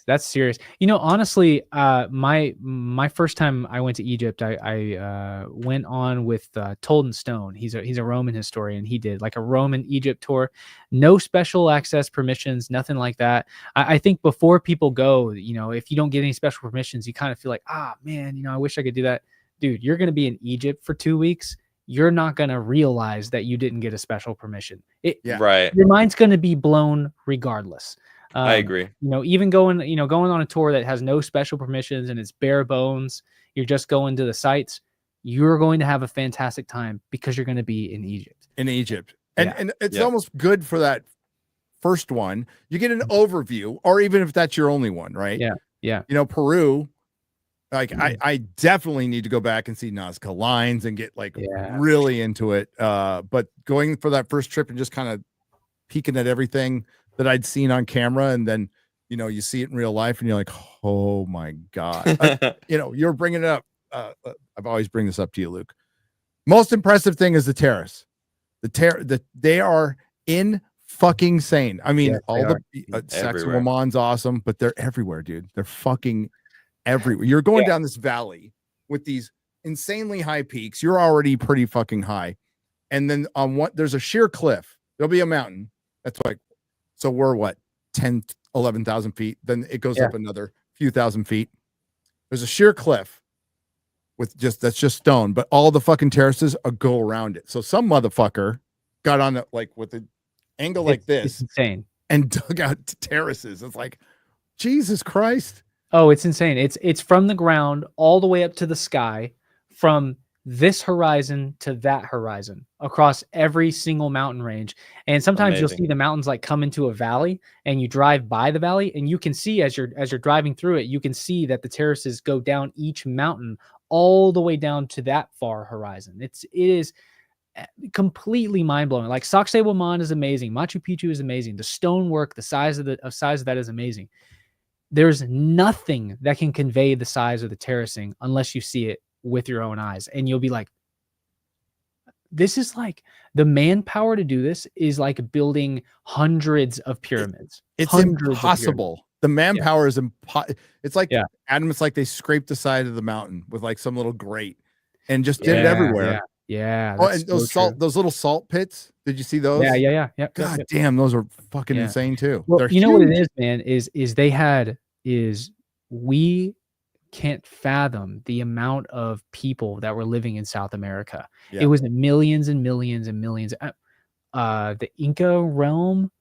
That's serious. You know, honestly, my first time I went to Egypt, I went on with Tolden Stone. He's a Roman historian. He did like a Roman Egypt tour, no special access permissions, nothing like that. I think before people go, you know, if you don't get any special permissions, you kind of feel like, man, you know, I wish I could do that. Dude, you're going to be in Egypt for 2 weeks. You're not going to realize that you didn't get a special permission. Right. Your mind's going to be blown regardless. I agree. You know, even going on a tour that has no special permissions and it's bare bones, you're just going to the sites, you're going to have a fantastic time because you're going to be in Egypt. And it's almost good for that first one. You get an overview, or even if that's your only one, right? Yeah. Yeah. You know, Peru, like I definitely need to go back and see Nazca Lines and get like really into it. But going for that first trip and just kind of peeking at everything that I'd seen on camera, and then, you know, you see it in real life and you're like, oh my God. You know, you're bringing it up. I've always bring this up to you, Luke. Most impressive thing is the terrace. They are in fucking sane. I mean, all the Saxe-Roman's awesome, but they're everywhere, dude. They're fucking everywhere. You're going down this valley with these insanely high peaks. You're already pretty fucking high. And then there's a sheer cliff. There'll be a mountain. That's like, so we're what, 10, 11,000 feet. Then it goes up another few thousand feet. There's a sheer cliff that's just stone, but all the fucking terraces go around it. So some motherfucker got on it like with an angle like this. It's insane. And dug out terraces. It's like, Jesus Christ. Oh, it's insane. It's from the ground all the way up to the sky, from this horizon to that horizon, across every single mountain range. And sometimes you'll see the mountains like come into a valley, and you drive by the valley, and you can see as you're driving through it, you can see that the terraces go down each mountain all the way down to that far horizon. It is completely mind-blowing. Like Sacsayhuaman is amazing. Machu Picchu is amazing. The stonework, the size of that is amazing. There's nothing that can convey the size of the terracing unless you see it with your own eyes. And you'll be like, this is like, the manpower to do this is like building hundreds of pyramids. It's impossible. The manpower is impossible. It's like, Adam, it's like they scraped the side of the mountain with like some little grate and just did it everywhere. Yeah. Oh, and those little salt pits. Did you see those? Yeah. God damn, those are fucking insane too. Well, you know what it is, man, we can't fathom the amount of people that were living in South America. It was millions and millions and millions. The Inca realm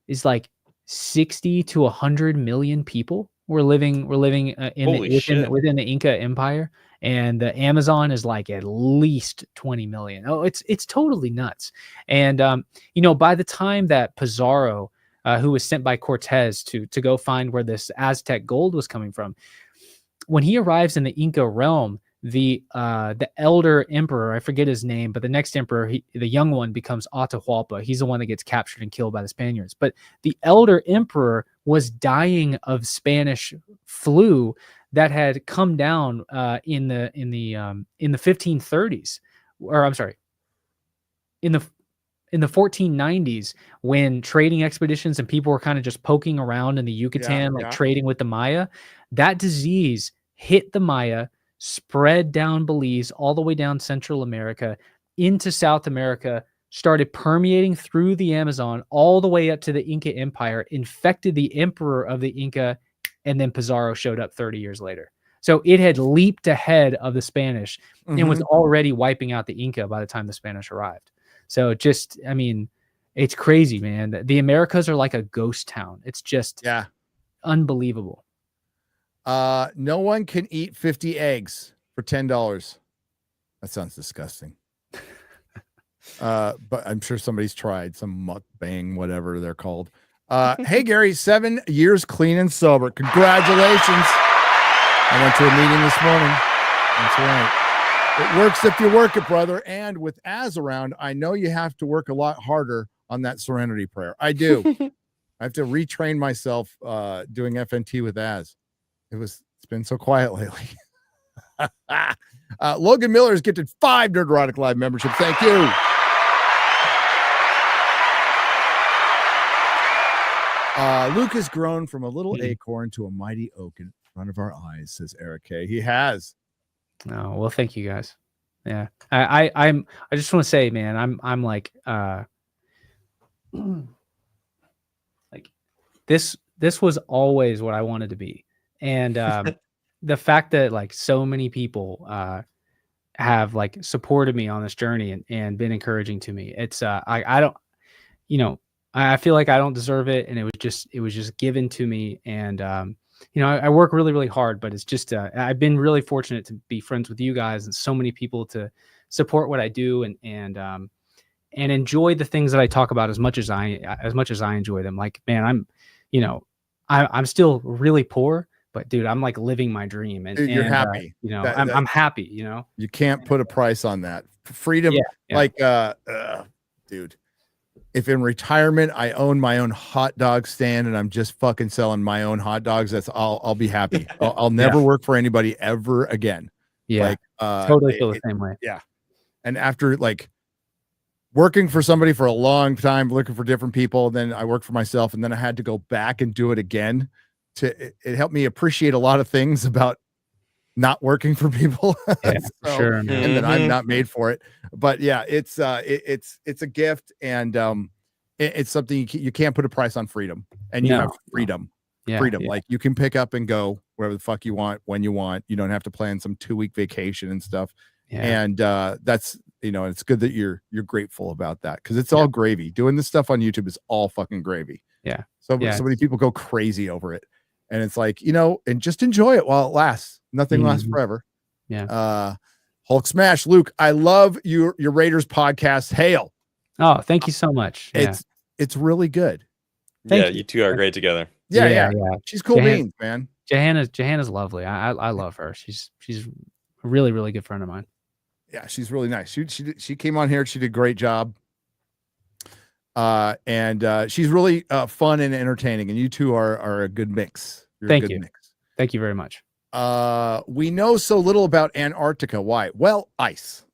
is like 60 to 100 million people were living within the Inca Empire, and the Amazon is like at least 20 million. Oh, it's totally nuts. And you know, by the time that Pizarro, who was sent by Cortez to go find where this Aztec gold was coming from, when he arrives in the Inca realm, the elder emperor, I forget his name, but the next emperor, the young one, becomes Atahualpa. He's the one that gets captured and killed by the Spaniards. But the elder emperor was dying of Spanish flu that had come down in the 1530s, or I'm sorry, in the 1490s, when trading expeditions and people were kind of just poking around in the Yucatan, trading with the Maya. That disease hit the Maya, spread down Belize, all the way down Central America, into South America, started permeating through the Amazon all the way up to the Inca Empire, infected the emperor of the Inca, and then Pizarro showed up 30 years later. So it had leaped ahead of the Spanish and was already wiping out the Inca by the time the Spanish arrived. So just, I mean, it's crazy, man. The Americas are like a ghost town. It's just unbelievable. No one can eat 50 eggs for $10. That sounds disgusting. But I'm sure somebody's tried some mukbang, whatever they're called. Hey, Gary, 7 years clean and sober. Congratulations. I went to a meeting this morning. That's right. It works if you work it, brother. And with Az around, I know you have to work a lot harder on that serenity prayer. I do. I have to retrain myself doing FNT with Az. It's been so quiet lately. Logan Miller has gifted 5 Nerdrotic Live memberships. Thank you. Luke has grown from a little acorn to a mighty oak in front of our eyes, says Eric K. He has. Oh, well, thank you guys. Yeah. I just want to say, man, I'm like like this was always what I wanted to be. And the fact that like so many people have like supported me on this journey and been encouraging to me. It's I don't, you know, I feel like I don't deserve it, and it was just given to me. And you know, I work really, really hard, but it's just I've been really fortunate to be friends with you guys and so many people to support what I do and enjoy the things that I talk about as much as I enjoy them. Like, man, I'm still really poor, but dude, I'm like living my dream, and you're happy. You know, I'm happy. You know, you can't put a price on that freedom. Like, dude. If in retirement I own my own hot dog stand and I'm just fucking selling my own hot dogs, I'll be happy. I'll never work for anybody ever again. Yeah, like, totally feel the same way. Yeah, and after like working for somebody for a long time, looking for different people, then I worked for myself, and then I had to go back and do it again. It helped me appreciate a lot of things about not working for people. Yeah, so, sure, and that I'm not made for it. But yeah, it's a gift, and it's something you can't put a price on freedom, and you have freedom. Freedom. Like you can pick up and go wherever the fuck you want when you want. You don't have to plan some 2-week vacation and stuff. And that's, you know, it's good that you're grateful about that, because it's all gravy. Doing this stuff on YouTube is all fucking gravy. So many people go crazy over it, and it's like, you know, and just enjoy it while it lasts. Nothing lasts forever. Hulk Smash, Luke, I love your Raiders podcast. Hail. Oh, thank you so much. It's really good. You two are great together. Yeah. She's cool beans, man. Johanna's lovely. I love her. She's a really, really good friend of mine. Yeah, she's really nice. She came on here. She did a great job. And she's really fun and entertaining, and you two are a good mix. Thank you. Thank you very much. We know so little about Antarctica. Why? Well, ice.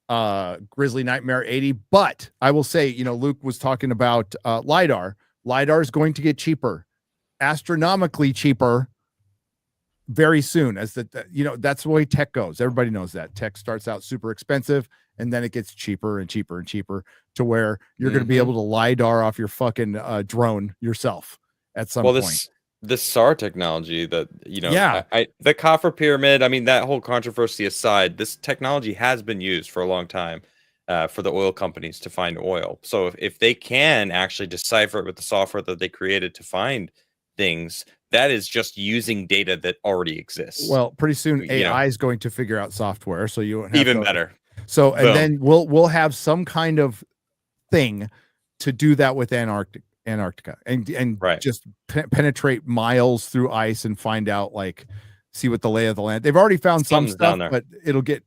Grizzly Nightmare 80. But I will say, you know, Luke was talking about Lidar. Lidar is going to get cheaper, astronomically cheaper, very soon. As you know, that's the way tech goes. Everybody knows that tech starts out super expensive, and then it gets cheaper and cheaper and cheaper to where you're going to be able to Lidar off your fucking drone yourself at some point. This SAR technology that, you know, the coffer pyramid, I mean, that whole controversy aside, this technology has been used for a long time for the oil companies to find oil. So if they can actually decipher it with the software that they created to find things, that is just using data that already exists. Well, pretty soon AI is going to figure out software, so you won't have even better. So, and then we'll have some kind of thing to do that with Antarctica and just penetrate miles through ice and find out, like, see what the lay of the land. They've already found some stuff, but it'll get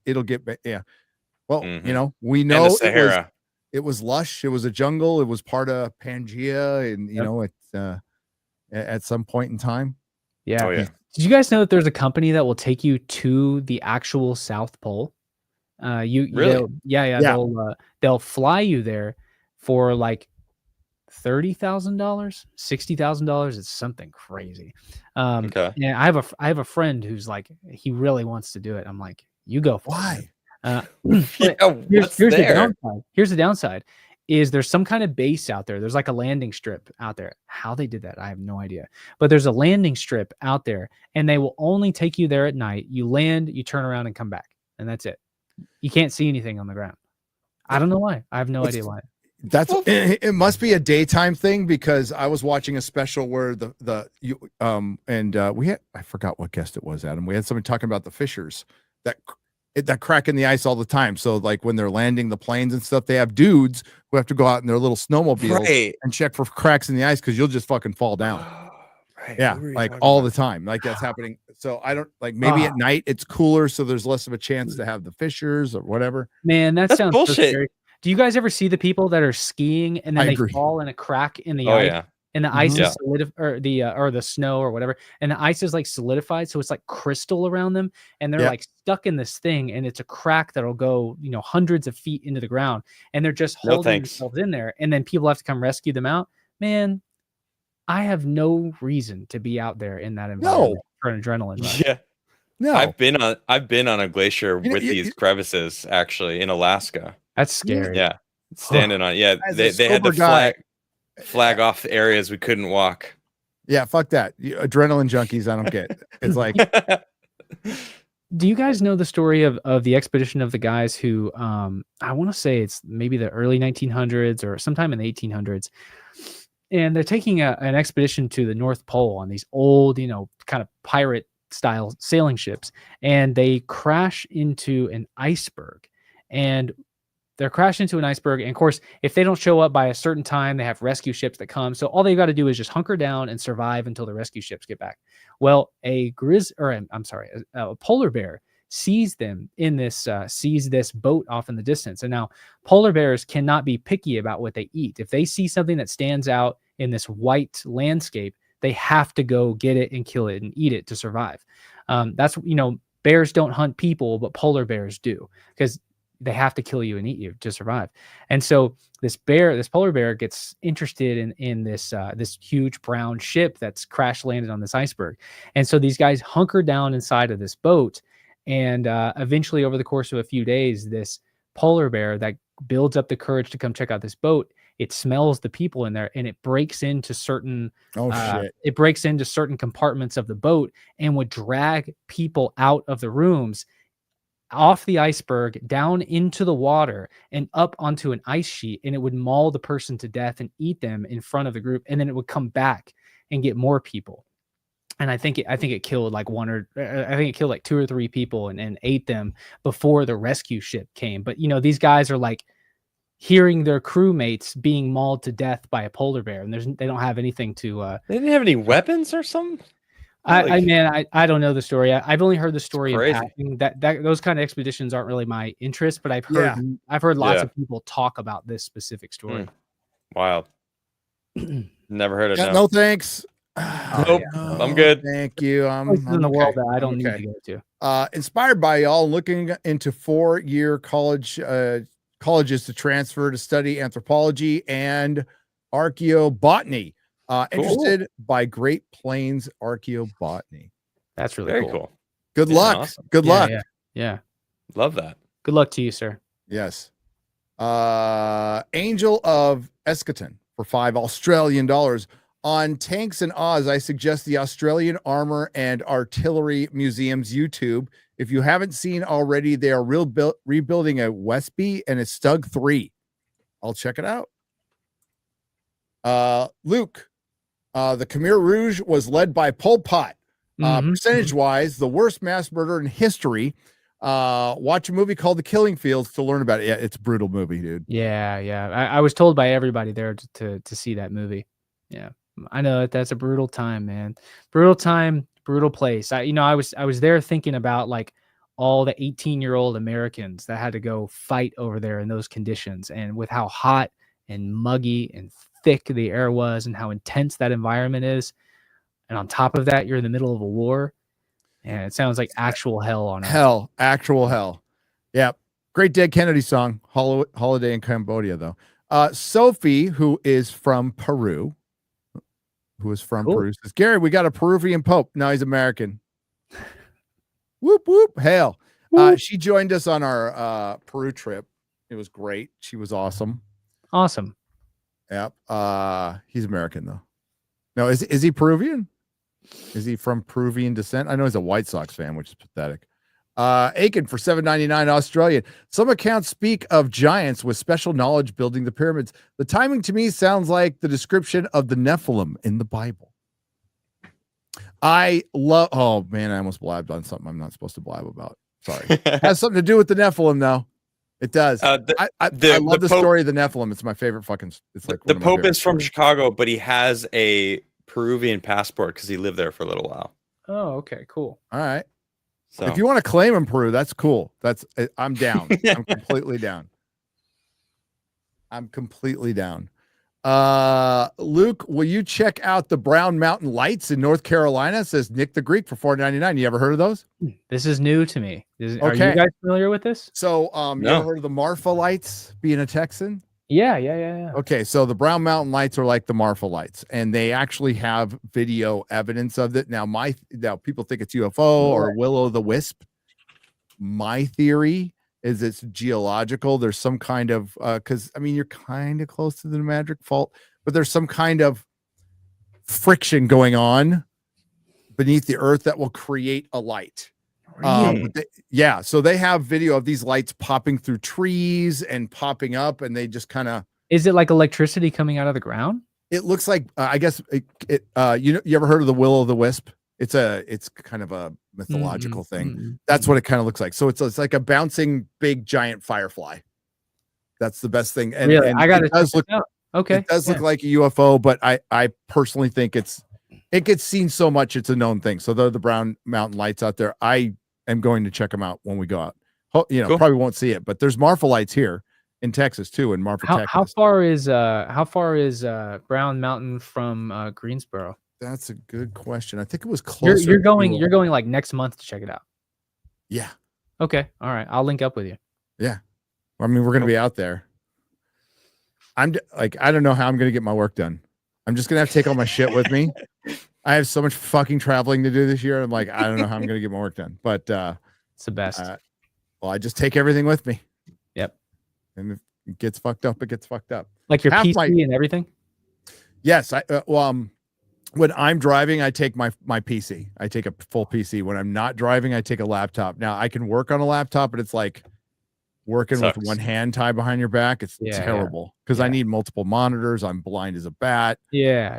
well, you know, we know it was lush, it was a jungle, it was part of Pangea, and you know, it's at some point in time. Did you guys know that there's a company that will take you to the actual South Pole? They'll fly you there for like $30,000, $60,000. It's something crazy. And I have a friend who's like, he really wants to do it. I'm like, you go. Why? Here's the downside. is there's some kind of base out there. There's like a landing strip out there. How they did that, I have no idea. But there's a landing strip out there, and they will only take you there at night. You land, you turn around, and come back, and that's it. You can't see anything on the ground. I don't know why. I have no idea why. It must be a daytime thing, because I was watching a special where we had, I forgot what guest it was, Adam. We had somebody talking about the fissures that crack in the ice all the time. So like when they're landing the planes and stuff, they have dudes who have to go out in their little snowmobiles and check for cracks in the ice, because you'll just fucking fall down. Yeah, like all the time. Like that's happening. So I don't like, maybe at night it's cooler, so there's less of a chance to have the fissures or whatever. Man, that sounds bullshit. So scary. Do you guys ever see the people that are skiing and then they fall in a crack in the ice? And the ice is solidified, or the snow or whatever, and the ice is like solidified, so it's like crystal around them, and they're like stuck in this thing, and it's a crack that'll go, hundreds of feet into the ground, and they're just holding themselves in there, and then people have to come rescue them out. Man, I have no reason to be out there in that environment for an adrenaline rush. Yeah. No. I've been on a glacier with these crevices, actually, in Alaska. That's scary. Yeah. Standing on they had to flag off the areas we couldn't walk. Yeah, fuck that. Adrenaline junkies, I don't get. It's like do you guys know the story of the expedition of the guys who I want to say it's maybe the early 1900s or sometime in the 1800s, and they're taking an expedition to the North Pole on these old, kind of pirate style sailing ships, and they crash into an iceberg, and they're crashing into an iceberg. And of course, if they don't show up by a certain time, they have rescue ships that come. So all they've got to do is just hunker down and survive until the rescue ships get back. Well, a polar bear sees them in this, sees this boat off in the distance. And now polar bears cannot be picky about what they eat. If they see something that stands out in this white landscape, they have to go get it and kill it and eat it to survive. That's, bears don't hunt people, but polar bears do, because they have to kill you and eat you to survive. And so this polar bear gets interested in this huge brown ship that's crash landed on this iceberg. And so these guys hunker down inside of this boat, and eventually over the course of a few days, this polar bear that builds up the courage to come check out this boat, it smells the people in there, and it breaks into certain compartments of the boat and would drag people out of the rooms, off the iceberg, down into the water, and up onto an ice sheet, and it would maul the person to death and eat them in front of the group, and then it would come back and get more people. And I think it killed like like 2 or 3 people and ate them before the rescue ship came. But these guys are like hearing their crewmates being mauled to death by a polar bear, and they don't have anything to they didn't have any weapons or something. I don't know the story. I've only heard the story in passing. That those kind of expeditions aren't really my interest, but I've heard lots of people talk about this specific story. Wild. Never heard of it. No thanks. Nope. I'm good. Thank you. I'm in the world that I don't need to go to. Inspired by y'all, looking into 4-year colleges to transfer to study anthropology and archaeobotany. Interested by Great Plains archaeobotany. That's really cool. Good luck. Awesome. Good luck. Yeah. Love that. Good luck to you, sir. Yes. Angel of Eschaton for $5 Australian. On Tanks and Oz, I suggest the Australian Armor and Artillery Museum's YouTube. If you haven't seen already, they are rebuilding a Westby and a Stug 3. I'll check it out. Luke, the Khmer Rouge was led by Pol Pot. Percentage-wise, the worst mass murder in history. Watch a movie called The Killing Fields to learn about it. Yeah, it's a brutal movie, dude. Yeah. I was told by everybody there to see that movie. Yeah, I know that's a brutal time, man. Brutal time, brutal place. I was there thinking about like all the 18-year-old Americans that had to go fight over there in those conditions, and with how hot and muggy and thick the air was and how intense that environment is. And on top of that, you're in the middle of a war, and it sounds like actual hell on earth. Actual hell. Yeah. Great Dead Kennedy song. Holiday in Cambodia, though. Sophie, who is from Peru, says, Gary, we got a Peruvian Pope. No, he's American. Whoop, whoop. Hail. She joined us on our Peru trip. It was great. She was awesome. Awesome. Yep. He's American though. No, is he Peruvian? Is he from Peruvian descent? I know he's a White Sox fan, which is pathetic. Aiken for $7.99 Australian. Some accounts speak of giants with special knowledge building the pyramids. The timing to me sounds like the description of the Nephilim in the Bible. I love. Oh man, I almost blabbed on something I'm not supposed to blab about. Sorry. It has something to do with the Nephilim, though. It does. I love the story of the Nephilim. It's my favorite fucking. It's like the Pope is from Chicago, but he has a Peruvian passport because he lived there for a little while. Oh, okay, cool. All right. So if you want to claim him, Peru, that's cool. I'm down. I'm completely down. I'm completely down. Luke, will you check out the Brown Mountain Lights in North Carolina? Says Nick the Greek for $4.99. You ever heard of those? This is new to me. Are you guys familiar with this? So, you ever heard of the Marfa Lights? Being a Texan. Yeah. Okay, so the Brown Mountain Lights are like the Marfa Lights, and they actually have video evidence of it. Now, people think it's UFO or Will-o'-the-Wisp. My theory is it's geological. There's some kind of because I mean you're kind of close to the Magic Fault, but there's some kind of friction going on beneath the earth that will create a light. So they have video of these lights popping through trees and popping up, and they just kind of. Is it like electricity coming out of the ground? It looks like I guess you ever heard of the Will-o'-the-Wisp? It's kind of a mythological thing. That's what it kind of looks like. So it's like a bouncing big giant firefly. That's the best thing. And, really, and I got to look. Okay, it does look like a UFO, but I personally think it gets seen so much it's a known thing. So they're the Brown Mountain Lights out there. I am going to check them out when we go out. Cool. Probably won't see it, but there's Marfa Lights here in Texas too, in Marfa, Texas. How far is Brown Mountain from Greensboro? That's a good question. I think it was closer. You're going like next month to check it out. Yeah. Okay. All right. I'll link up with you. Yeah. I mean, we're going to be out there. I don't know how I'm going to get my work done. I'm just going to have to take all my shit with me. I have so much fucking traveling to do this year. I'm like, I don't know how I'm going to get my work done, but it's the best. I just take everything with me. Yep. And if it gets fucked up, it gets fucked up. Like your PC and everything? Yes. When I'm driving, I take my PC. I take a full PC. When I'm not driving, I take a laptop. Now I can work on a laptop, but it's like working with one hand tied behind your back. It's terrible because I need multiple monitors. I'm blind as a bat. Yeah.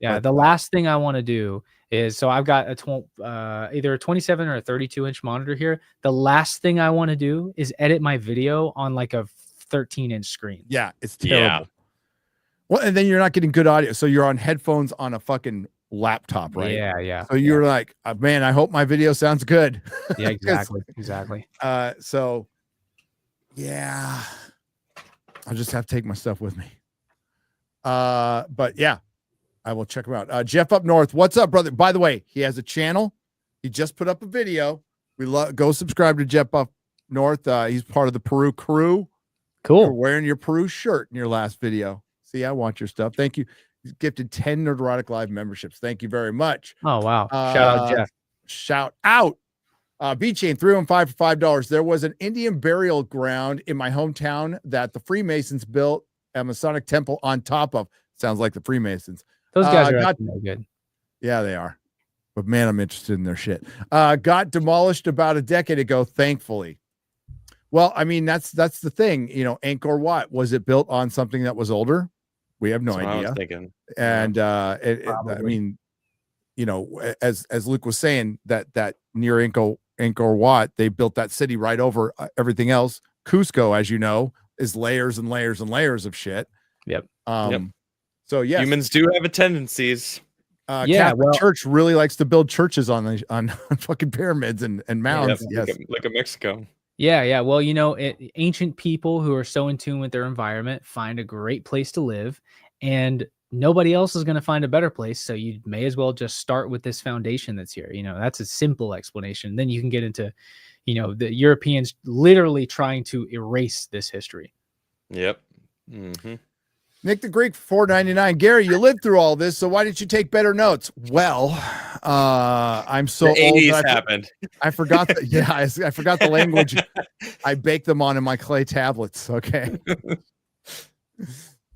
The last thing I want to do is, so I've got either a 27 or a 32-inch monitor here. The last thing I want to do is edit my video on like a 13-inch screen. Yeah, it's terrible. Well, and then you're not getting good audio. So you're on headphones on a fucking laptop, right? Yeah. So you're like, man, I hope my video sounds good. Yeah, exactly. So yeah, I'll just have to take my stuff with me. But yeah, I will check him out. Jeff up north, what's up, brother? By the way, he has a channel. He just put up a video. Go subscribe to Jeff up north. He's part of the Peru crew. Cool. You're wearing your Peru shirt in your last video. See, I want your stuff. Thank you. He's gifted 10 Nerdrotic Live memberships. Thank you very much. Oh, wow. Shout out, Jeff. Shout out. B-Chain 315 for $5. There was an Indian burial ground in my hometown that the Freemasons built a Masonic temple on top of. Sounds like the Freemasons. Those guys are actually no good. Yeah, they are. But man, I'm interested in their shit. Got demolished about a decade ago, thankfully. Well, I mean, that's the thing. Angkor Wat, was it built on something that was older? We have no idea. I was thinking. And I mean, as Luke was saying, that near Angkor Wat, they built that city right over everything else. Cusco, as you know, is layers and layers and layers of shit. Yep. So yeah, humans do have a tendencies. Catholic Church really likes to build churches on fucking pyramids and mounds. Yes, like a Mexico. Yeah. Well, ancient people who are so in tune with their environment find a great place to live, and nobody else is going to find a better place. So you may as well just start with this foundation that's here. That's a simple explanation. Then you can get into, the Europeans literally trying to erase this history. Yep. Mm-hmm. Nick the Greek for $4.99. Gary, you lived through all this, so why didn't you take better notes? Well, I'm so old. 80s happened. I forgot. I forgot the language I baked them on in my clay tablets. Okay.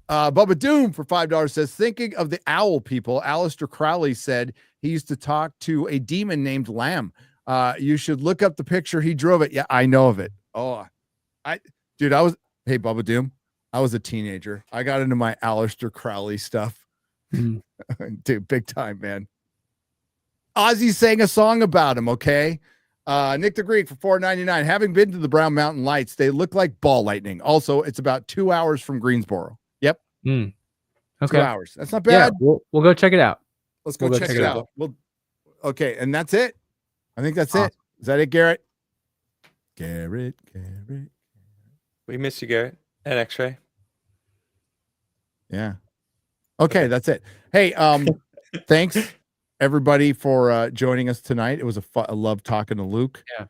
Bubba Doom for $5 says, thinking of the owl people, Aleister Crowley said he used to talk to a demon named Lamb. You should look up the picture. He drove it. Yeah, I know of it. Oh, hey, Bubba Doom. I was a teenager. I got into my Aleister Crowley stuff. Dude, big time, man. Ozzy sang a song about him, okay? Nick the Greek for $4.99. Having been to the Brown Mountain Lights, they look like ball lightning. Also, it's about 2 hours from Greensboro. Yep. Okay. 2 hours. That's not bad. Yeah, we'll go check it out. Let's go check it out. Okay, and that's it. I think that's it. Is that it, Garrett? Garrett. We miss you, Garrett. And X-Ray. Yeah. Okay, that's it. Hey, thanks everybody for joining us tonight. It was I love talking to Luke. Yeah.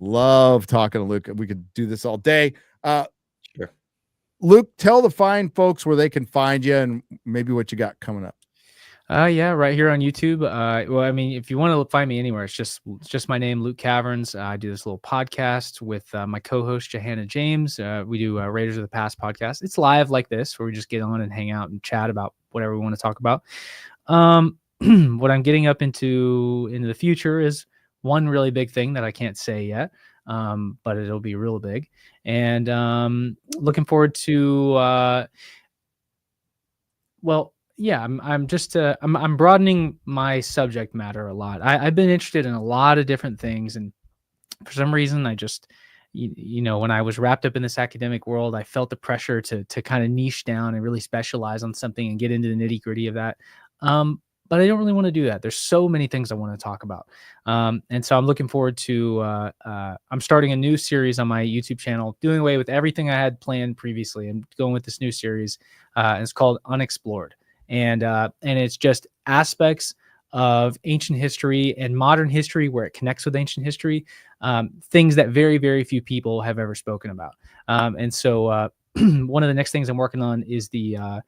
Love talking to Luke. We could do this all day. Sure. Luke, tell the fine folks where they can find you and maybe what you got coming up. Yeah, right here on YouTube. Well, I mean, if you want to find me anywhere, it's just my name, Luke Caverns. I do this little podcast with my co-host Johanna James. We do Raiders of the Past podcast. It's live like this, where we just get on and hang out and chat about whatever we want to talk about. What I'm getting up into the future is one really big thing that I can't say yet, but it'll be real big. And looking forward to yeah, I'm broadening my subject matter a lot. I've been interested in a lot of different things, and for some reason, I just, when I was wrapped up in this academic world, I felt the pressure to kind of niche down and really specialize on something and get into the nitty gritty of that. But I don't really want to do that. There's so many things I want to talk about, and so I'm looking forward to. I'm starting a new series on my YouTube channel, doing away with everything I had planned previously. I'm going with this new series, and it's called Unexplored. And it's just aspects of ancient history and modern history where it connects with ancient history, things that very, very few people have ever spoken about. And so one of the next things I'm working on is the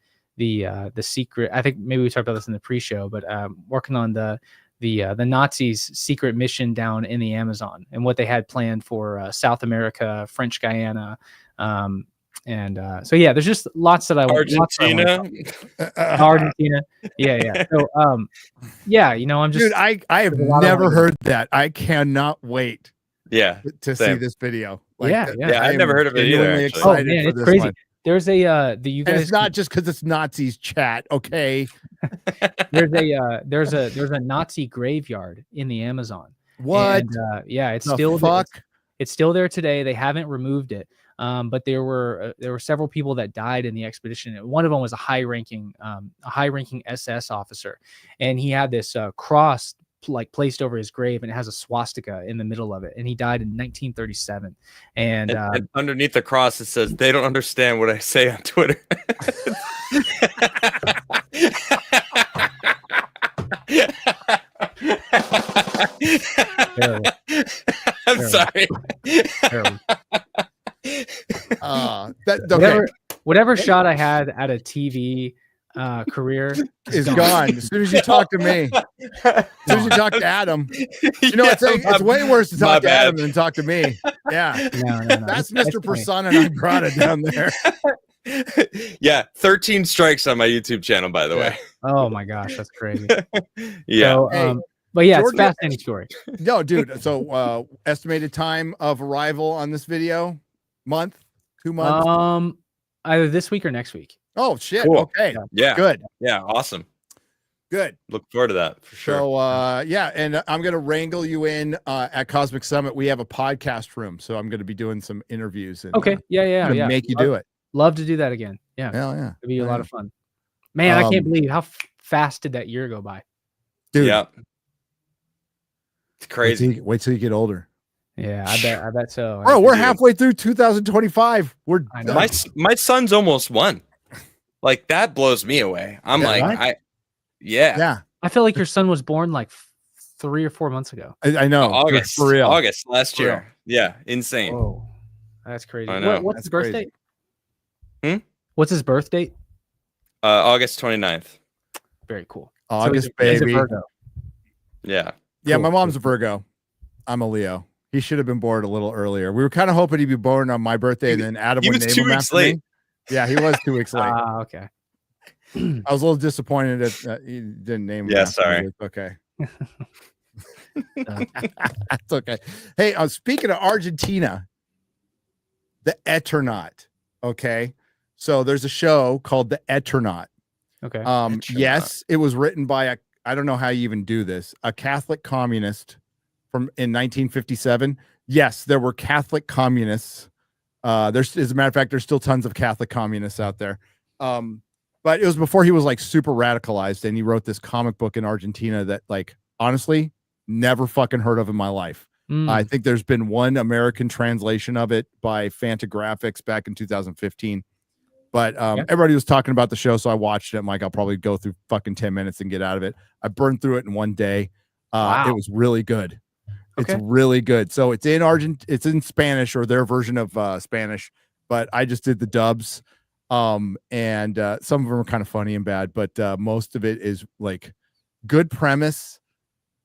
secret. I think maybe we talked about this in the pre-show, but working on the Nazis' secret mission down in the Amazon and what they had planned for South America, French Guiana. So yeah, there's just lots that I want. Argentina. Yeah. So I'm just, dude, I have never heard that. I cannot wait. Yeah. To see this video. Yeah. I've never heard of it either. Oh man, it's crazy. There's a and it's not just because it's Nazis chat, okay? There's a Nazi graveyard in the Amazon. What? And, it's still it's still there today. They haven't removed it. But there were several people that died in the expedition. One of them was a high-ranking SS officer, and he had this cross placed over his grave, and it has a swastika in the middle of it. And he died in 1937. And underneath the cross, it says, "They don't understand what I say on Twitter." I'm sorry. Whatever shot I had at a TV career is gone. As soon as you talk to me, as soon as you talk to Adam, it's way worse to talk to Adam than talk to me. Yeah, no. That's Mr. Persona non grata down there. Yeah, 13 strikes on my YouTube channel, by the way. Oh my gosh, that's crazy. Yeah. So, but yeah, Georgia, it's a fascinating story. No, dude. So estimated time of arrival on this video? Month? 2 months? Either this week or next week. Oh shit. Cool. Okay. Yeah. Good. Yeah. Awesome. Good. Look forward to that for sure. So and I'm gonna wrangle you in at Cosmic Summit. We have a podcast room, so I'm gonna be doing some interviews. And, okay. Yeah. Make you do it. Love to do that again. Yeah. Hell yeah. It'd be a lot of fun. Man, I can't believe how fast did that year go by. Dude. Yeah. It's crazy. Wait till you get older. Yeah, I bet so. Bro, we're halfway through 2025. My son's almost one. Like that blows me away. I'm right? Yeah. I feel like your son was born like 3 or 4 months ago. I know. August. For real. August last year. Yeah, insane. Oh, that's crazy. I know. What's his birth date? What's his birth date? August 29th. Very cool. August, so he's baby. a Virgo. Yeah. Yeah, my mom's a Virgo. I'm a Leo. He should have been born a little earlier. We were kind of hoping he'd be born on my birthday, and then Adam would name him after me. Yeah, he was 2 weeks late. Okay. I was a little disappointed that you didn't name him. Yeah, sorry. Okay. That's okay. Hey, speaking of Argentina, the Eternaut. Okay. So there's a show called the Eternaut. Okay. Yes, it was written by I don't know how you even do this, a Catholic communist in 1957. Yes, there were Catholic communists. As a matter of fact, there's still tons of Catholic communists out there. But it was before he was like super radicalized, and he wrote this comic book in Argentina that, like, honestly, never fucking heard of in my life. I think there's been one American translation of it by Fantagraphics back in 2015. But everybody was talking about the show, so I watched it. I'm like, I'll probably go through fucking 10 minutes and get out of it. I burned through it in one day. It was really good. Okay. It's really good. So it's in Spanish, or their version of Spanish, but I just did the dubs. And some of them are kind of funny and bad, but most of it is like good premise.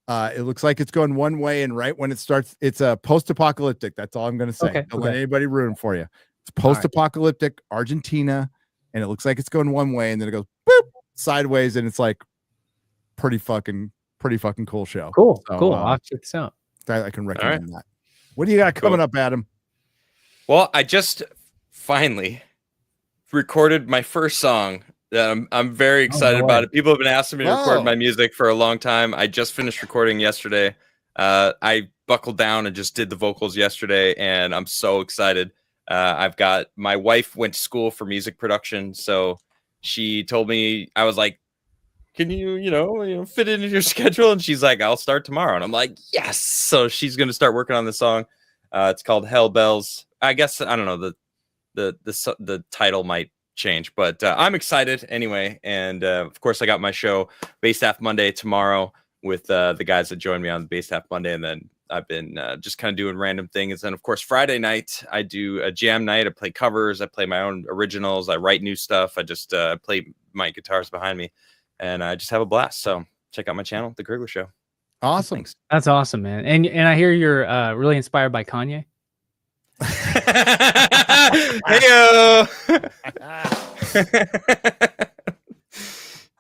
It looks like it's going one way, and right when it starts, it's a post-apocalyptic. That's all I'm going to say. Don't let anybody ruin for you. It's post-apocalyptic Argentina, and it looks like it's going one way, and then it goes boop sideways, and it's like pretty fucking cool show. Cool. So, cool. I'll check this out. I can recommend that. What do you got coming up, Adam? Well, I just finally recorded my first song. I'm very excited about it. People have been asking me to record my music for a long time. I just finished recording yesterday. I buckled down and just did the vocals yesterday, and I'm so excited. I've got my wife went to school for music production, so she told me, I was like, can you fit it into your schedule? And she's like, I'll start tomorrow. And I'm like, yes. So she's going to start working on the song. It's called Hell Bells. I guess, I don't know, the title might change, but I'm excited anyway. And of course I got my show Bass Staff Monday tomorrow with the guys that joined me on the Bass Staff Monday. And then I've been just kind of doing random things. And of course, Friday night, I do a jam night. I play covers. I play my own originals. I write new stuff. I just play my guitars behind me, and I just have a blast. So check out my channel, The Crigler Show. Awesome. Thanks. That's awesome, man. And I hear you're really inspired by Kanye. Heyo.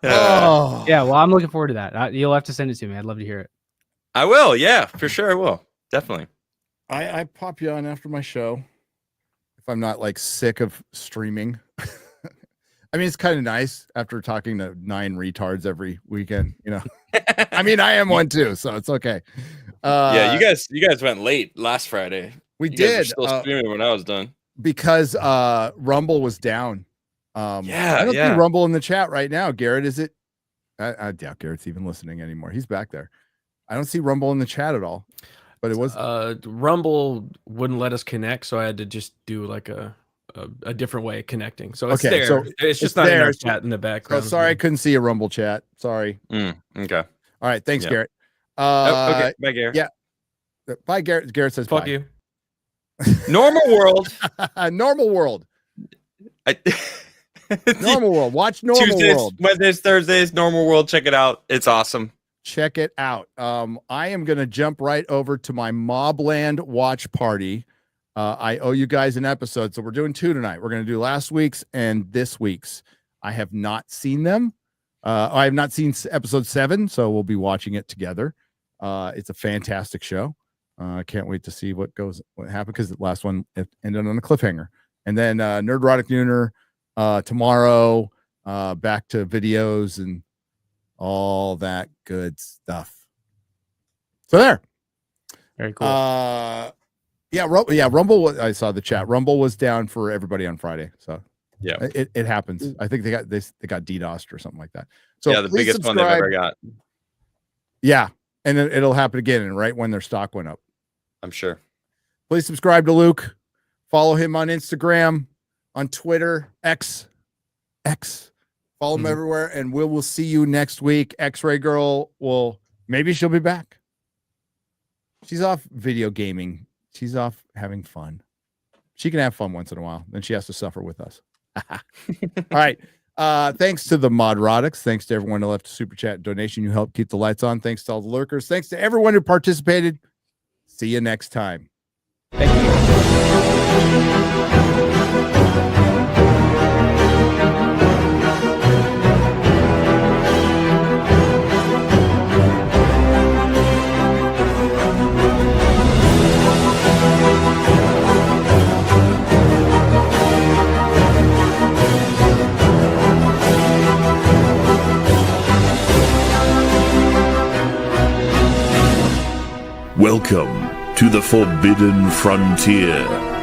Yeah, well, I'm looking forward to that. You'll have to send it to me. I'd love to hear it. I will. Yeah, for sure. I will. Definitely. I pop you on after my show if I'm not like sick of streaming. I mean, it's kind of nice after talking to 9 retards every weekend, I mean, I am one too, so it's okay. Yeah, you guys went late last Friday. We did. Still streaming when I was done because Rumble was down. I don't see Rumble in the chat right now. Garrett, is it? I doubt Garrett's even listening anymore. He's back there. I don't see Rumble in the chat at all. But it was Rumble wouldn't let us connect, so I had to just do like a different way of connecting. So it's there. So it's just not in our chat in the background. Oh, sorry, I couldn't see a Rumble chat. Sorry. Okay. All right. Thanks, Garrett. Okay. Bye, Garrett. Yeah. Bye, Garrett. Garrett says fuck bye. you. Normal world. Normal world. Normal world. Watch Normal Tuesdays, World. Wednesdays, Thursdays, Normal World. Check it out. It's awesome. Check it out. I am going to jump right over to my Mobland watch party. I owe you guys an episode, so we're doing 2 tonight. We're going to do last week's and this week's. I have not seen them. I have not seen episode 7, so we'll be watching it together. It's a fantastic show. I can't wait to see what happened, because the last one ended on a cliffhanger. And then Nerdrotic Nooner tomorrow, back to videos and all that good stuff. So there. Very cool. Rumble. I saw the chat. Rumble was down for everybody on Friday. So yeah, it happens. I think they got DDoSed or something like that. So yeah, the biggest one they've ever got. Yeah, and it'll happen again, and right when their stock went up. I'm sure. Please subscribe to Luke. Follow him on Instagram, on Twitter, X. Follow him everywhere, and we will see you next week. X-Ray Girl maybe she'll be back. She's off video gaming. She's off having fun. She can have fun once in a while. Then she has to suffer with us. All right. Thanks to the Modrotics. Thanks to everyone who left a super chat donation. You helped keep the lights on. Thanks to all the lurkers. Thanks to everyone who participated. See you next time. Thank you. Welcome to the Forbidden Frontier.